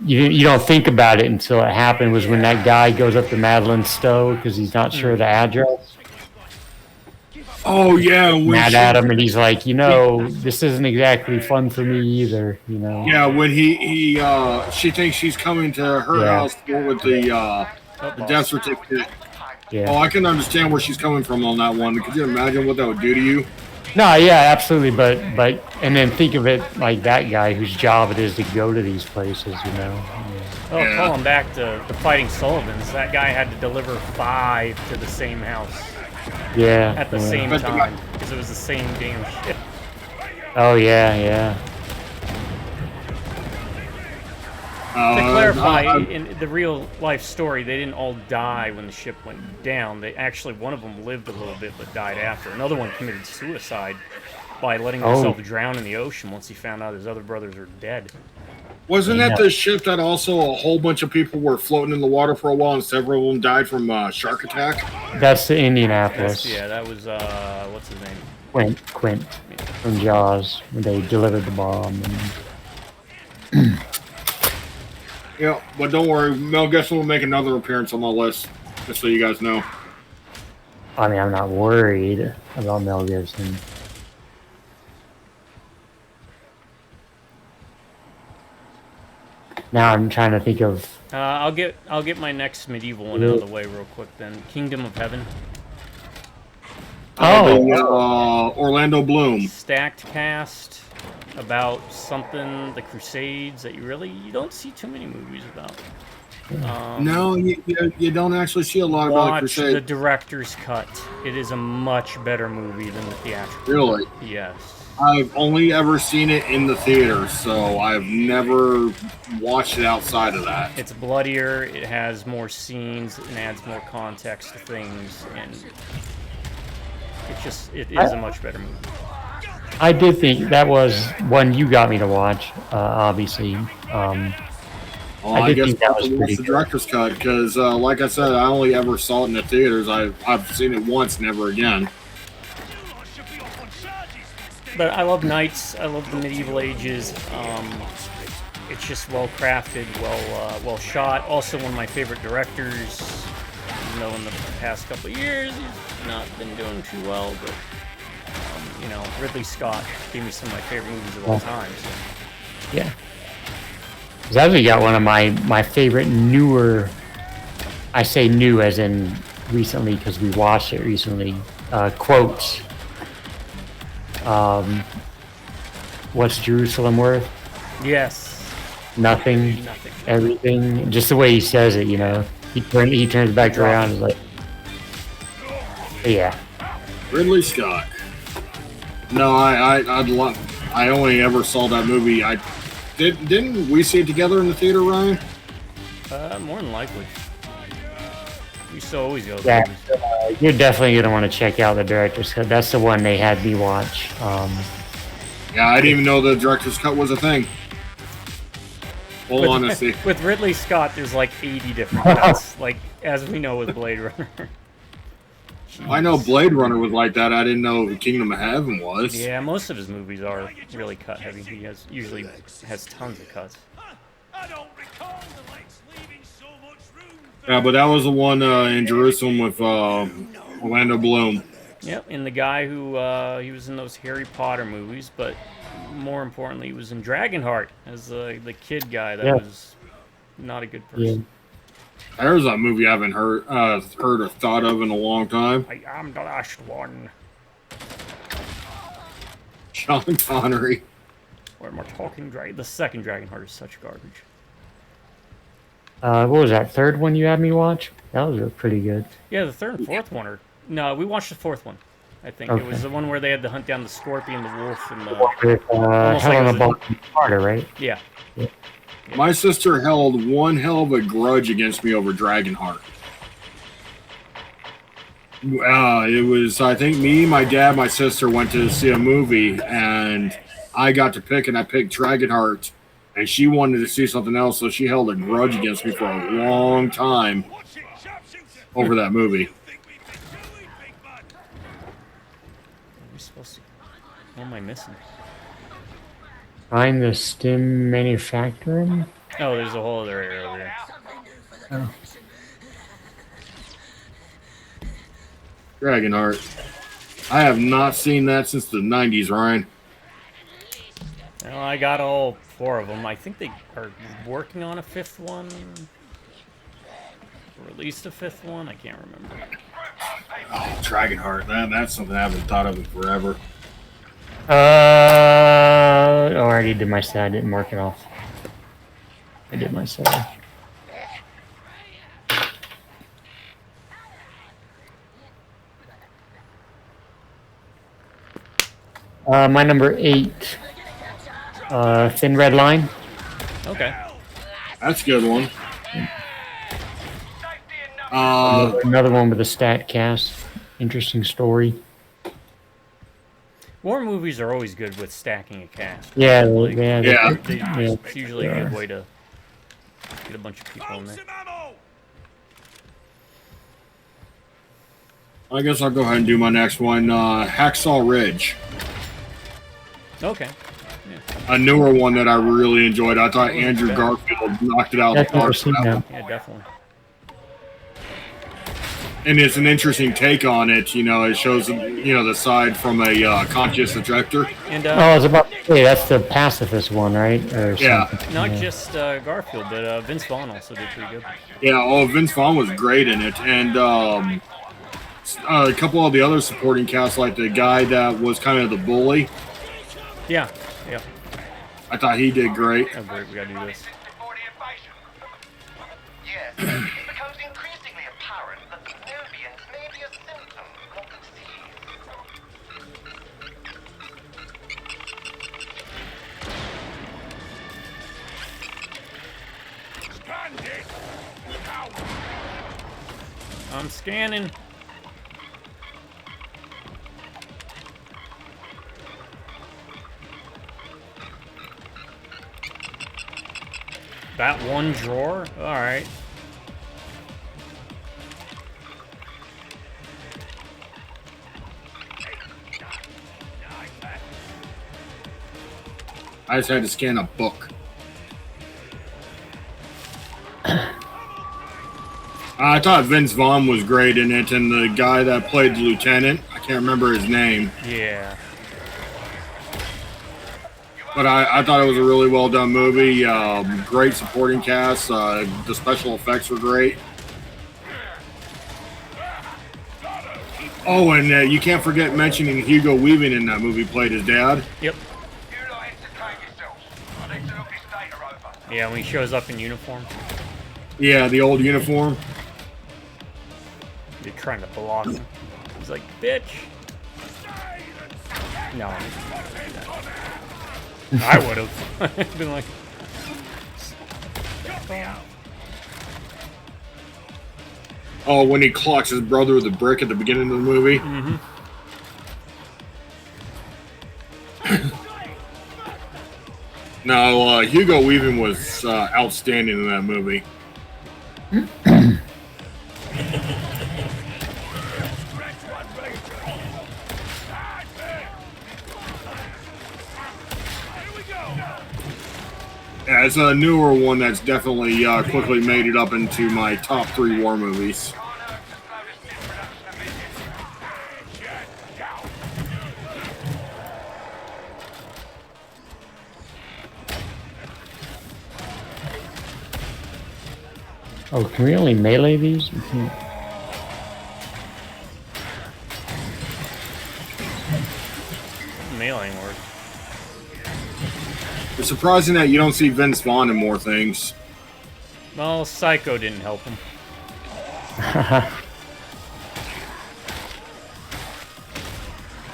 you don't think about it until it happened. Was when that guy goes up to Madeline Stowe because he's not sure of the address. Oh yeah, Mad at him, and he's like, this isn't exactly fun for me either. Yeah, when she thinks she's coming to her house with the death certificate. Yeah. Oh, I can understand where she's coming from on that one. Could you imagine what that would do to you? No, yeah, absolutely, but and then think of it like that guy whose job it is to go to these places, Oh, calling back to the Fighting Sullivans, that guy had to deliver 5 to the same house. Yeah. At the same time, because it was the same damn shit. Oh yeah. To clarify, in the real life story, they didn't all die when the ship went down. One of them lived a little bit but died after. Another one committed suicide by letting himself drown in the ocean once he found out his other brothers were dead. Wasn't that the ship that also a whole bunch of people were floating in the water for a while and several of them died from shark attack? That's the Indianapolis. That was, what's his name? Quint from Jaws, when they delivered the bomb. Yeah, but don't worry, Mel Gibson will make another appearance on my list, just so you guys know. I mean, I'm not worried about Mel Gibson. Now I'm trying to think of... I'll get my next medieval one out of the way real quick then. Kingdom of Heaven. Orlando Bloom. Stacked cast about something, the Crusades, that you don't see too many movies about. No, you don't actually see a lot about the Watch Crusade. the director's cut. It is a much better movie than the theatrical. Really? Yes. I've only ever seen it in the theater, so I've never watched it outside of that. It's bloodier, it has more scenes, and adds more context to things, and it is a much better movie. I did think that was one you got me to watch, obviously. I guess that was the director's cut, because like I said, I only ever saw it in the theaters. I've seen it once, never again. But I love Knights. I love the medieval ages. It's just well crafted, well shot. Also, one of my favorite directors. Even though in the past couple of years he's not been doing too well, but Ridley Scott gave me some of my favorite movies of all time. So. Yeah, he's actually got one of my favorite newer. I say new as in recently because we watched it recently. Quotes. what's Jerusalem worth? Yes. Nothing. Nothing. Everything. Just the way he says it, you know. He turns back around and is like, yeah. Ridley Scott. No, I only ever saw that movie. Didn't we see it together in the theater, Ryan? More than likely. We still always go. Yeah, you're definitely gonna want to check out the director's cut. That's the one they had me watch. Yeah, I didn't even know the director's cut was a thing. Full honesty. With Ridley Scott, there's like 80 different cuts, like as we know with Blade Runner. I know Blade Runner was like that. I didn't know Kingdom of Heaven was. Yeah, most of his movies are really cut heavy. He usually has tons of cuts. I don't recall the legs leaving so much room. Yeah, but that was the one in Jerusalem with Orlando Bloom. Yep, and the guy who he was in those Harry Potter movies, but more importantly, he was in Dragonheart as the kid guy that was not a good person. There's a movie I haven't heard or thought of in a long time. I am the last one. Sean Connery. Or am I talking The second Dragonheart is such garbage. What was that third one you had me watch? That was pretty good. Yeah, the third and fourth one are... No, we watched the fourth one. I think Okay. it was the one where they had to hunt down the scorpion, the wolf, and the... With Helena like Bonham Carter, right? Yeah. My sister held one hell of a grudge against me over Dragonheart. It was, I think, me, my dad, my sister went to see a movie, and I got to pick, and I picked Dragonheart, and she wanted to see something else, so she held a grudge against me for a long time over that movie. What am I missing? Find the stim manufacturing? Oh, there's a whole other area over there. Oh. Dragonheart. I have not seen that since the 90s, Ryan. Well, I got all 4 of them. I think they are working on a 5th one. Released a 5th one? I can't remember. Oh, Dragonheart. That's something I haven't thought of in forever. I already did my set. I didn't mark it off. I did my set. My number 8. Thin Red Line. Okay. That's a good one. Another one with a stat cast. Interesting story. War movies are always good with stacking a cast. Yeah, It's usually a good way to get a bunch of people in there. I guess I'll go ahead and do my next one. Hacksaw Ridge. Okay. A newer one that I really enjoyed. I thought Andrew Garfield knocked it out of the park. Yeah, definitely. And it's an interesting take on it. You know, it shows, the side from a conscious objector. And I was about to say, that's the pacifist one, right? Or yeah. something. Not just Garfield, but Vince Vaughn also did pretty good. Yeah, Vince Vaughn was great in it. And a couple of the other supporting cast, like the guy that was kind of the bully. Yeah. I thought he did great. Oh, great, we gotta do this. Yes, it becomes increasingly apparent that the Nubians may be a symptom, not a disease. I'm scanning. That one drawer? Alright. I just had to scan a book. I thought Vince Vaughn was great in it, and the guy that played the lieutenant, I can't remember his name. Yeah. But I thought it was a really well done movie. Great supporting cast. The special effects were great. Oh, and you can't forget mentioning Hugo Weaving in that movie, played his dad. Yep. Yeah, when he shows up in uniform. Yeah, the old uniform. They're trying to block him. He's like, bitch. No. I would have. Been like... Oh, when he clocks his brother with a brick at the beginning of the movie. Mm-hmm. No, Hugo Weaving was outstanding in that movie. Yeah, it's a newer one that's definitely quickly made it up into my top 3 war movies. Oh, can we only melee these? Mailing work. It's surprising that you don't see Vince Vaughn in more things. Well, Psycho didn't help him.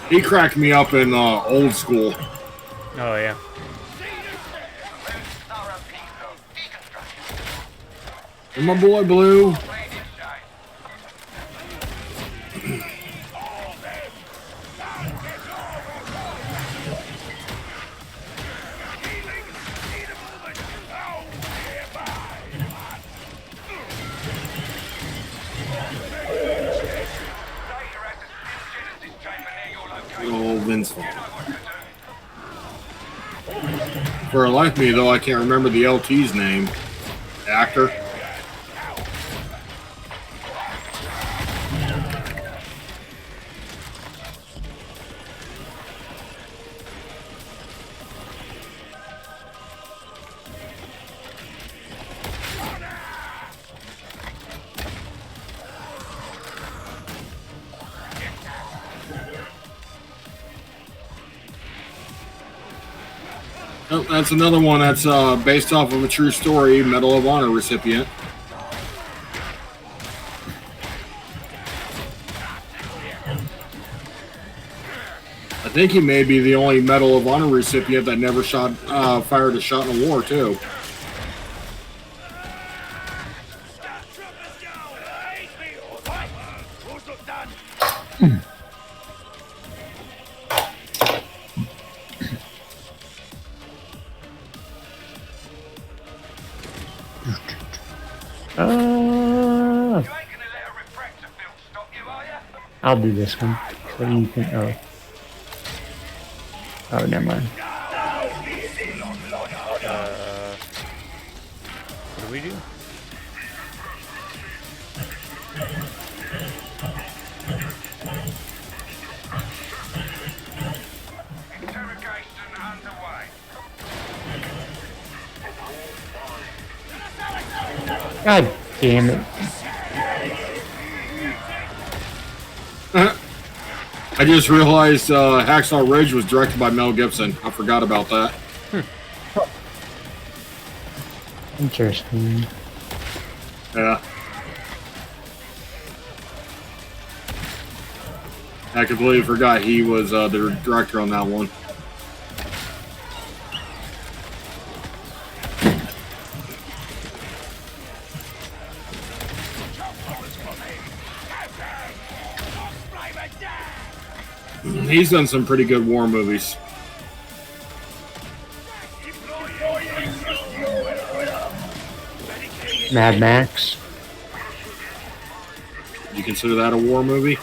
He cracked me up in Old School. Oh, yeah. And my boy Blue. Oh, Vince Vaughn. For a life of me, though, I can't remember the LT's name. Actor. Oh, that's another one that's based off of a true story, Medal of Honor recipient. I think he may be the only Medal of Honor recipient that never fired a shot in a war, too. I'll do this one. So you can. Oh. Oh, never mind. What do we do? Interrogation underway. God damn it. I just realized Hacksaw Ridge was directed by Mel Gibson. I forgot about that. Interesting. Yeah. I completely forgot he was the director on that one. He's done some pretty good war movies. Mad Max? You consider that a war movie?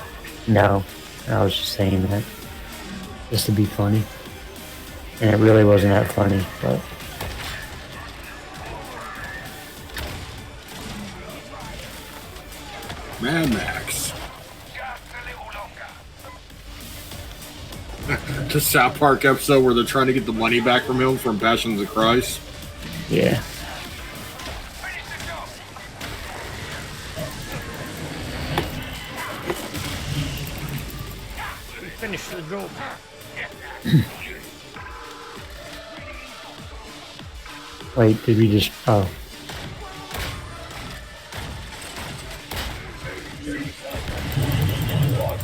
No. I was just saying that. Just to be funny. And it really wasn't that funny, but... Mad Max. The South Park episode where they're trying to get the money back from him from Passions of Christ. Yeah. Finish the job. Wait, did we just... Oh.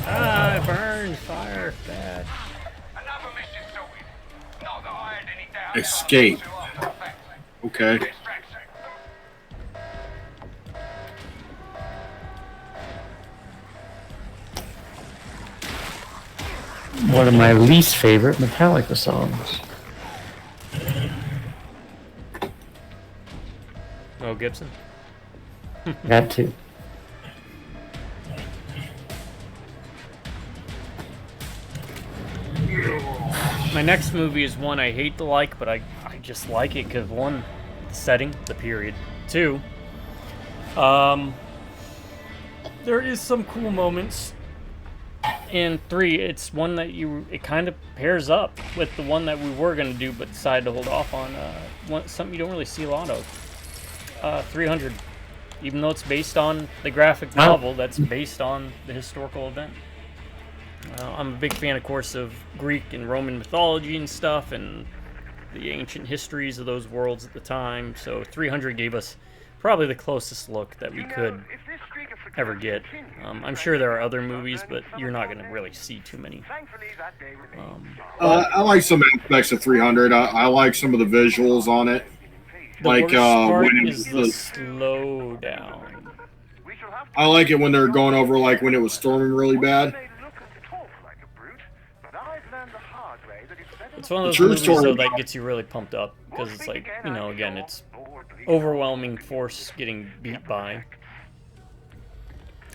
Ah, it burns. Fire. Bad. Another mission sorted. Not that I had any doubt. Escape. Okay. One of my least favorite Metallica songs. Oh, Gibson. That too. My next movie is one I hate to like, but I just like it because one, the setting, the period. Two, there is some cool moments. And three, it's one that it kind of pairs up with the one that we were gonna do, but decided to hold off on. Something you don't really see a lot of. 300, even though it's based on the graphic novel, that's based on the historical event. I'm a big fan, of course, of Greek and Roman mythology and stuff, and the ancient histories of those worlds at the time. So 300 gave us probably the closest look that we could ever get. I'm sure there are other movies, but you're not going to really see too many. I like some aspects of 300. I like some of the visuals on it. The Like worst part when is the slow down. I like it when they're going over like when it was storming really bad. It's one of those True movies story. though that gets you really pumped up because it's like, again, it's overwhelming force getting beat by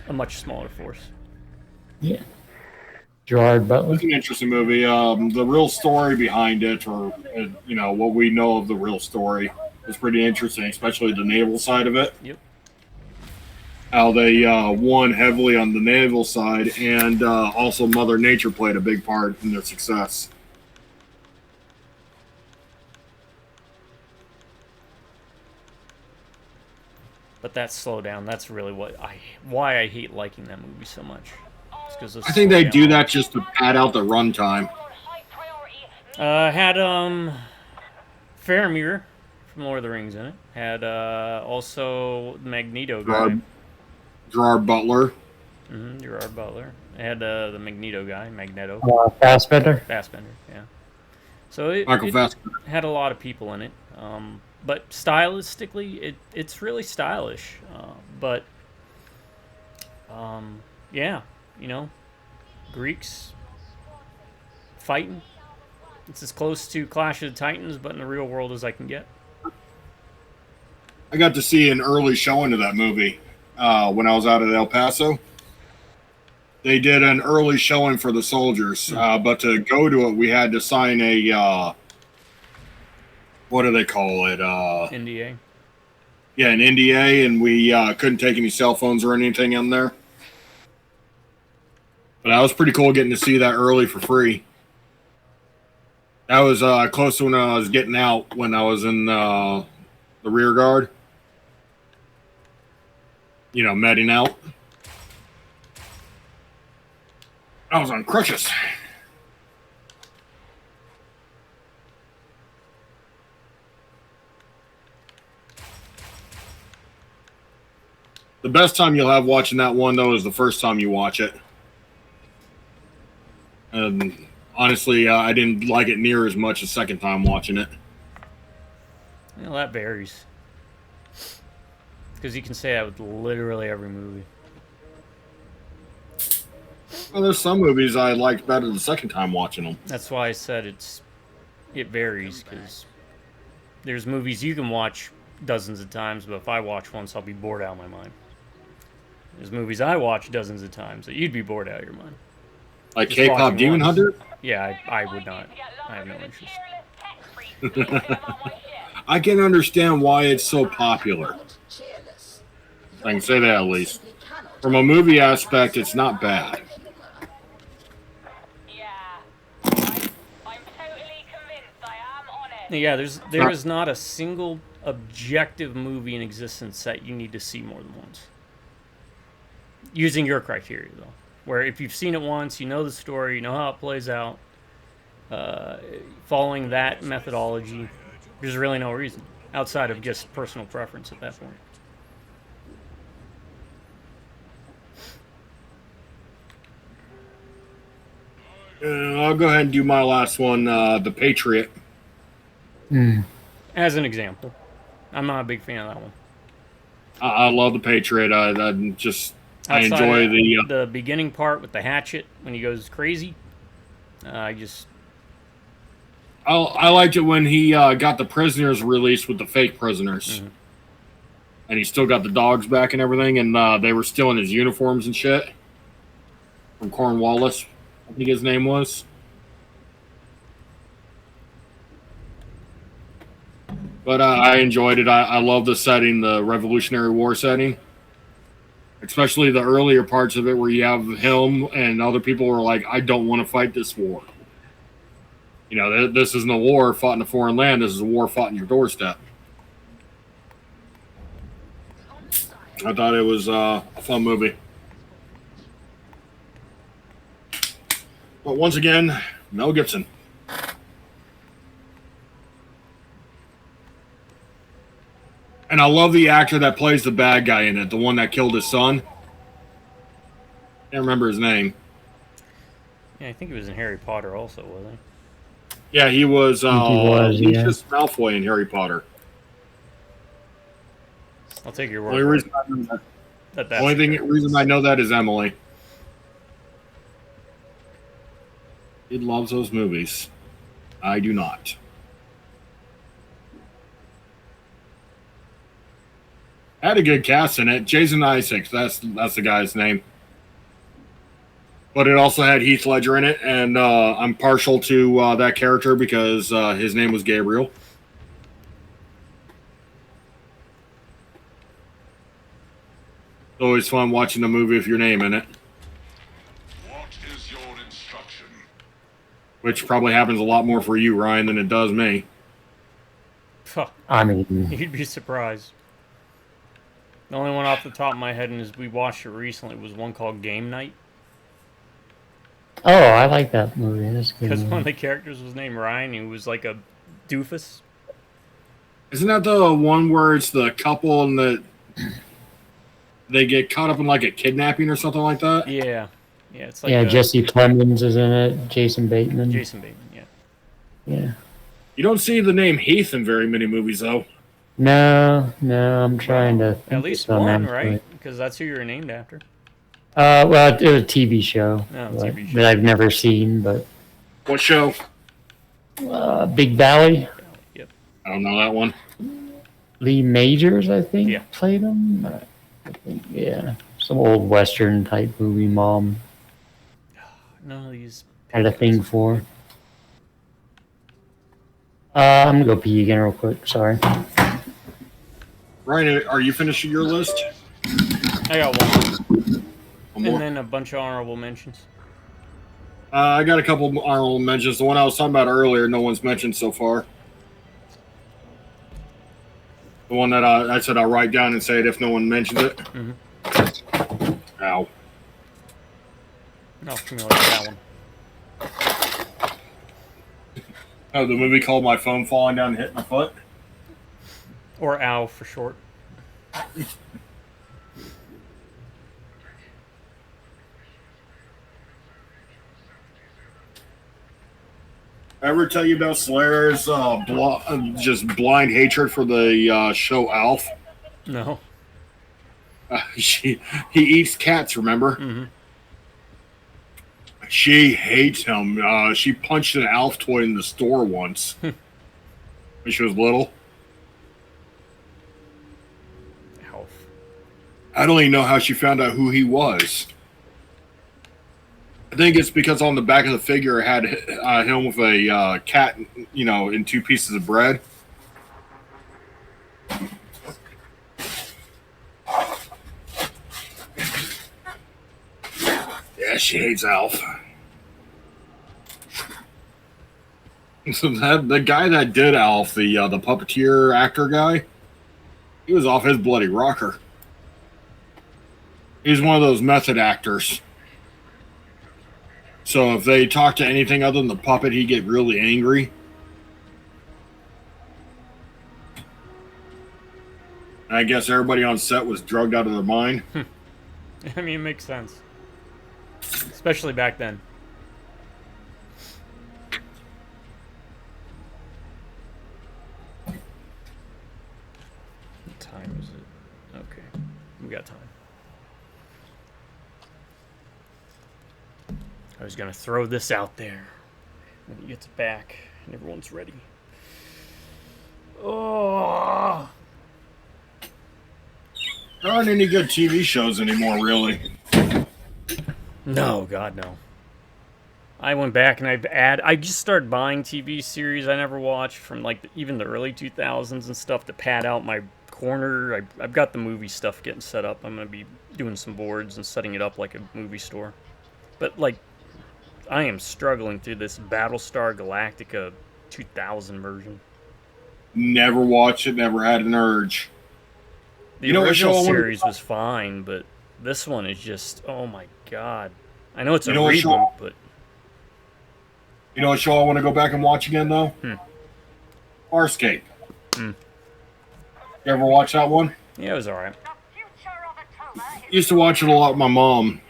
a much smaller force. Yeah. Gerard Butler. It's an interesting movie. The real story behind it, or what we know of the real story, is pretty interesting, especially the naval side of it. Yep. How they won heavily on the naval side, and also Mother Nature played a big part in their success. But that slowdown, that's really why I hate liking that movie so much. It's 'cause of I think they slowdown. do that just to pad out the runtime. Had Faramir from Lord of the Rings in it. Had also Magneto guy. Gerard Butler. Gerard Butler. It had the Magneto guy, Magneto. Fassbender. Fassbender, yeah. So it Fassbender had a lot of people in it. But stylistically, it's really stylish. Yeah, Greeks fighting. It's as close to Clash of the Titans, but in the real world as I can get. I got to see an early showing of that movie when I was out at El Paso. They did an early showing for the soldiers, but to go to it, we had to sign a what do they call it? NDA. Yeah, an NDA, and we couldn't take any cell phones or anything in there. But that was pretty cool getting to see that early for free. That was close to when I was getting out when I was in the rear guard. Meting out. I was on crutches. The best time you'll have watching that one, though, is the first time you watch it. And honestly, I didn't like it near as much the second time watching it. That varies. Because you can say that with literally every movie. Well, there's some movies I liked better the second time watching them. That's why I said it varies, because there's movies you can watch dozens of times, but if I watch once, I'll be bored out of my mind. There's movies I watch dozens of times that you'd be bored out of your mind. Like Just K-pop watching Demon once. Hunter? Yeah, I would not. I have no interest. I can understand why it's so popular. I can say that at least. From a movie aspect, it's not bad. Yeah, there is not a single objective movie in existence that you need to see more than once. Using your criteria, though. Where if you've seen it once, you know the story, you know how it plays out, following that methodology, there's really no reason. outside of just personal preference at that point. I'll go ahead and do my last one, The Patriot. As an example. I'm not a big fan of that one. I love The Patriot. I Outside enjoy of the beginning part with the hatchet when he goes crazy. I liked it when he got the prisoners released with the fake prisoners. Mm-hmm. And he still got the dogs back and everything, and they were still in his uniforms and shit. From Cornwallis, I think his name was. But I enjoyed it. I love the setting, the Revolutionary War setting. Especially the earlier parts of it where you have him and other people who are like, I don't want to fight this war. You know, this isn't a war fought in a foreign land. This is a war fought in your doorstep. I thought it was a fun movie. But once again, Mel Gibson. And I love the actor that plays the bad guy in it, the one that killed his son. Can't remember his name. Yeah, I think he was in Harry Potter also, wasn't Yeah, he was. He was, yeah. Lucius Malfoy in Harry Potter. he? I'll take your word. Only reason I know that. Reason I know that is Emily. He loves those movies. I do not. Had a good cast in it. Jason Isaacs, that's the guy's name. But it also had Heath Ledger in it, and I'm partial to that character because his name was Gabriel. It's always fun watching a movie with your name in it. What is your instruction? Which probably happens a lot more for you, Ryan, than it does me. I mean, You'd be surprised. The only one off the top of my head, and as we watched it recently, was one called Game Night. oh, I like that movie. That's a good. Because one Movie. of the characters was named Ryan, who was like a doofus. Isn't that the one where it's the couple and they get caught up in like a kidnapping or something like that? Yeah. Yeah, it's like Yeah, Jesse Plemons is in it. Jason Bateman. Jason Bateman, yeah. Yeah. You don't see the name Heath in very many movies, though. No, I'm trying to. At least on one, that, right? Because that's who you were named after. Well, it was a TV show, TV show. that I've never seen, but What show? Big Valley. Yep. I don't know that one. Lee Majors, I think, Yeah. played him. I think, yeah, some old Western type movie. Mom None of these. had a thing for. I'm gonna go pee again real quick. Sorry. Ryan, are you finishing your list? I got one. One more? And then a bunch of honorable mentions. I got a couple of honorable mentions. The one I was talking about earlier, no one's mentioned so far. The one that I said I'll write down and say it if no one mentions it. Mm-hmm. Ow. No, familiar with that one. Oh, the movie called My Phone Falling Down and Hit My Foot? Or OW for short. Ever tell you about Slayer's just blind hatred for the show Alf? No. He eats cats, remember? Mm-hmm. She hates him. She punched an Alf toy in the store once when she was little. Alf. I don't even know how she found out who he was. I think it's because on the back of the figure it had him with a cat, in two pieces of bread. Yeah, she hates Alf. So the guy that did Alf, the puppeteer actor guy, he was off his bloody rocker. He's one of those method actors. So if they talk to anything other than the puppet, he'd get really angry. I guess everybody on set was drugged out of their mind. I mean, it makes sense. Especially back then. What time is it? Okay. We got time. I was gonna throw this out there when he gets back and everyone's ready. Oh, There aren't any good TV shows anymore, really. no, God, no. I went back and I just started buying TV series I never watched from like even the early 2000s and stuff to pad out my corner. I've got the movie stuff getting set up. I'm gonna be doing some boards and setting it up like a movie store. But like, I am struggling through this Battlestar Galactica 2000 version. Never watched it, never had an urge. The original series was fine, but this one is just, oh my God. I know it's a reboot, but... You know what show I want to go back and watch again, though? Farscape. You ever watch that one? Yeah, it was alright. Used to watch it a lot with my mom.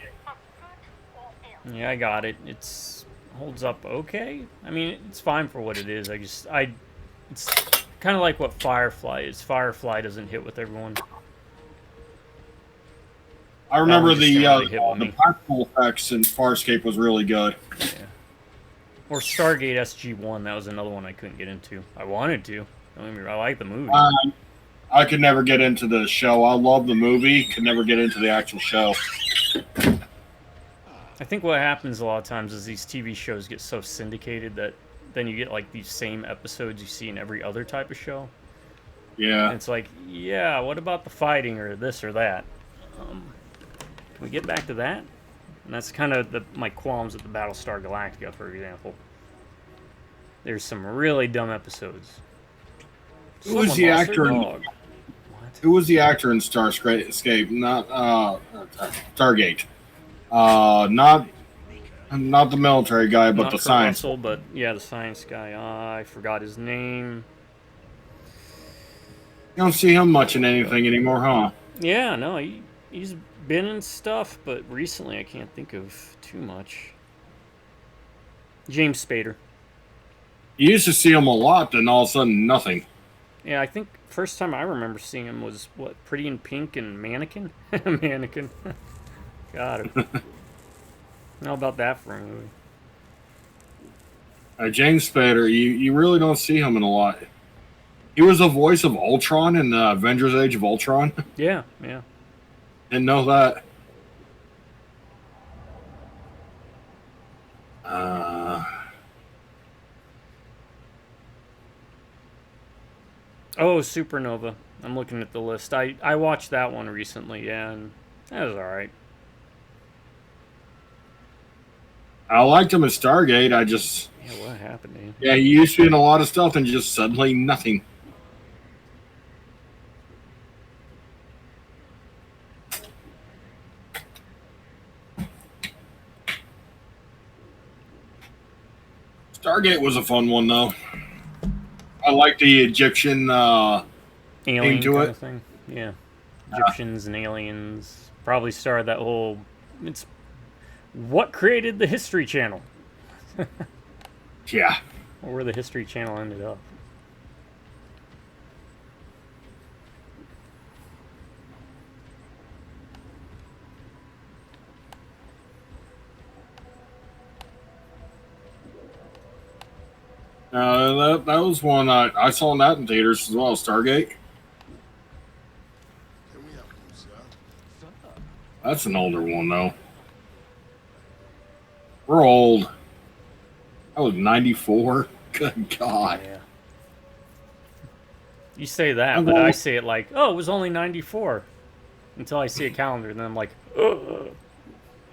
Yeah, I got it. It's holds up okay. I mean, it's fine for what it is. It's kind of like what Firefly is. Firefly doesn't hit with everyone. I remember the practical effects in Farscape was really good. Yeah. Or Stargate SG-1, that was another one I couldn't get into. I wanted to. Don't get me wrong, I like the movie. I could never get into the show. I love the movie, could never get into the actual show. I think what happens a lot of times is these TV shows get so syndicated that then you get like these same episodes you see in every other type of show. Yeah. And it's like, yeah, what about the fighting or this or that? Can we get back to that? And that's kind of my qualms with the Battlestar Galactica, for example. There's some really dumb episodes. Who was the actor? Who was the actor in Starscape? Not Stargate. Not the military guy, but the science. Russell, but yeah, the science guy. I forgot his name. You don't see him much in anything anymore, huh? Yeah, no, he's been in stuff, but recently I can't think of too much. James Spader. You used to see him a lot, then all of a sudden nothing. Yeah, I think first time I remember seeing him was what, Pretty in Pink and Mannequin? Mannequin. Got it. How about that for a movie? James Spader, you really don't see him in a lot. He was the voice of Ultron in Avengers Age of Ultron. Yeah. Didn't know that. Oh, Supernova. I'm looking at the list. I watched that one recently, yeah, and that was alright. I liked him in Stargate. Yeah, what happened to him? Yeah, he used to be in a lot of stuff and just suddenly nothing. Stargate was a fun one, though. I like the Egyptian alien thing to kind it. of thing. Yeah, Egyptians and aliens probably started that whole. It's what created the History Channel. Yeah. Or where the History Channel ended up. That was one I saw that in theaters as well, Stargate. That's an older one, though. We're old. That was 94. Good God. Yeah. You say that, but I say it like, oh, it was only 94. Until I see a calendar, and then I'm like, ugh.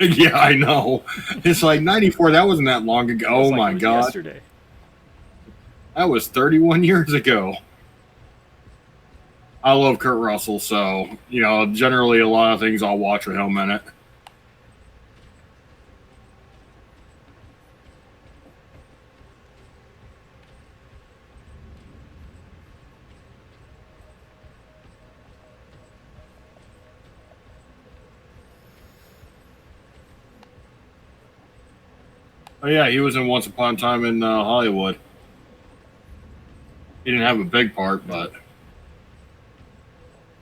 Yeah, I know. It's like 94. That wasn't that long ago. Oh, my God. Yesterday. That was 31 years ago. I love Kurt Russell, so, generally a lot of things I'll watch with him in it. Oh yeah, he was in Once Upon a Time in Hollywood. He didn't have a big part, but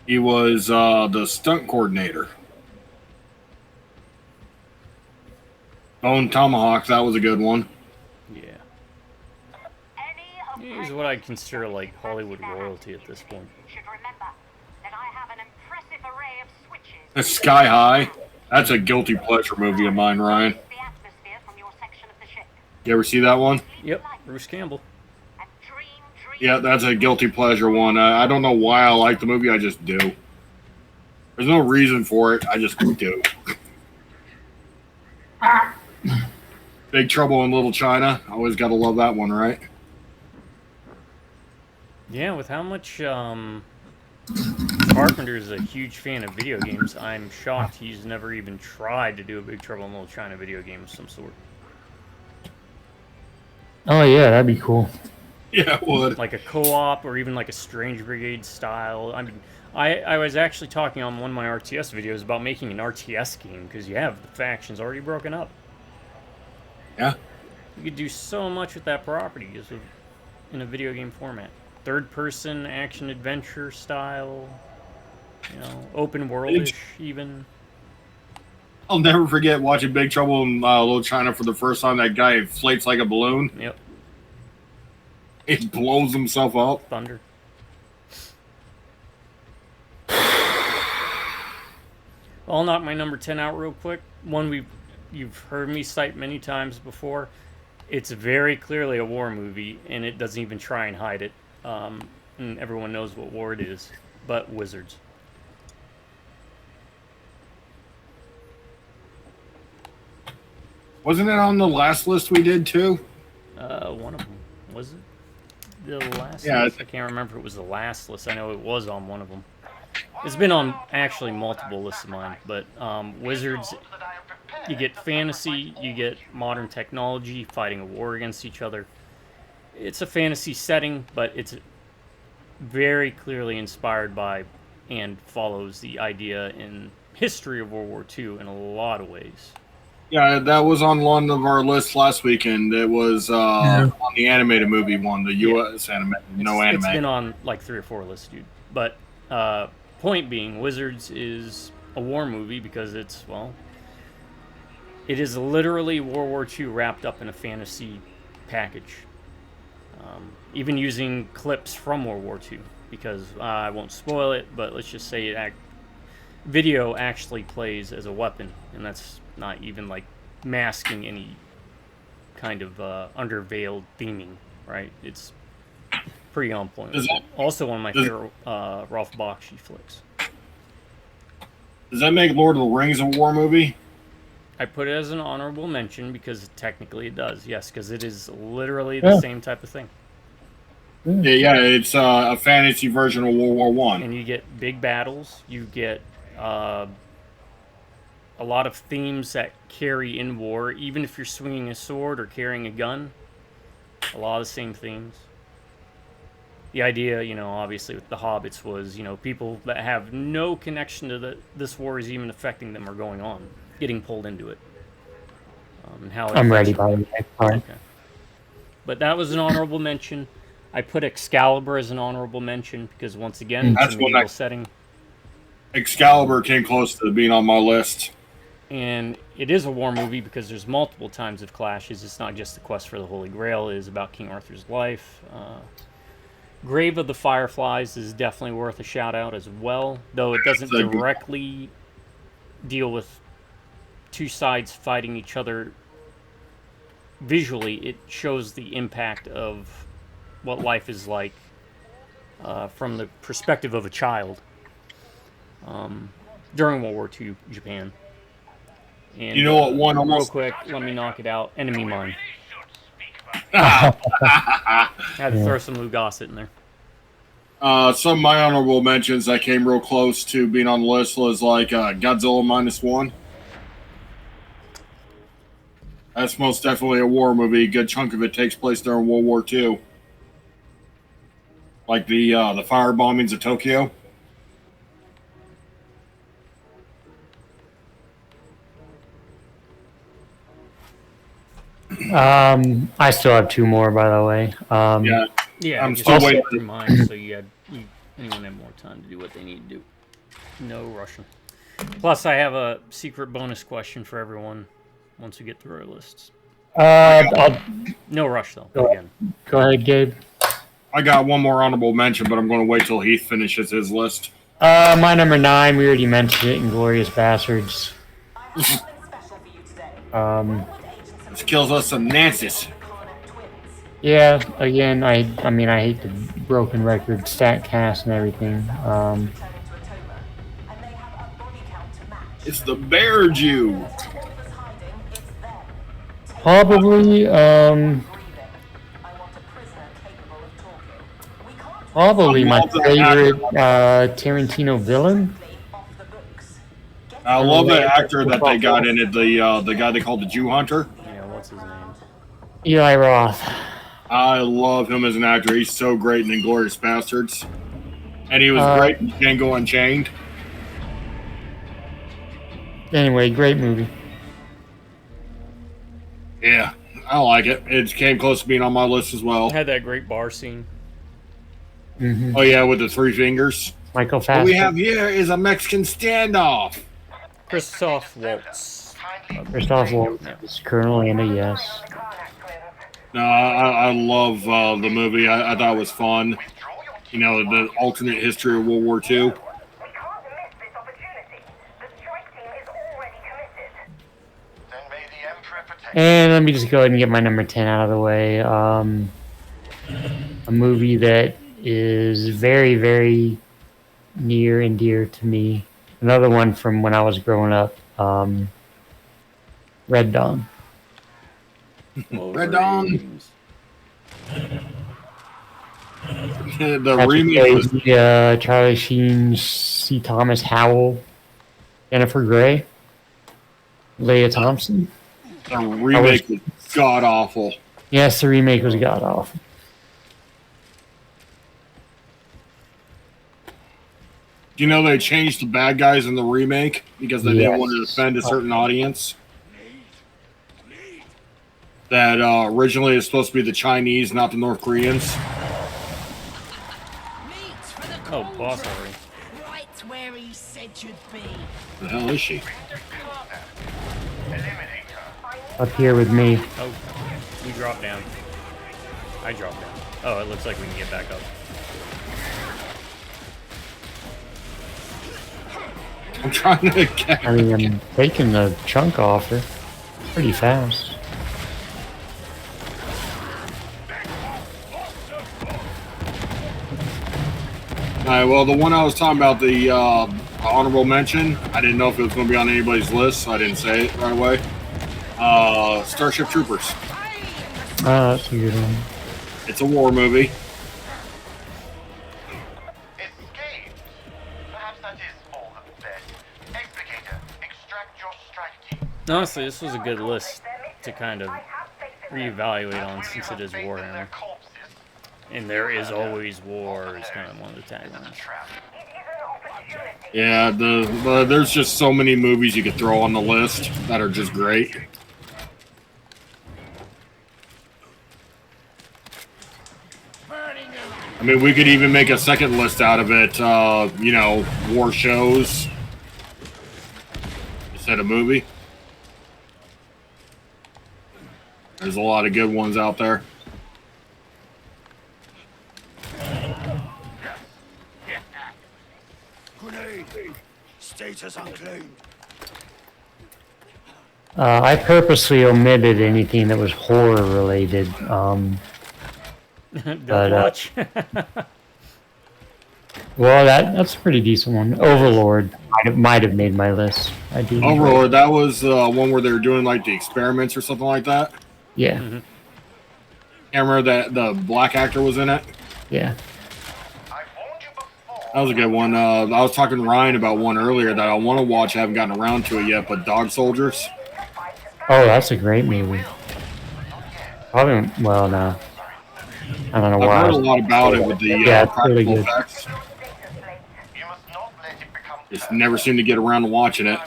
he was the stunt coordinator. Bone Tomahawk, that was a good one. Yeah. He's what I'd consider like Hollywood royalty at this point. The Sky High. That's a guilty pleasure movie of mine, Ryan. You ever see that one? Yep, Bruce Campbell. Yeah, that's a guilty pleasure one. I don't know why I like the movie, I just do. There's no reason for it, I just do. Big Trouble in Little China. Always gotta love that one, right? Yeah, with how much Carpenter is a huge fan of video games, I'm shocked he's never even tried to do a Big Trouble in Little China video game of some sort. Oh yeah, that'd be cool. Yeah, it would. Like a co-op or even like a Strange Brigade style. I mean, I was actually talking on one of my RTS videos about making an RTS game because you have the factions already broken up. Yeah. You could do so much with that property just in a video game format. Third-person action-adventure style, you know, open world-ish even. I'll never forget watching Big Trouble in Little China for the first time. That guy inflates like a balloon. Yep. He blows himself up. Thunder. I'll knock my number 10 out real quick. One you've heard me cite many times before. It's very clearly a war movie, and it doesn't even try and hide it. And everyone knows what war it is, but Wizards. Wasn't it on the last list we did too? One of them. Was it the last Yeah, list? I can't remember if it was the last list. I know it was on one of them. It's been on actually multiple lists of mine, but Wizards, you get fantasy, you get modern technology, fighting a war against each other. It's a fantasy setting, but it's very clearly inspired by and follows the idea and history of World War II in a lot of ways. Yeah, that was on one of our lists last weekend. It was on the animated movie one, the U.S. anime, anime. It's been on like 3 or 4 lists, dude. But point being, Wizards is a war movie because it's, well, it is literally World War II wrapped up in a fantasy package. Even using clips from World War II, because I won't spoil it, but let's just say video actually plays as a weapon, and that's not even like masking any kind of underveiled theming, right? It's pretty on point. Also one of my favorite Ralph Bakshi flicks. Does that make Lord of the Rings a war movie? I put it as an honorable mention because technically it does, yes, because it is literally the same type of thing. Yeah, it's a fantasy version of World War One. And you get big battles. You get a lot of themes that carry in war, even if you're swinging a sword or carrying a gun. A lot of the same themes. The idea, you know, obviously with the Hobbits was, you know, people that have no connection to this war is even affecting them or going on, getting pulled into it. And how I'm ready by the next part. Okay. But that was an honorable mention. I put Excalibur as an honorable mention because once again, it's a medieval setting. Excalibur came close to being on my list. And it is a war movie because there's multiple times of clashes. It's not just the quest for the Holy Grail. It is about King Arthur's life. Grave of the Fireflies is definitely worth a shout out as well, though it doesn't directly deal with two sides fighting each other visually. It shows the impact of what life is like from the perspective of a child during World War II Japan. And, you know what one real almost... quick, let me knock it out. Enemy Mine. I had to throw some Lou Gossett in there. Some of my honorable mentions that came real close to being on the list was like Godzilla -1. That's most definitely a war movie. A good chunk of it takes place during World War II. Like the fire bombings of Tokyo. I still have 2 more, by the way. Yeah, Yeah, I'm just still go waiting. through mine so anyone have more time to do what they need to do. No rushing. Plus, I have a secret bonus question for everyone once we get through our lists. No rush though. Again. Go ahead, Gabe. I got one more honorable mention, but I'm going to wait till Heath finishes his list. My number 9, we already mentioned it, Inglorious Bastards. This kills us some Nancy's. Yeah, again, I mean, I hate the broken record stat cast and everything. It's the Bear Jew. Probably my favorite Tarantino villain. I love the actor that they got in it. The guy they called the Jew Hunter. Yeah, what's his name? Eli Roth. I love him as an actor. He's so great in Inglourious Bastards. And he was great in Django Unchained. Anyway, great movie. Yeah, I like it. It came close to being on my list as well. Had that great bar scene. Mm-hmm. Oh, yeah, with the 3 fingers. Michael What Fassbender. we have here is a Mexican standoff. Christoph Waltz. Christoph Waltz is Colonel Landa, yes. No, I love the movie. I thought it was fun. You know, the alternate history of World War II. And let me just go ahead and get my number 10 out of the way. A movie that is very, very near and dear to me. Another one from when I was growing up. Red Dawn. Red Dawn. The Patrick remake was Swayze, Charlie Sheen, C. Thomas Howell, Jennifer Grey, Leah Thompson. the remake was god awful. Yes, the remake was god awful. Do you know they changed the bad guys in the remake because they didn't want to Yes. offend a certain audience? That originally is supposed to be the Chinese, not the North Koreans. Oh, boss already. Right where he said you'd be. The hell is she? Up here with me. Oh, we dropped down. I dropped down. Oh, it looks like we can get back up. I'm trying to get. I mean, I'm taking the chunk off her pretty fast. Alright, well, the one I was talking about, the honorable mention, I didn't know if it was going to be on anybody's list, so I didn't say it right away. Starship Troopers. Oh, that's a good one. It's a war movie. Escape. Perhaps that is all the best. Explicator, extract your strategy. Honestly, this was a good list to kind of reevaluate on since it is Warhammer. And there is always war is kind of one of the taglines. Yeah, there's just so many movies you could throw on the list that are just great. I mean, we could even make a second list out of it, you know, war shows instead of movie. There's a lot of good ones out there. Grenade! Status unclaimed. I purposely omitted anything that was horror related. Don't But, watch. Well, that's a pretty decent one. Overlord might have made my list. I do. Overlord, that was one where they were doing like the experiments or something like that. Yeah. Mm-hmm. I remember that the black actor was in it. Yeah. That was a good one. I was talking to Ryan about one earlier that I want to watch. I haven't gotten around to it yet, but Dog Soldiers. Oh, that's a great movie. Probably, well, no. I don't know why. I've heard a lot about it with the Yeah, it's really practical good. effects. Just never seem to get around to watching it.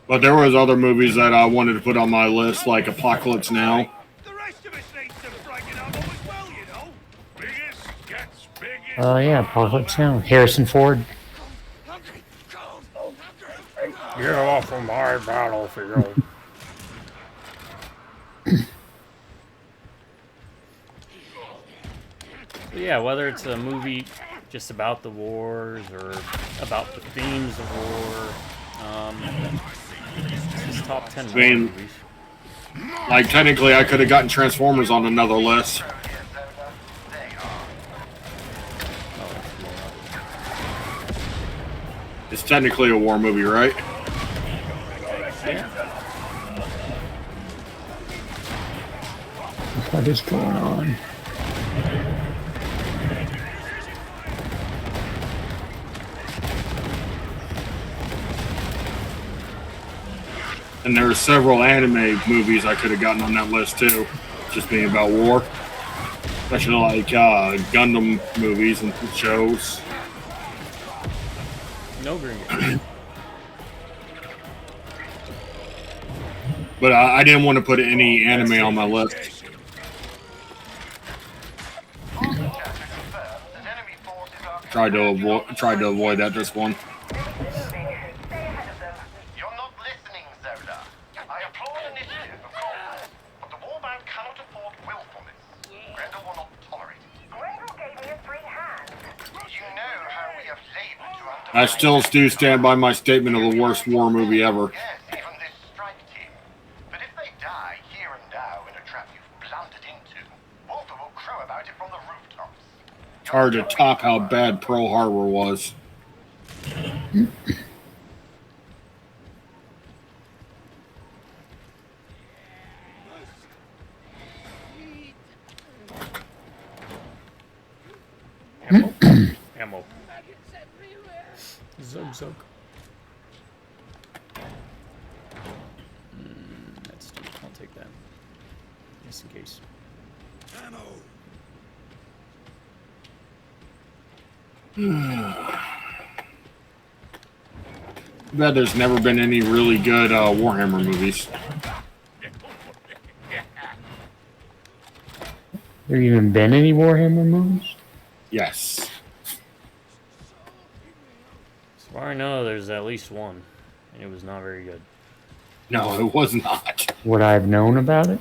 But there was other movies that I wanted to put on my list, like Apocalypse Now. The rest of us need some bragging up as well, you know. Biggest gets biggest. Oh yeah, Apocalypse Now. Harrison Ford. Get off of my battlefield. Yeah, whether it's a movie just about the wars or about the themes of war, this is top 10 war movies. Like, technically, I could have gotten Transformers on another list. It's technically a war movie, right? Yeah. What is going on? And there are several anime movies I could have gotten on that list too, just being about war. Especially like Gundam movies and shows. No green game. But I didn't want to put any anime on my list. Tried to avoid that this one. You're not listening, Zola. I applaud initiative, of course, but the warband cannot afford willfulness. Grendel will not tolerate it. Grendel gave me a free hand. You know how we have labored to undermine... I still do stand by my statement of the worst war movie ever. Yes, even this strike team. But if they die here and now in a trap you've blundered into, Walter will crow about it from the rooftops. It's hard to top how bad Pearl Harbor was. Ammo. Ammo. Zug zug. That's stupid. I'll take that. Just in case. Bet there's never been any really good Warhammer movies. There even been any Warhammer movies? Yes. As far as I know, there's at least one, and it was not very good. No, it was not. Would I have known about it?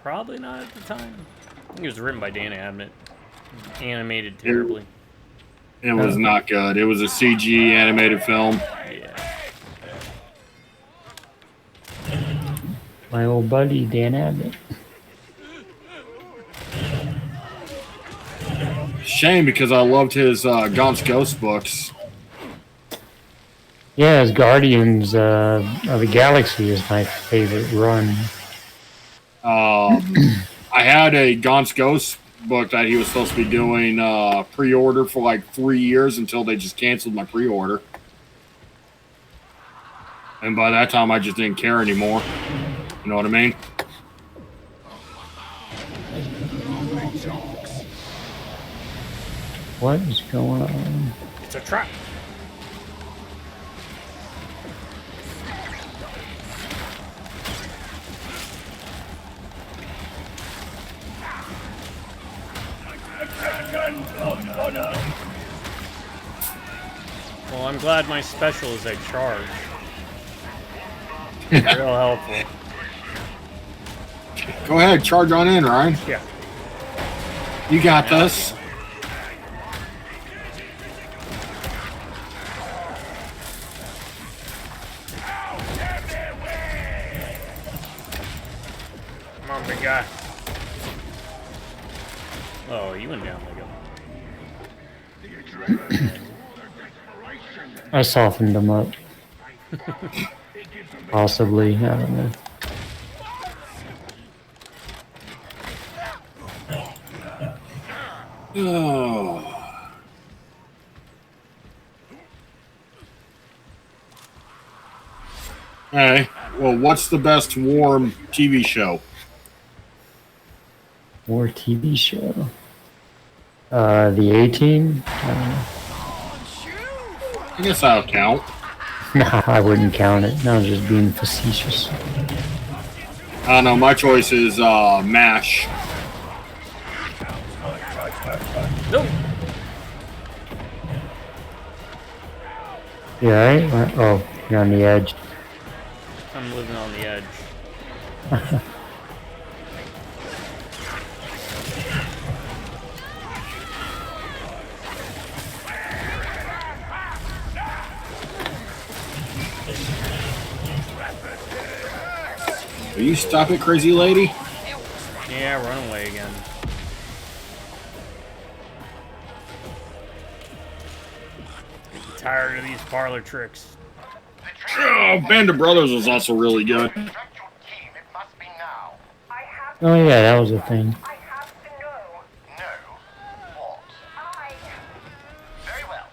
Probably not at the time. I think it was written by Dan Abnett. Animated terribly. It was not good. It was a CG animated film. Yeah. My old buddy, Dan Abbott. Shame, because I loved his Gaunt's Ghost books. Yeah, his Guardians of the Galaxy is my favorite run. I had a Gaunt's Ghost book that he was supposed to be doing pre-order for like 3 years until they just canceled my pre-order. And by that time, I just didn't care anymore. You know what I mean? What is going on? It's a trap. Well, I'm glad my special is a charge. Real helpful. Go ahead, charge on in, Ryan. Yeah. You got this. Come on, big guy. Oh, you went down like a... I softened them up. Possibly, I don't know. Oh. Hey, well, what's the best war TV show? War TV show. The A-Team? I don't know. I guess that'll count. Nah, I wouldn't count it. I was just being facetious. I don't know. My choice is MASH. Nope. You alright? Oh, you're on the edge. I'm living on the edge. Will you stop it, crazy lady? Yeah, run away again. Tired of these parlor tricks. Oh, Band of Brothers was also really good. Extract your team. It must be now. I have Oh yeah, that was a thing. I have to know. No. What? I Very well.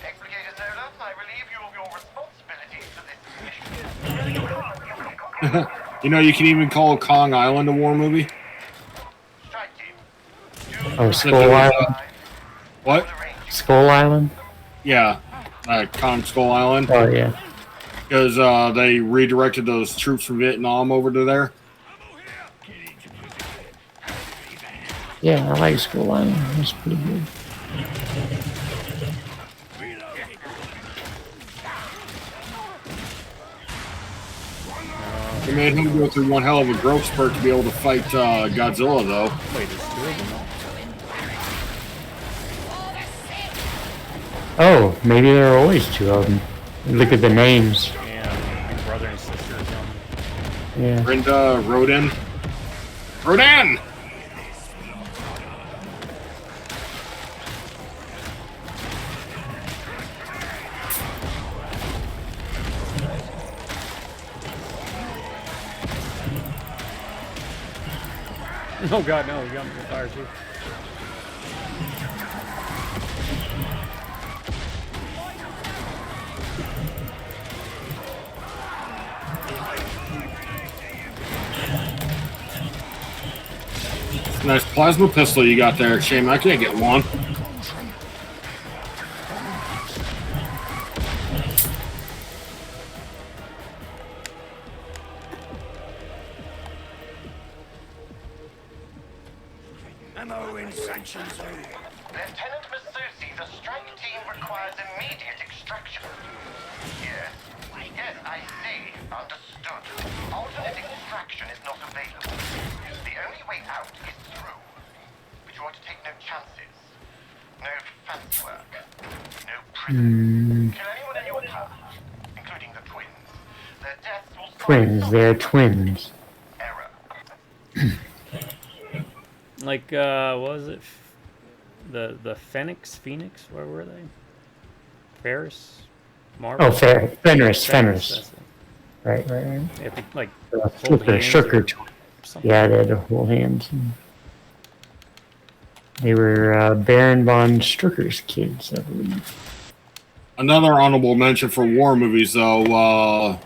Explicator Zola, I relieve you of your responsibilities for this mission. You know, you can even call Kong Island a war movie. Strike team. Oh, Skull Island. What? Skull Island? Yeah, Kong Skull Island. Oh yeah. Because they redirected those troops from Vietnam over to there. Yeah, I like Skull Island. That's pretty good. They made him go through one hell of a growth spurt to be able to fight Godzilla, though. Wait, there's two of them? Oh, maybe there are always two of them. Look at the names. Yeah, like brother and sister or something. Yeah. Brenda, Rodan. Rodan! Oh god, no, he got me on fire too. Nice plasma pistol you got there. Shame I can't get one. Ammo in section 2. Lieutenant Masusi, the strike team requires immediate extraction. Yes. Yes, I see. Understood. Alternate extraction is not available. The only way out is through. But you want to take no chances. No fancy work. No prison. Kill anyone in your path, including the twins. Their deaths will stop Twins, they're twins. error. Like, what was it? The Phoenix? Where were they? Ferris? Marvel? Oh, Fenris. that's it. Right. They have to, like, hold Flipper, hands Sugar or twins. something. Yeah, they had to hold hands. They were Baron von Strucker's kids, I believe. Another honorable mention for war movies, though.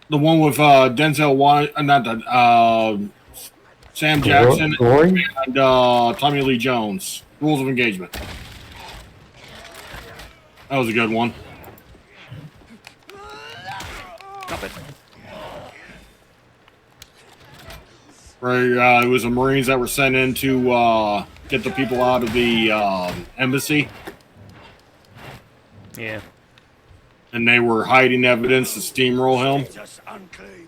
The one with Denzel Sam Jackson Glory? and Tommy Lee Jones. Rules of Engagement. That was a good one. Stop it. Right, it was the Marines that were sent in to get the people out of the embassy, Yeah. and they were hiding evidence to steamroll him. Just unclaimed.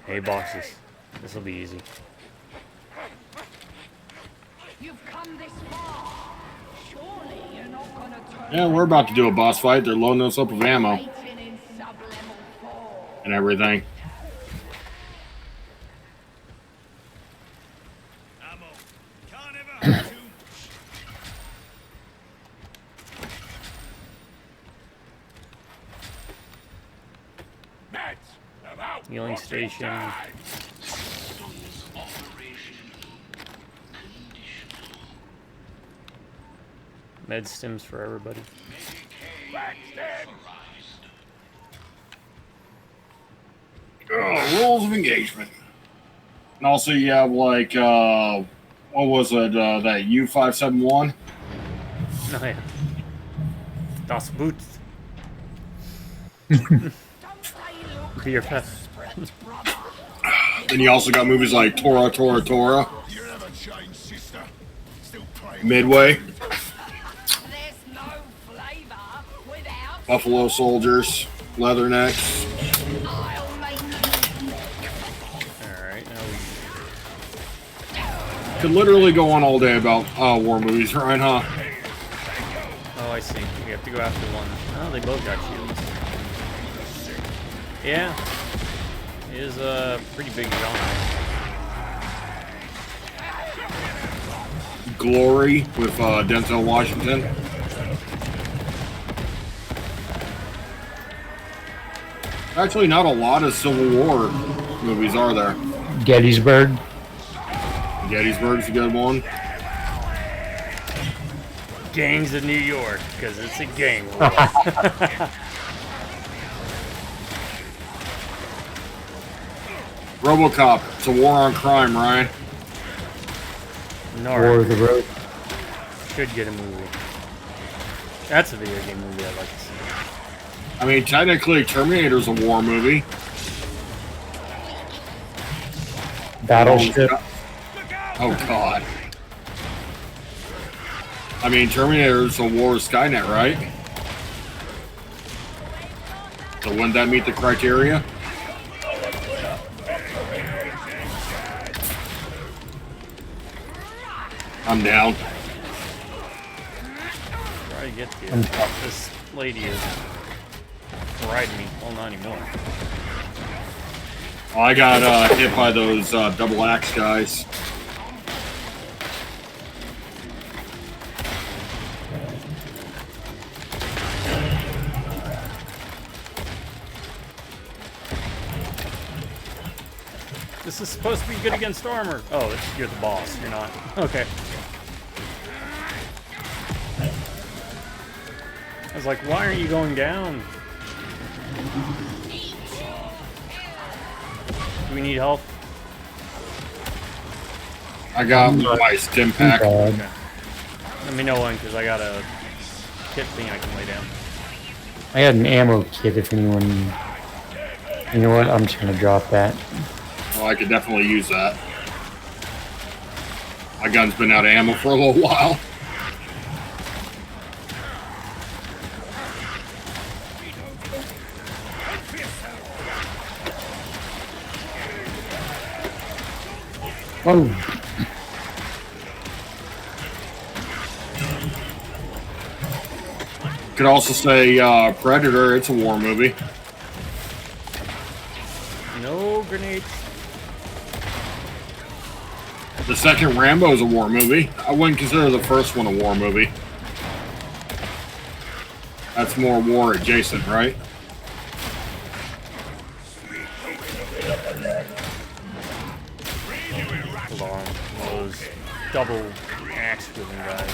Hey, bosses. This will be easy. You've come this far. Surely you're not gonna turn Yeah, we're about to do a boss fight. They're loading us up with ammo waiting in sub-level 4. and everything. Ammo. Can't ever have too Meds, about Healing station. Med stims for everybody. Rules of Engagement. And also you have like what was it? That U571? Oh yeah. Das Boot. Beer fest. Then you also got movies like Tora, Tora, Tora. You never changed, sister. Still playing. Midway, There's no flavor without. Buffalo Soldiers, Leathernecks. I'll make Alright, now we... Could literally go on all day about war movies, right? Huh? Oh, I see. We have to go after one. Oh, they both got shields. Yeah. It is a pretty big genre. Glory with Denzel Washington. Actually, not a lot of Civil War movies, are there? Gettysburg. Gettysburg's a good one. Gangs of New York, because it's a gang war. RoboCop. It's a war on crime, Ryan. War of the Road. Should get a movie. That's a video game movie I'd like to see. I mean, technically, Terminator's a war movie. Battleship. Oh, God. I mean, Terminator's a war with Skynet, right? So wouldn't that meet the criteria? I'm down. Try to get to you. This lady is riding me. Well, not anymore. Oh, I got hit by those double axe guys. This is supposed to be good against armor. Oh, you're the boss. You're not. Okay. I was like, why aren't you going down? Do we need help? I got my stim pack. Okay. Let me know when, because I got a kit thing I can lay down. I had an ammo kit if anyone... You know what? I'm just gonna drop that. Well, I could definitely use that. My gun's been out of ammo for a little while. Oh, Could also say Predator. It's a war movie. No grenades. The second Rambo is a war movie. I wouldn't consider the first one a war movie. That's more war adjacent, right? Hold on. Those double axe wielding guys.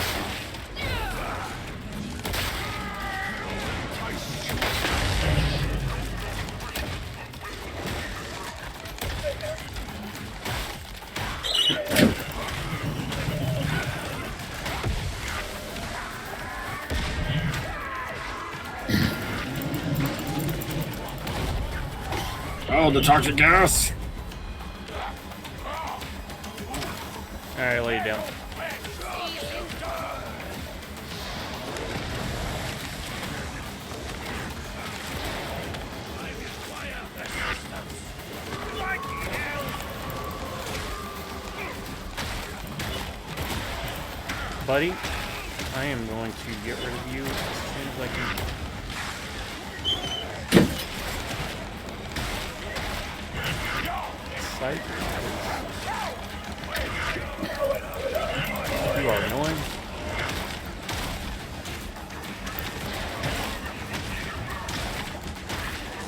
Oh, the toxic gas. Alright, lay it down. Buddy, I am going to get rid of you as soon as I can. Sight. You are annoying.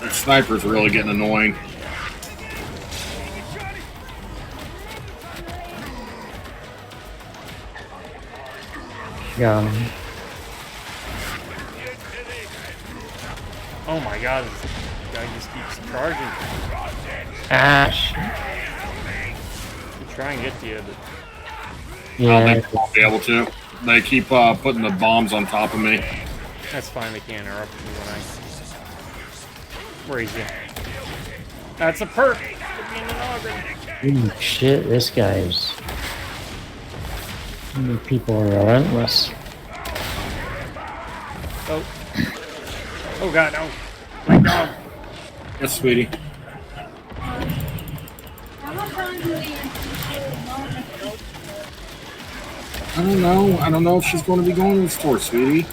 That sniper's really getting annoying. yeah. Oh my god, this guy just keeps charging. Ash. I'm trying to get to you, but Yeah. They won't be able to. They keep putting the bombs on top of me. That's fine, they can't interrupt me when I... Where is he? That's a perk! Get me in the Ogre. Ooh, shit, this guy's... People are relentless. Oh. Oh god, no. My dog. Yes, sweetie. I don't know. I don't know if she's going to be going to the store, sweetie.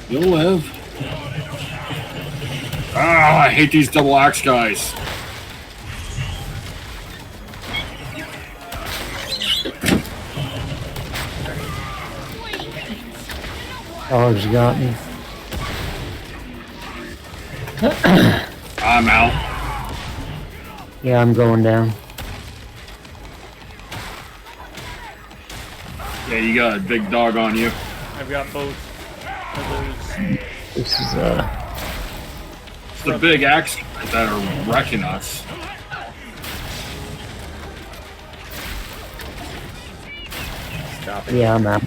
You'll live. Ah, I hate these double axe guys. Dog's got me. I'm out. Yeah, I'm going down. Yeah, you got a big dog on you. I've got both of those. This is, It's the big axe guys that are wrecking us. Stop it. yeah, I'm out.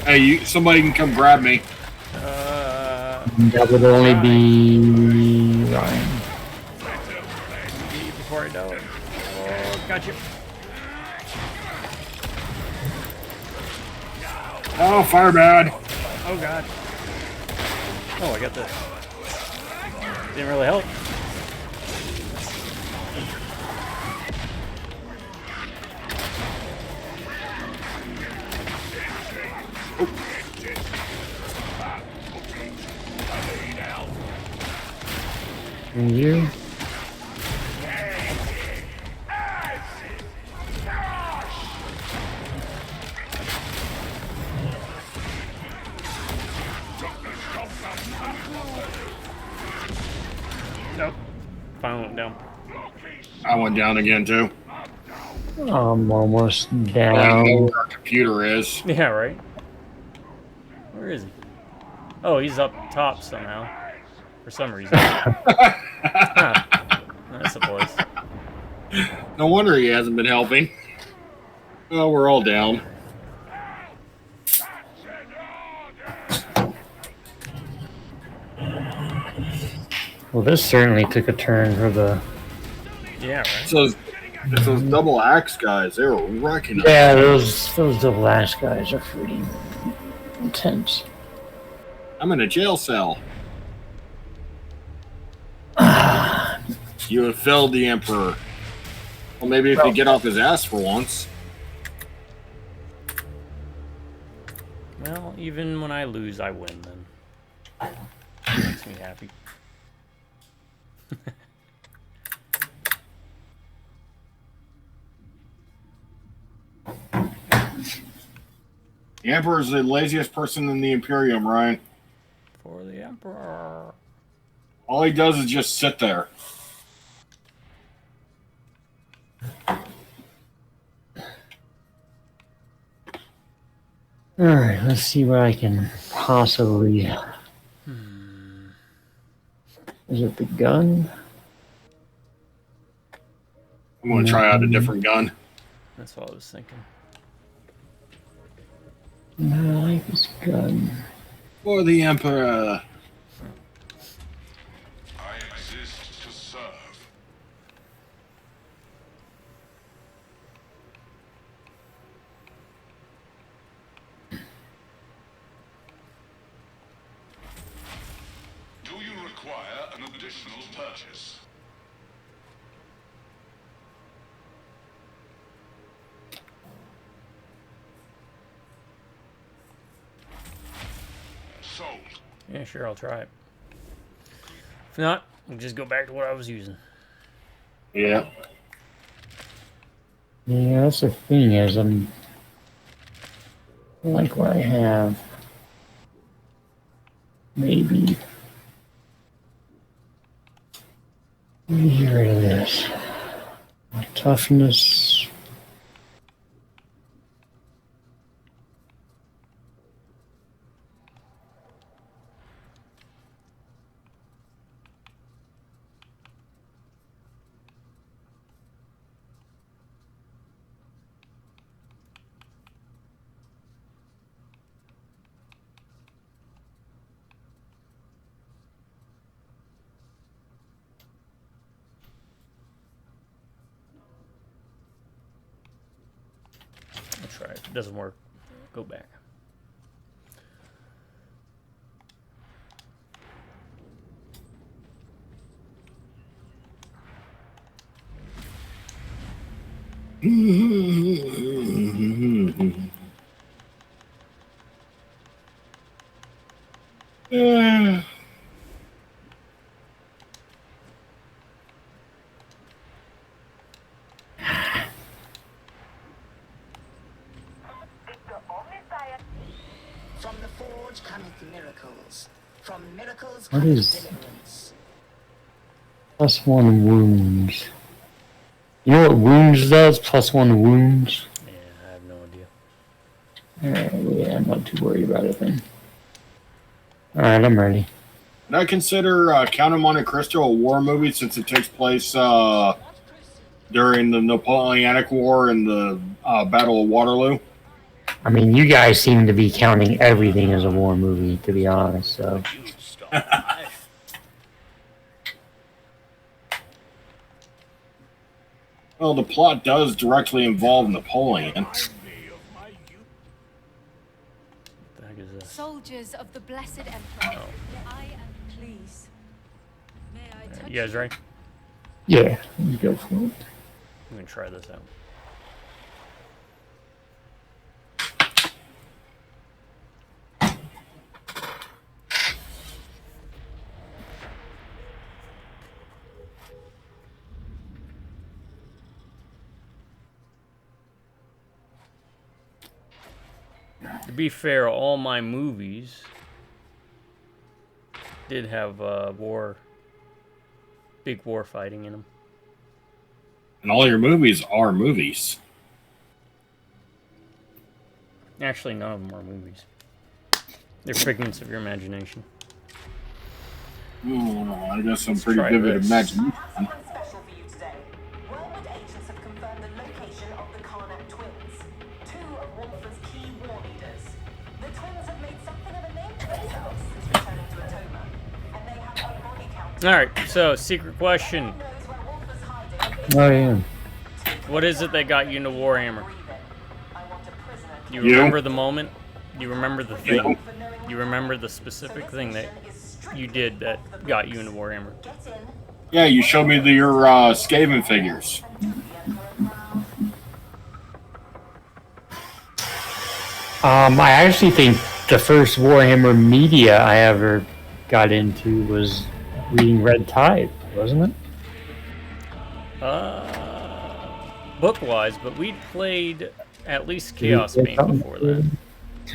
Hey, somebody can come grab me. That would only be Ryan. Before I know it. Oh, got you. Oh, fire bad. Oh god. Oh, I got this. Didn't really help. And you? Nope. Finally went down. I went down again, too. I'm almost I know down. where our computer is. Yeah, right? Where is he? Oh, he's up top somehow. For some reason. Huh. That's a place. No wonder he hasn't been helping. Oh, we're all down. Well, this certainly took a turn for the... Yeah, right? So it's those double axe guys. They were wrecking us. Yeah, those double ash guys are pretty intense. I'm in a jail cell. You have failed the Emperor. Well, maybe if you get off his ass for once. Well, even when I lose, I win then. Makes me happy. The Emperor is the laziest person in the Imperium, Ryan. For the Emperor. All he does is just sit there. Alright, let's see where I can possibly... Is it the gun? I'm going to try out a different gun. That's what I was thinking. No, I like this gun. For the Emperor. I exist to serve. Do you require an additional purchase? Sold. Yeah, sure, I'll try it. If not, we'll just go back to what I was using. Yeah. Yeah, that's the thing is, I like what I have. Maybe get rid of this. Toughness. doesn't work, go back. From the forge cometh miracles. From miracles What cometh is- deliverance. +1 wounds. You know what wounds does? +1 wounds? Yeah, I have no idea. Yeah, I'm not too worried about it then. Alright, I'm ready. Would I consider Count of Monte Cristo a war movie since it takes place during the Napoleonic War and the Battle of Waterloo? I mean, you guys seem to be counting everything as a war movie, to be honest, so... Well, the plot does directly involve Napoleon. What the heck is this? Soldiers of the Blessed Emperor, I am pleased. May I touch You guys ready? Yeah, you go for it. I'm gonna try this out. To be fair, all my movies did have big war fighting in them. And all your movies are movies. Actually, none of them are movies. They're figments of your imagination. I got some Let's pretty try vivid this. imagination. Something special for you today. Wormwood agents have confirmed the location of the Karnak twins, two of Wolfer's key war leaders. The twins have made something of a name for themselves since returning to Atoma, and they have a body count. Alright, so secret question. Who knows where Wolfer's hiding? Oh, yeah. What is it that got you into Warhammer? I want a prisoner. Do you You? remember the moment? Do you remember the thing? You? Do you remember the specific thing that you did that got you into Warhammer? Get in. Yeah, you showed me your Skaven figures. I actually think the first Warhammer media I ever got into was reading Red Tide, wasn't it? Book-wise, but we'd played at least Chaos Bane before that.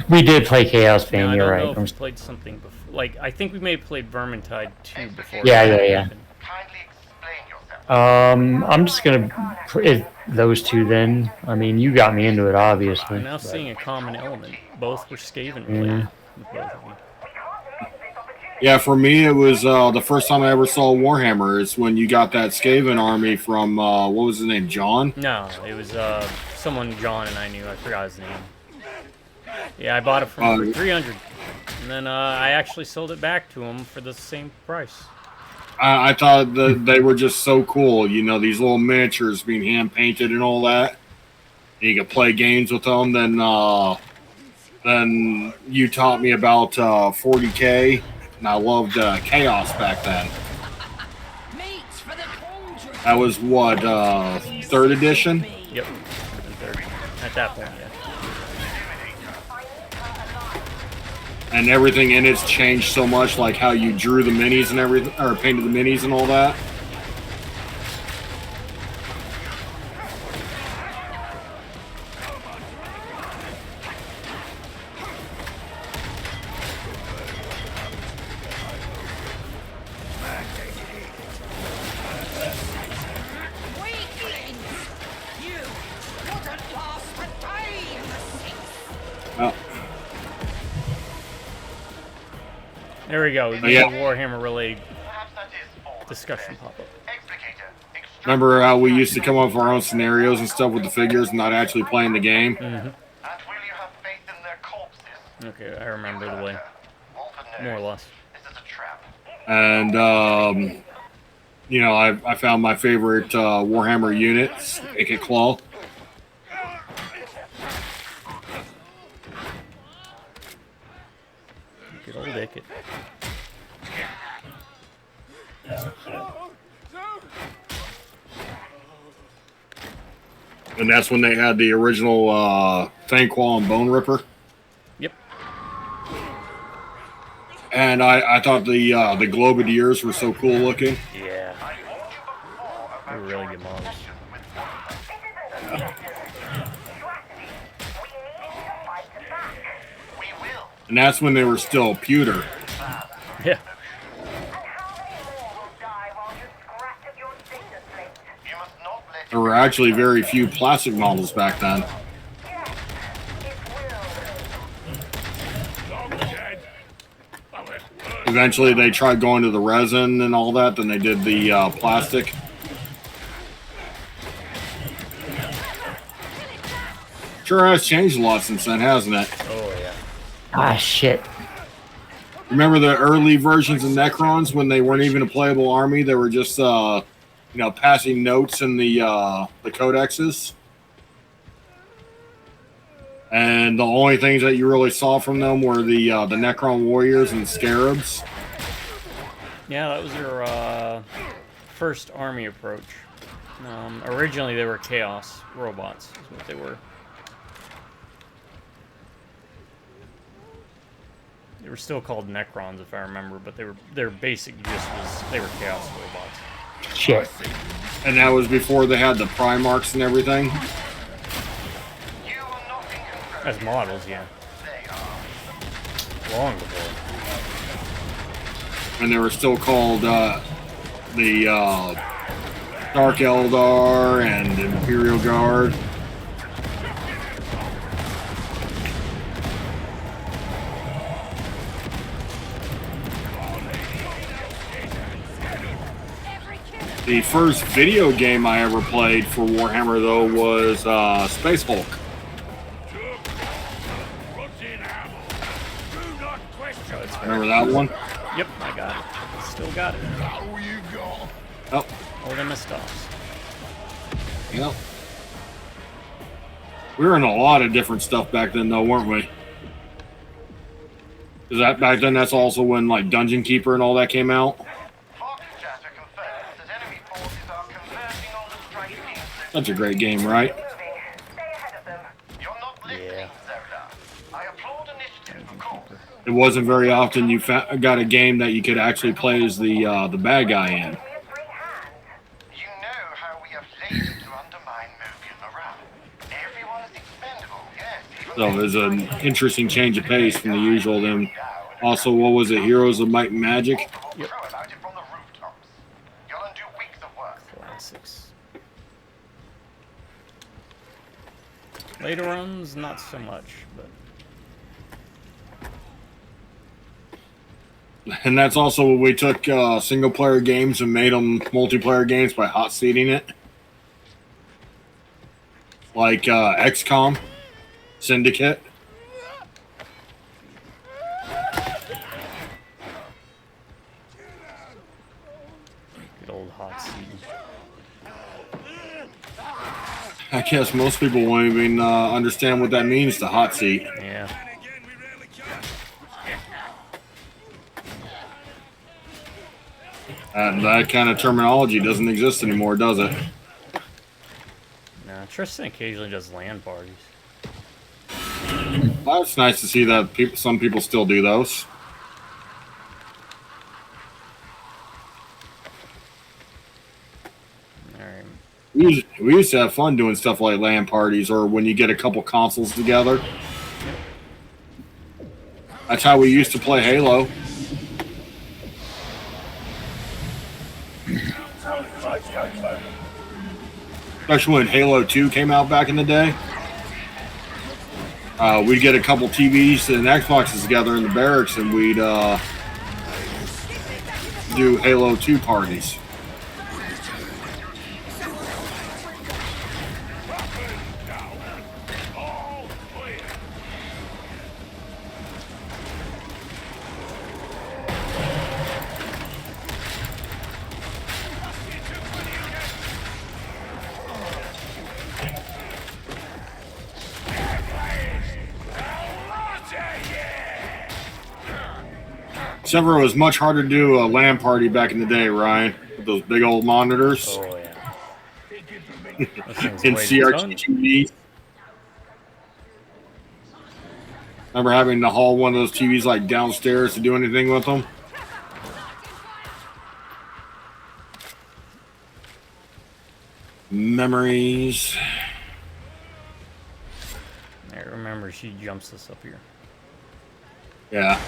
We did play Chaos Bane, Now, I you're don't right. know if we played something before. Like, I think we may have played Vermintide 2 before. Yeah, that yeah. happened. Kindly explain yourself. I'm just gonna put those two then. I mean, you got me into it, obviously. I'm now but- seeing a common element. Both were Skaven related. With both of you. Yeah, for me, it was the first time I ever saw Warhammer is when you got that Skaven army from, what was his name, John? No, it was someone John and I knew. I forgot his name. Yeah, I bought it from him for 300, and then I actually sold it back to him for the same price. I thought that they were just so cool, you know, these little miniatures being hand-painted and all that. And you could play games with them. Then you taught me about 40K, and I loved Chaos back then. That was what, 3rd edition? Yep, and third. At that point, yeah. And everything in it's changed so much, like how you drew the minis and everything, or painted the minis and all that. Oh. There we go. We yeah. got a Warhammer related Perhaps that is all. discussion pop up. Explicator, extract Remember how we used to come up with our own scenarios and stuff with the figures and not actually playing the game? and will you have faith in their corpses? Okay, I remember the way, Wolfer knows more or less. this is a trap. And, you know, I found my favorite Warhammer unit, Aka Claw. And that's when they had the original Fangqual and Bone Ripper. Yep. And I thought the Globadiers were so cool looking. Yeah. They were really good models. And that's when they were still pewter. Yeah. There were actually very few plastic models back then. Eventually they tried going to the resin and all that, then they did the plastic. Sure has changed a lot since then, hasn't it? Oh, yeah. Ah, shit. Remember the early versions of Necrons when they weren't even a playable army? They were just, passing notes in the codexes. And the only things that you really saw from them were the Necron warriors and scarabs. Yeah, that was their first army approach. Originally, they were chaos robots, is what they were. They were still called Necrons, if I remember, but their basic gist was they were chaos robots. Shit. And that was before they had the Primarchs and everything. As models, yeah. Long before. And they were still called the Dark Eldar and Imperial Guard. The first video game I ever played for Warhammer, though, was Space Hulk. Remember that one? Yep, I got it. Still got it. Oh. All them stuffs. Yep. We were in a lot of different stuff back then, though, weren't we? Is that back then? That's also when like Dungeon Keeper and all that came out. That's a great game, right? Yeah. It wasn't very often you got a game that you could actually play as the bad guy in. So it was an interesting change of pace from the usual. Then also, what was it? Heroes of Might and Magic? Yep. Classics. Later runs, not so much, but. And that's also when we took single-player games and made them multiplayer games by hot seating it. Like XCOM, Syndicate. Good old hot seat. I guess most people won't even understand what that means, the hot seat. Yeah. That kind of terminology doesn't exist anymore, does it? No, Tristan occasionally does LAN parties. Well, it's nice to see that some people still do those. Alright. We used to have fun doing stuff like LAN parties, or when you get a couple consoles together. That's how we used to play Halo. Especially when Halo 2 came out back in the day. We'd get a couple TVs and Xboxes together in the barracks, and we'd do Halo 2 parties. Except for it was much harder to do a LAN party back in the day, Ryan, with those big old monitors. Oh yeah. In CRT TVs. Remember having to haul one of those TVs like downstairs to do anything with them? Memories. I remember she jumps us up here. Yeah.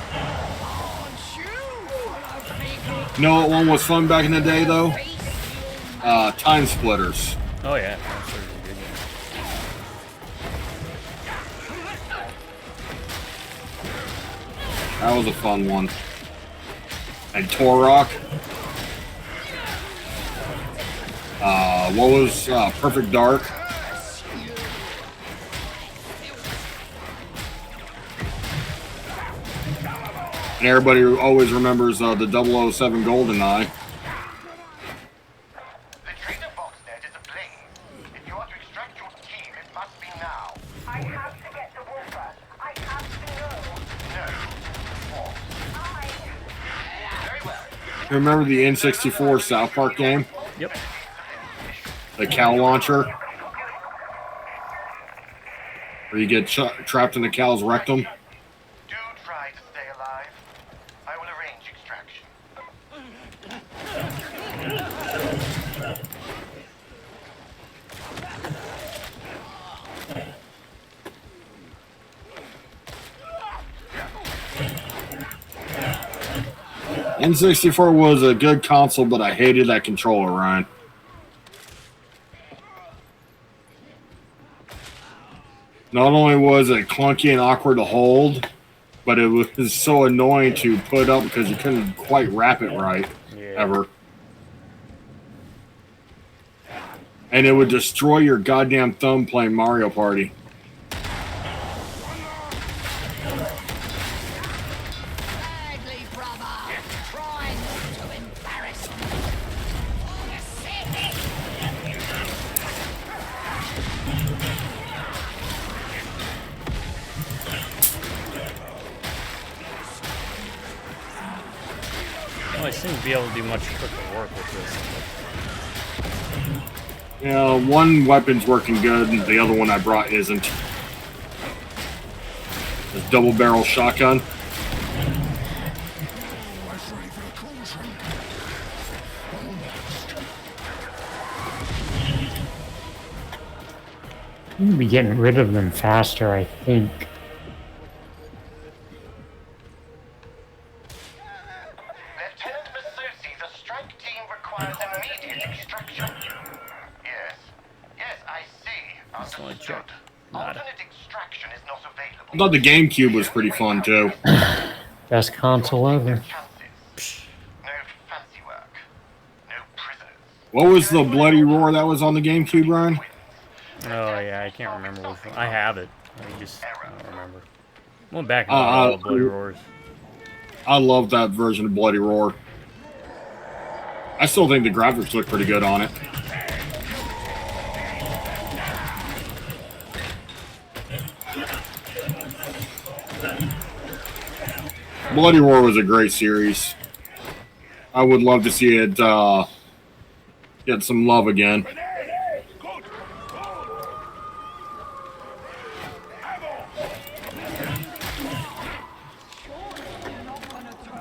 You know what one was fun back in the day, though? Time Splitters. Oh, yeah. Time Splitters is a good game. That was a fun one. And Torok. What was Perfect Dark? And everybody always remembers the 007 GoldenEye. The trader box net is ablaze. If you want to extract your team, it must be now. I have to get the Wolfer. I have to know. No. What? Very well. You remember the N64 South Park game? Yep. The cow launcher? Where you get trapped in the cow's rectum? Do try to stay alive. I will arrange extraction. N64 was a good console, but I hated that controller, Ryan. Not only was it clunky and awkward to hold, but it was so annoying to put up because you couldn't quite wrap it right, ever. And it would destroy your goddamn thumb playing Mario Party. Badly, brother. Try not to embarrass me. Well, I seem to be able to do much quicker work with this. Yeah, one weapon's working good, and the other one I brought isn't. This double barrel shotgun. You can be getting rid of them faster, I think. Lieutenant Masusi, the strike team requires immediate extraction. Yes. Yes, I see. Understood. Alternate extraction is not available. I thought the GameCube was pretty fun, too. Best console ever. No fancy work. No prisoners. What was the bloody roar that was on the GameCube, Ryan? Oh, yeah, I can't remember which one. I have it. I don't remember. Went back and all the Bloody Roars. I love that version of Bloody Roar. I still think the graphics look pretty good on it. Bloody Roar was a great series. I would love to see it get some love again.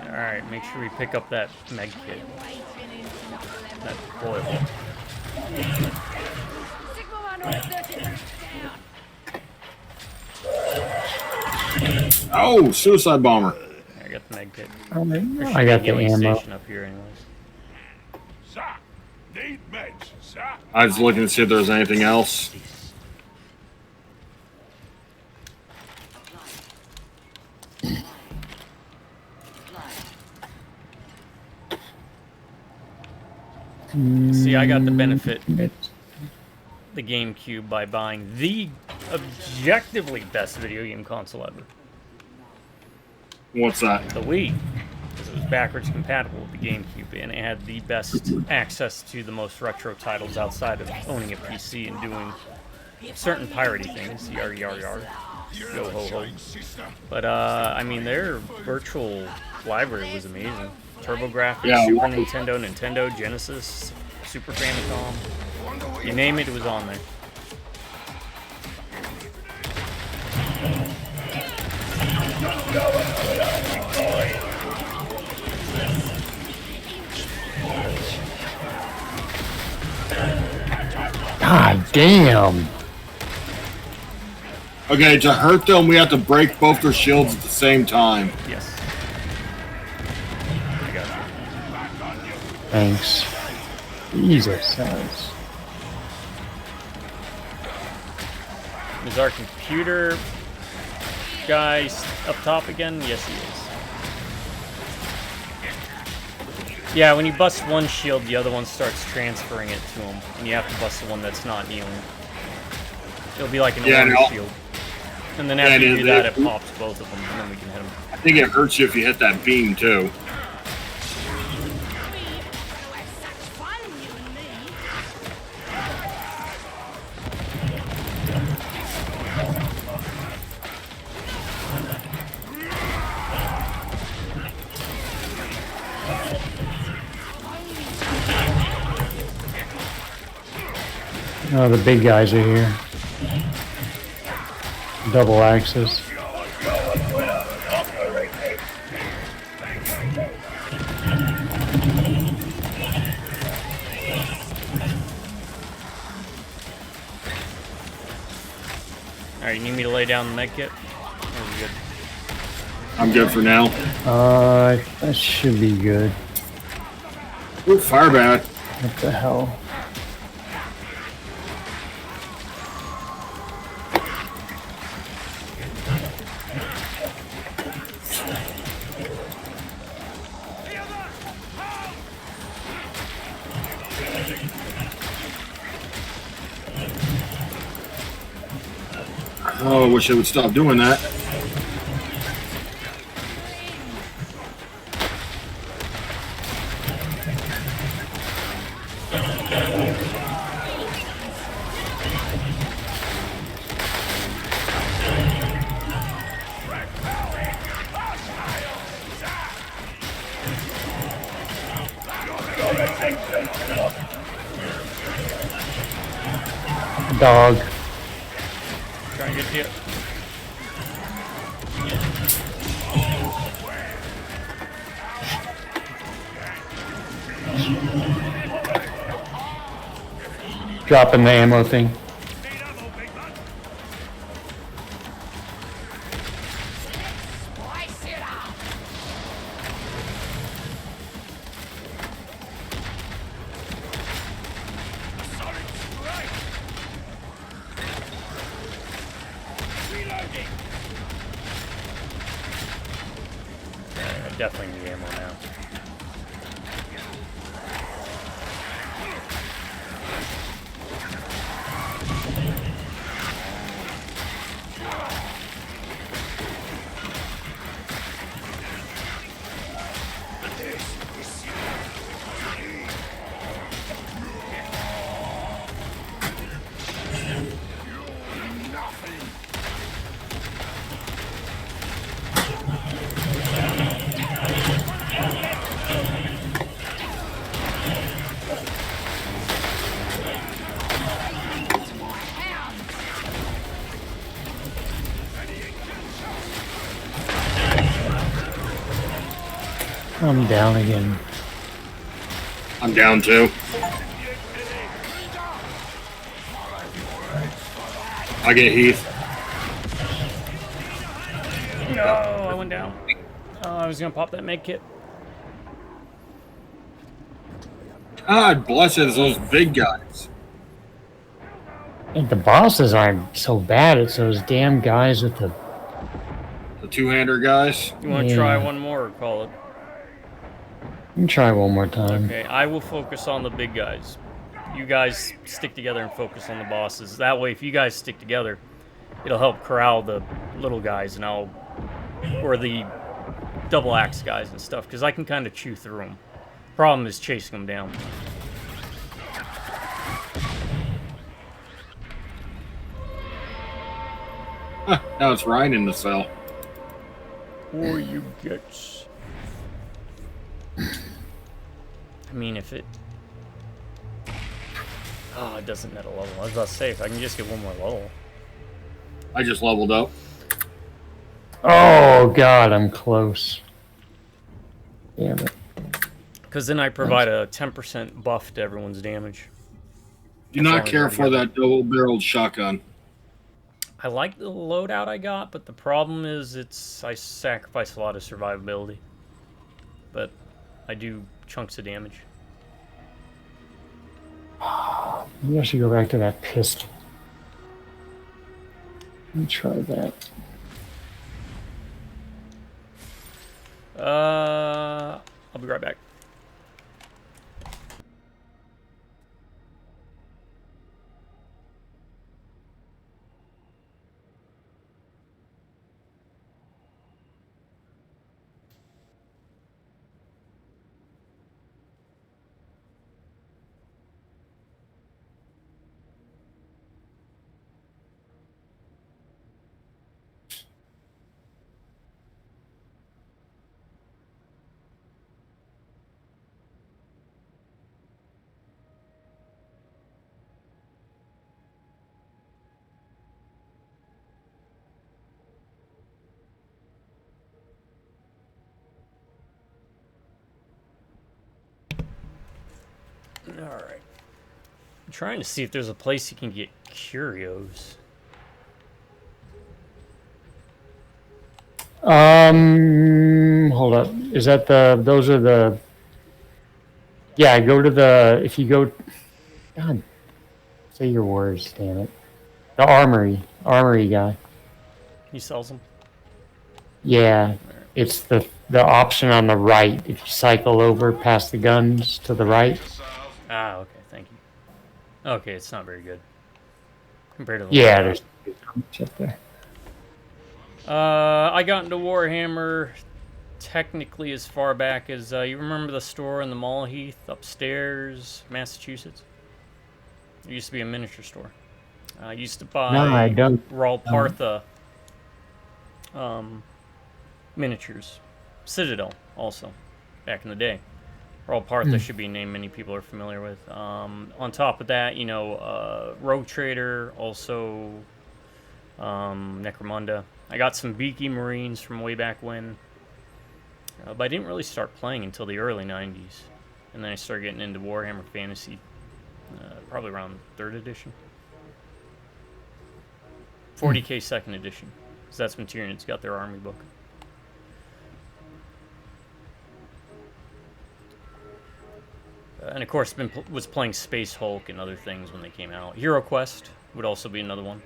Alright, make sure we pick up that med kit. That coil. Oh, suicide bomber. I got the med kit. I got the ammo. Station up here anyways. Sir, need meds, sir. I was looking to see if there was anything else. See, I got the benefit the GameCube by buying the objectively best video game console ever. What's that? The Wii. Because it was backwards compatible with the GameCube, and it had the best access to the most retro titles outside of owning a PC and doing certain piratey things. Yar yar yar. Yo ho ho. But, I mean, their virtual library was amazing. TurboGrafx, Yeah, Super Nintendo, Nintendo, Genesis, Super Famicom. You name it, it was on there. God damn. Okay, to hurt them, we have to break both their shields at the same time. Yes. I got you. Thanks. Jesus. Is our computer guy up top again? Yes, he is. Yeah, when you bust one shield, the other one starts transferring it to him, and you have to bust the one that's not kneeling. It'll be like an alarm shield. And then after you do that, it pops both of them, and then we can hit them. I think it hurts you if you hit that beam, too. Oh, the big guys are here. Double axis. Alright, you need me to lay down the med kit? Or are we good? I'm good for now. That should be good. Ooh, fire bat. What the hell? Oh, I wish I would stop doing that. Dog. Try and get to you. Dropping the ammo thing. I definitely need ammo now. I'm down again. I'm down too. I get Heath. No, I went down. Oh, I was gonna pop that med kit. God bless it, it's those big guys. And the bosses aren't so bad. It's those damn guys with the two-hander guys. You want to try one more or call it? You can try one more time. Okay, I will focus on the big guys. You guys stick together and focus on the bosses. That way, if you guys stick together, it'll help corral the little guys, and or the double axe guys and stuff, because I can kind of chew through them. Problem is chasing them down. Huh, now it's Ryan in the cell. Or you get. I mean, if it... Oh, it doesn't net a level. I was about to say, if I can just get one more level. I just leveled up. Oh, God, I'm close. Damn it. Because then I provide a 10% buff to everyone's damage. Do not care for that double-barreled shotgun. I like the loadout I got, but the problem is I sacrifice a lot of survivability. But I do chunks of damage. Maybe I should go back to that pistol. Let me try that. I'll be right back. Alright. I'm trying to see if there's a place you can get curios. Hold up. Is that those are the... Yeah, go to the... If you go... God, say your words, damn it. The armory guy. He sells them? Yeah, it's the option on the right. If you cycle over past the guns to the right. Ah, okay, thank you. Okay, it's not very good. Compared to the there's up there. I got into Warhammer technically as far back as you remember the store in the Mall Heath upstairs, Massachusetts? There used to be a miniature store. I used to buy I don't. Raw Partha miniatures. Citadel also, back in the day. Raw Partha should be a name many people are familiar with. On top of that, Rogue Trader, also Necromunda. I got some Beaky Marines from way back when. But I didn't really start playing until the early 90s. And then I started getting into Warhammer Fantasy, probably around 3rd edition. 40k 2nd edition. Because that's when Tyranids got their army book. And of course, was playing Space Hulk and other things when they came out. Hero Quest would also be another one.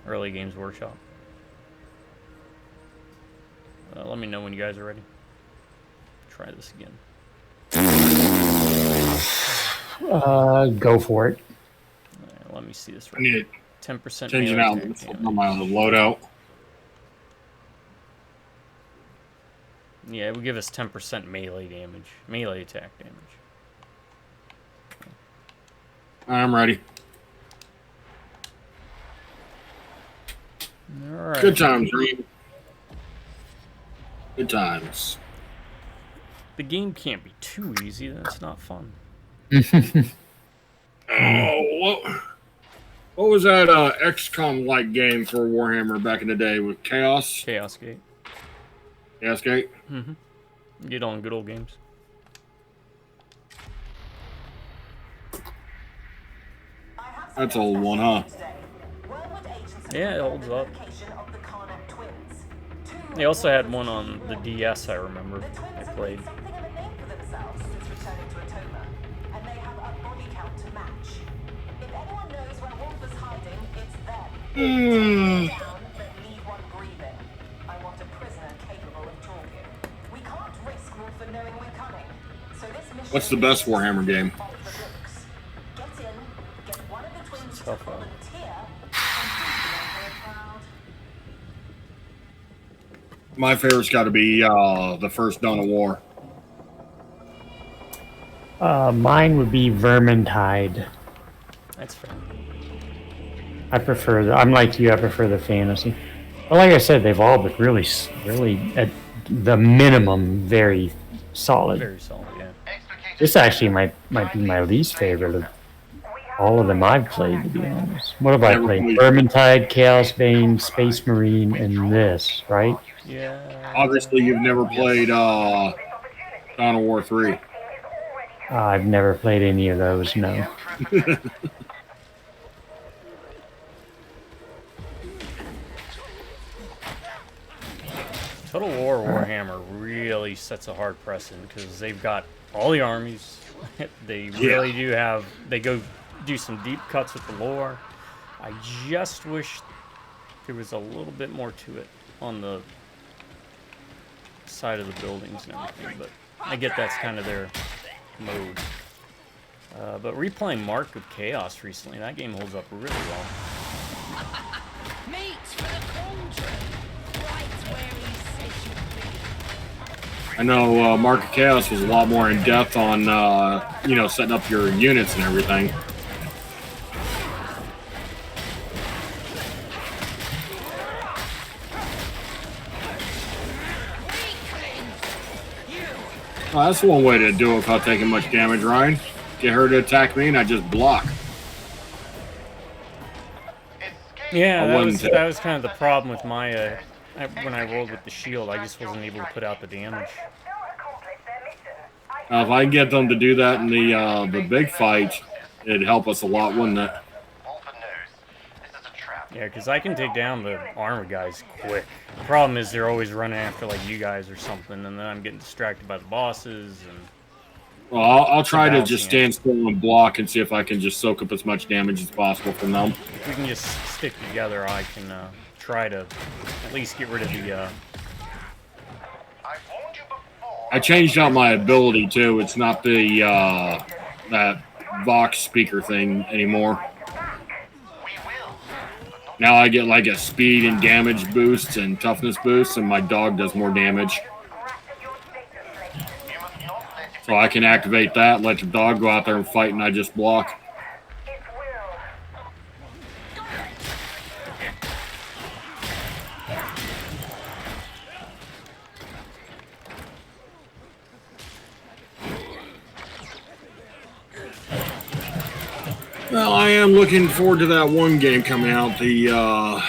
Early Games Workshop. Let me know when you guys are ready. Try this again. Go for it. Let me see this. I need 10% changing out on my loadout. Yeah, it would give us 10% melee damage. Melee attack damage. I'm ready. Alright. Good times, Reed. Good times. The game can't be too easy, that's not fun. What was that XCOM-like game for Warhammer back in the day with Chaos? Chaos Gate. Chaos Gate? Mm-hmm. Get on good old games. That's old one, huh? Yeah, it holds up. They also had one on the DS, I remember. I played. What's the best Warhammer game? Tough one. My favorite's got to be the first Dawn of War. Mine would be Vermintide. That's fair. I prefer I'm like you. I prefer the fantasy. But like I said, they've all been really, at the minimum, very solid. Very solid, yeah. This actually might be my least favorite of all of them I've played, to be honest. What have I played? Vermintide, Chaos Bane, Space Marine, and this, right? Yeah. Obviously, you've never played Dawn of War 3. I've never played any of those, no. Total War Warhammer really sets a hard precedent because they've got all the armies. They really do have. They go do some deep cuts with the lore. I just wish there was a little bit more to it on the side of the buildings and everything, but I get that's kind of their mode. But replaying Mark of Chaos recently, that game holds up really well. Meat for the cauldron, right where he said you'd be. I know Mark of Chaos was a lot more in depth on you know, setting up your units and everything. Oh, that's one way to do it without taking much damage, Ryan. Get her to attack me and I just block. Yeah, that was kind of the problem with my when I rolled with the shield. I just wasn't able to put out the damage. If I can get them to do that in the big fight, it'd help us a lot, wouldn't it? Yeah, because I can take down the armor guys quick. The problem is they're always running after like you guys or something, and then I'm getting distracted by the bosses. And well, I'll try to just stand still and block and see if I can just soak up as much damage as possible from them. If we can just stick together, I can try to at least get rid of the... I changed out my ability, too. It's not the that Vox speaker thing anymore. Now I get like a speed and damage boost and toughness boost, and my dog does more damage. So I can activate that, let the dog go out there and fight, and I just block. Well, I am looking forward to that one game coming out, the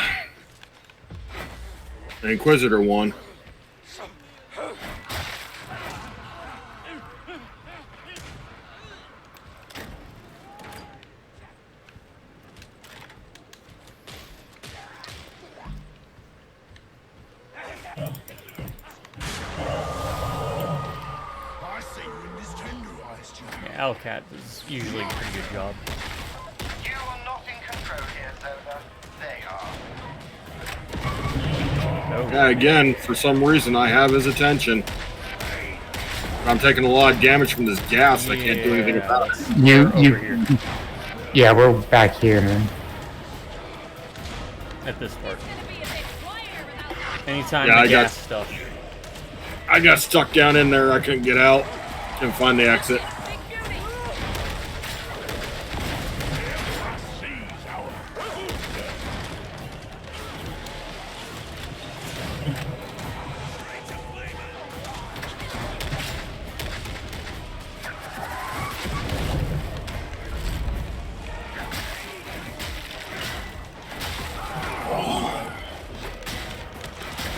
Inquisitor one. Yeah, Alcat does usually a pretty good job. You are not in control here, Zelda. They are. Oh. Yeah, again, for some reason, I have his attention. I'm taking a lot of damage from this gas. I can't do anything about it. Yeah, we're back here, man. At this part. Anytime Yeah, the gas stuff. I got stuck down in there. I couldn't get out. Couldn't find the exit.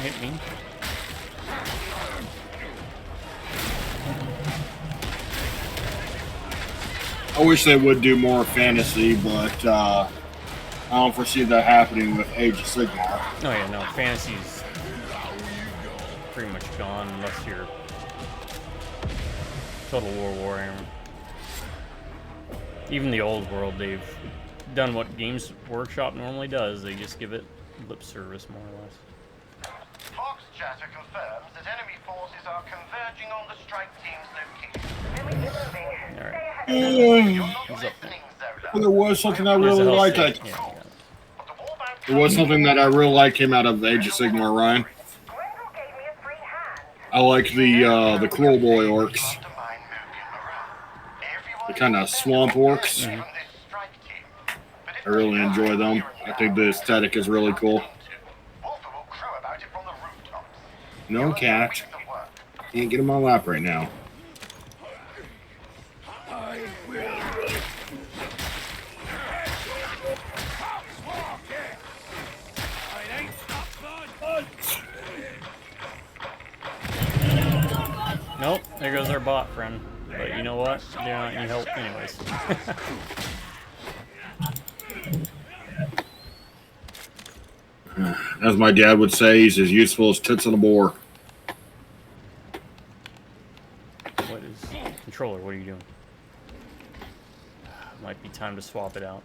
Hit me. I wish they would do more fantasy, but I don't foresee that happening with Age of Sigmar. Oh yeah, no, fantasy's pretty much gone unless you're Total War Warhammer. Even the old world, they've done what Games Workshop normally does. They just give it lip service, more or less. Fox chatter confirms that enemy forces are converging on the strike team's location. Alright. There was something I really liked. There was something that I really liked came out of Age of Sigmar, Ryan. I like the Cruel Boy orcs. The kind of swamp orcs. I really enjoy them. I think the aesthetic is really cool. No cat. Can't get him on lap right now. there goes our bot friend. But you know what? They're not any help anyways. As my dad would say, he's as useful as tits on a boar. What is... Controller, what are you doing? Might be time to swap it out.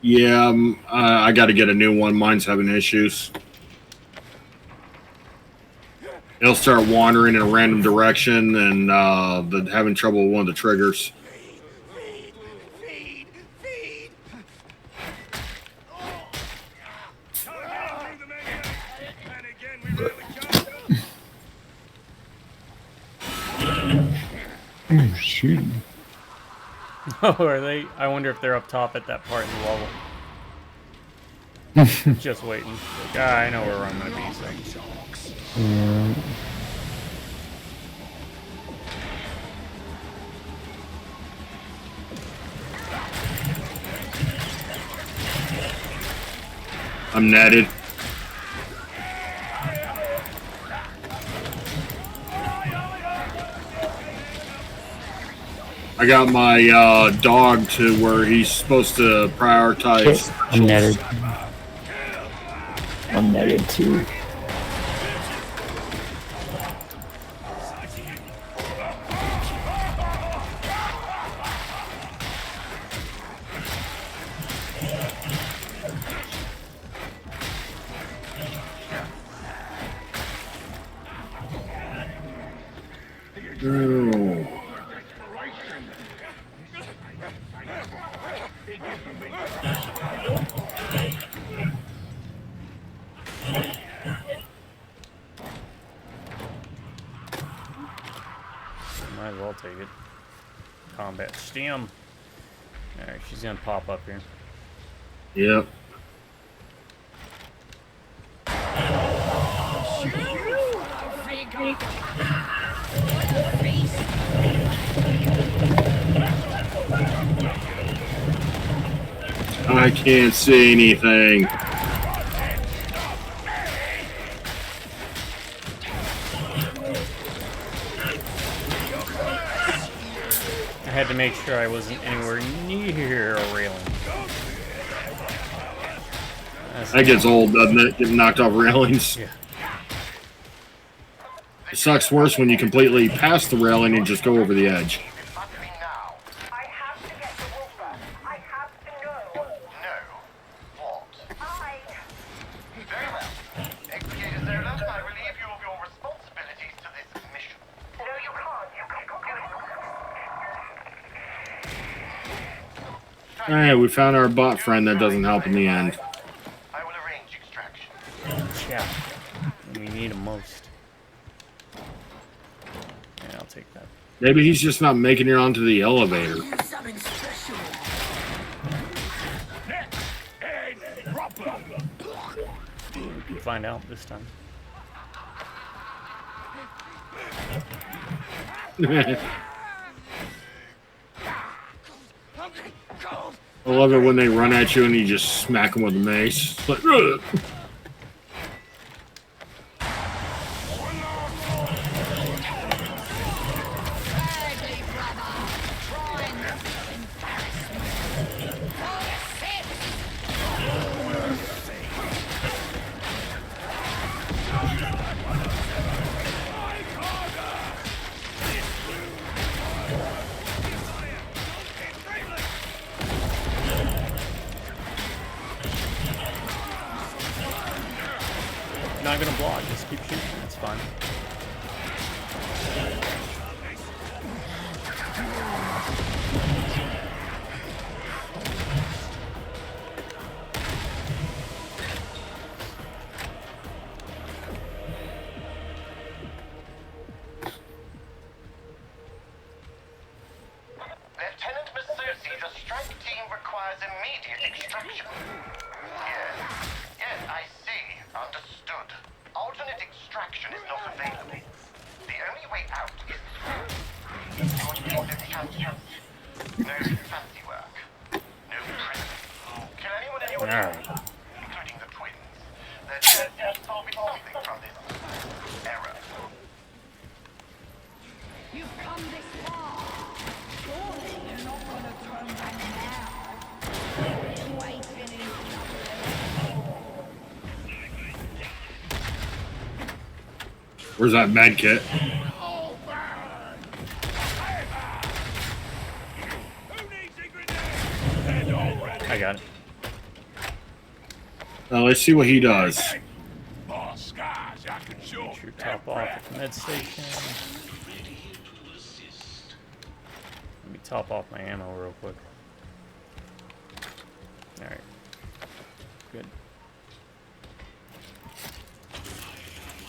Yeah, I got to get a new one. Mine's having issues. It'll start wandering in a random direction and having trouble with one of the triggers. Oh, shoot. Oh, are they? I wonder if they're up top at that part in the level. Just waiting. Like, I know where I'm gonna be. So. Yeah. I'm netted. I got my dog to where he's supposed to prioritize. I'm netted. I'm netted too. Oh. Might as well take it. Combat stem. Alright, she's gonna pop up here. Yep. I can't see anything. I had to make sure I wasn't anywhere near a railing. That gets old, doesn't it? Getting knocked off railings. Yeah. It sucks worse when you completely pass the railing and just go over the edge. I have to get the Wolfer. I have to know. No. What? I... Very well. Executor Zola, I relieve you of your responsibilities to this mission. No, you can't. Alright, we found our bot friend. That doesn't help in the end. I will arrange extraction. Yeah. We need him most. Yeah, I'll take that. Maybe he's just not making it onto the elevator. Something special. We can find out this time. I love it when they run at you and you just smack them with a mace. It's like, ugh. Not gonna block, just keep shooting, that's fine. Lieutenant Masusi, the strike team requires immediate extraction. Yes, I see. Understood. Alternate extraction is not available. The only way out is through. No fancy work. No prison. Kill anyone in your area, including the twins. They're solving something from this error. Where's that med kit? I got it. Now let's see what he does. Get your top off at the med station. Let me top off my ammo real quick. Alright. Good.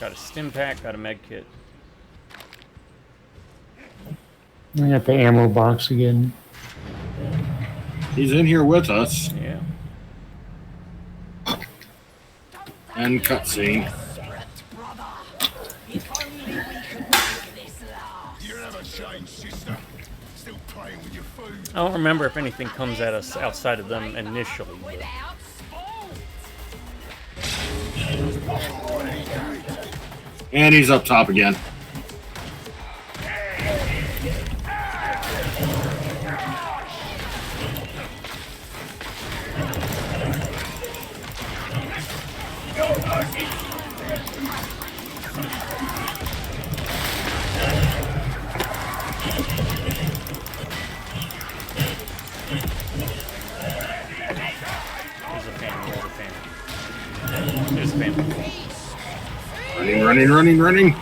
Got a stim pack, got a med kit. I got the ammo box again. He's in here with us. Yeah. And cutscene. I don't remember if anything comes at us outside of them initially. But... And he's up top again. There's a fan. Running.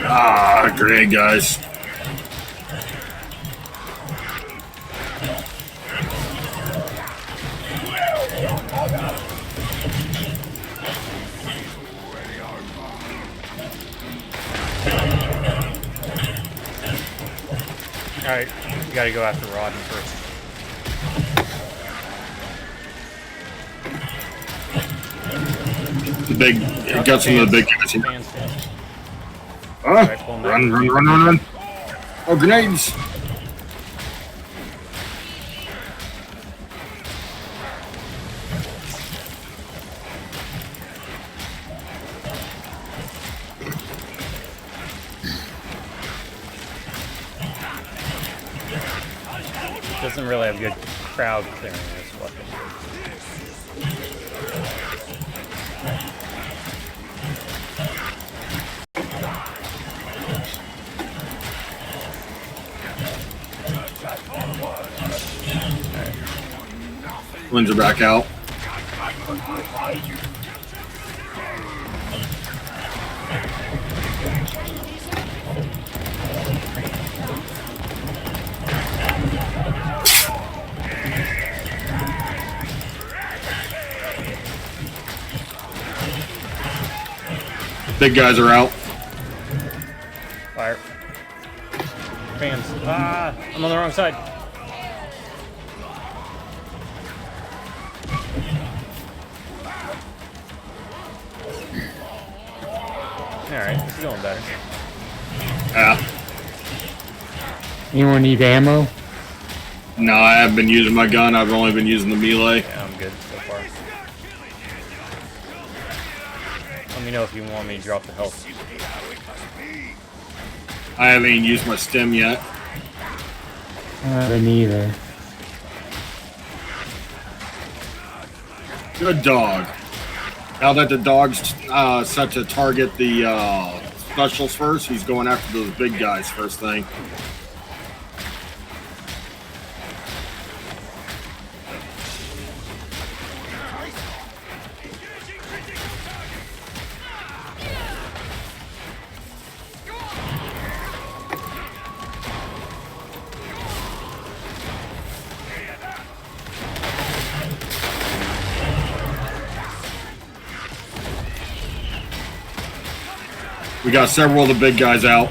Ah, great, guys. Alright, we gotta go after Rodden first. The big, it got some of the big guys here. Oh, run. Oh, grenades! Doesn't really have good crowd clearing this weapon. Twins are back out. Big guys are out. Fire. Fans. Ah, I'm on the wrong side. Alright, this is going better. Yeah. Anyone need ammo? No, I haven't been using my gun. I've only been using the melee. Yeah, I'm good so far. Let me know if you want me to drop the health. I haven't even used my stim yet. I haven't either. Good dog. Now that the dog's set to target the specials first, he's going after those big guys first thing. We got several of the big guys out.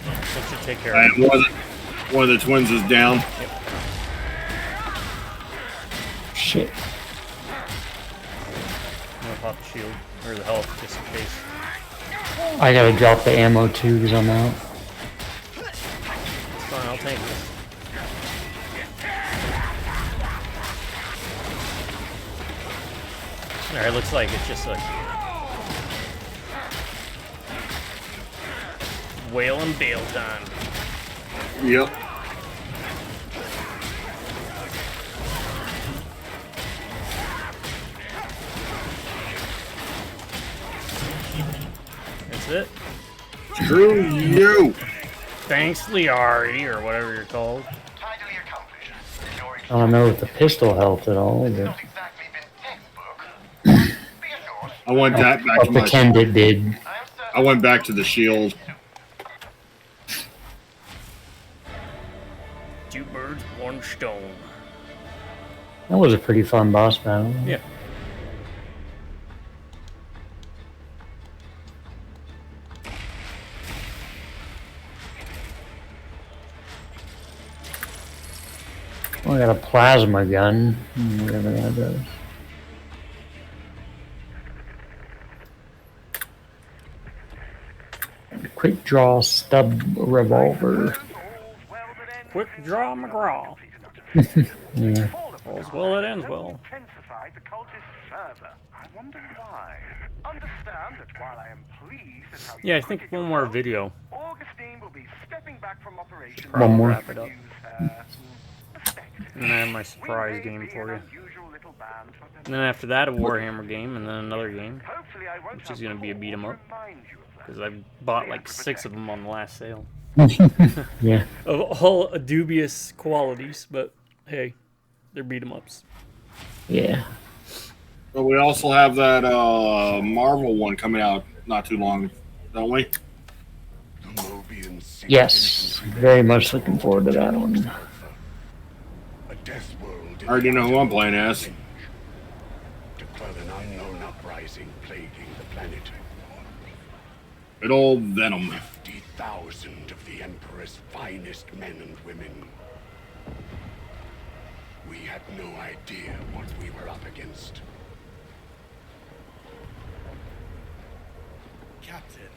That should take care of it. One of the twins is down. Yep. shit. I'm gonna pop the shield, or the health, just in case. I gotta drop the ammo too, because I'm out. It's fine, I'll tank this. Alright, looks like it's just a whale and bail time. Yep. That's it. Screw you! Thanks, Liari, or whatever you're called. Tidily accomplished. Your I don't know if the pistol helped at all, but not exactly been textbook. Be assured, I went back to I'll my. pretend it did. I went back to the shield. Two birds, one stone. That was a pretty fun boss battle. Yeah. Well, I got a plasma gun, whatever that does. Quick draw stub revolver. Quick draw McGraw. Yeah. All's well that ends well. Intensify the cultist further. I wonder why. Understand that while I am pleased at how Yeah, I think one more video. Augustine will be stepping back from operations. One more. Wrap it up. And then I have my surprise game for you. And then after that, a Warhammer game, and then another game, which is going to be a beat 'em up. Because I bought like 6 of them on the last sale. Yeah. Of all dubious qualities, but hey, they're beat 'em ups. Yeah. But we also have that Marvel one coming out not too long, don't we? Yes. Very much looking forward to that one. I already know who I'm playing as. To quell an unknown uprising plaguing the planet. Good old Venom. 50,000 of the Emperor's finest men and women. We had no idea what we were up against. Captain,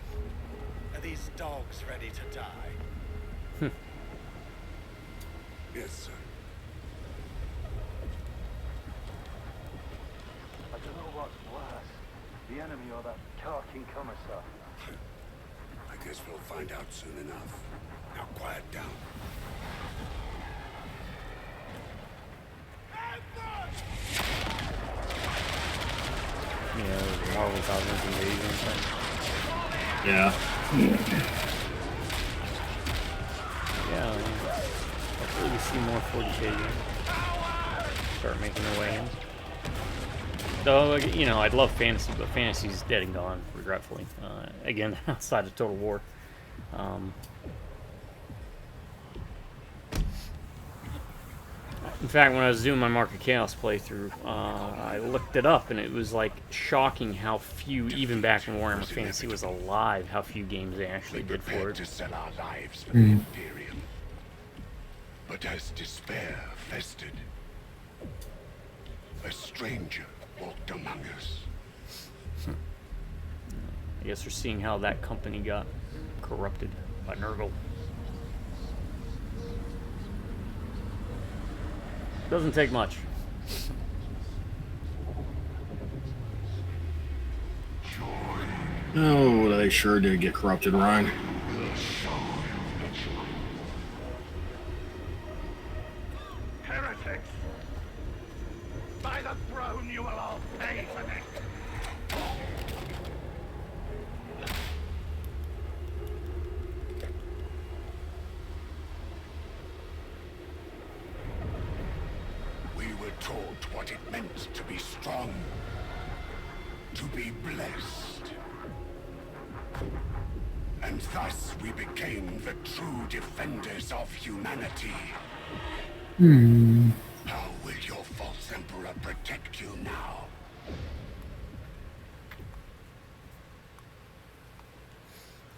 are these dogs ready to die? Yes, sir. I don't know what's worse, the enemy or that carking commissar. I guess we'll find out soon enough. Now quiet down. Yeah, the Marvel Cosmic Invasion thing. Yeah. Yeah, hopefully we see more 40K games start making their way in. Though, you know, I'd love fantasy, but fantasy's dead and gone, regretfully. Again, outside of Total War. In fact, when I was doing my Mark of Chaos playthrough, I looked it up, and it was like shocking how few, even back when Warhammer Fantasy was alive, how few games they actually did for it. To sell our lives for the Imperium. But as despair festered, a stranger walked among us. I guess we're seeing how that company got corrupted by Nurgle. Doesn't take much. Oh, they sure did get corrupted, Ryan. Heretics! By the throne, you will all pay for this! We were taught what it meant to be strong, to be blessed. And thus we became the true defenders of humanity. How will your false emperor protect you now?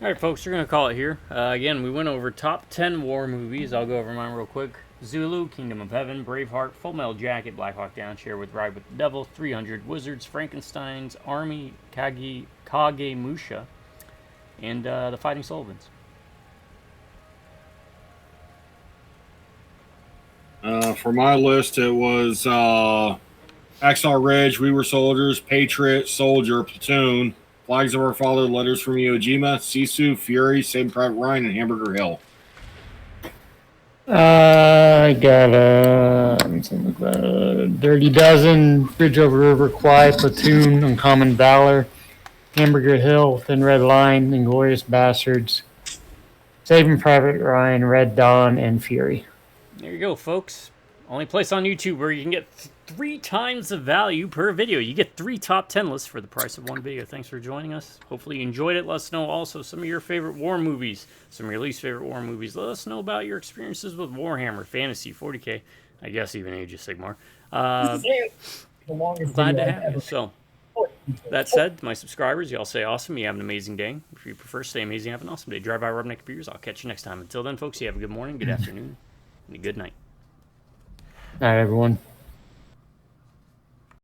Alright folks, we're going to call it here. Again, we went over top 10 war movies. I'll go over mine real quick. Zulu, Kingdom of Heaven, Braveheart, Full Metal Jacket, Black Hawk Down, Share with Ride with the Devil, 300, Wizards, Frankenstein's Army, Kagemusha, and The Fighting Sullivans. For my list, it was Axar Ridge, We Were Soldiers, Patriot, Soldier, Platoon, Flags of Our Father, Letters from Iwo Jima, Sisu, Fury, Saving Private Ryan, and Hamburger Hill. I got Dirty Dozen, Bridge Over River Kwai, Platoon, Uncommon Valor, Hamburger Hill, Thin Red Line, Inglorious Bastards, Saving Private Ryan, Red Dawn, and Fury. There you go, folks. Only place on YouTube where you can get 3 times the value per video. You get 3 top 10 lists for the price of 1 video. Thanks for joining us. Hopefully you enjoyed it. Let us know also some of your favorite war movies, some of your least favorite war movies. Let us know about your experiences with Warhammer, Fantasy, 40K, I guess even Age of Sigmar. Glad to have you. So, that said, my subscribers, y'all stay awesome. You have an amazing day. If you prefer, stay amazing. Have an awesome day. Drive by Rubneck Computers. I'll catch you next time. Until then, folks, you have a good morning, good afternoon, and a good night. All right, everyone.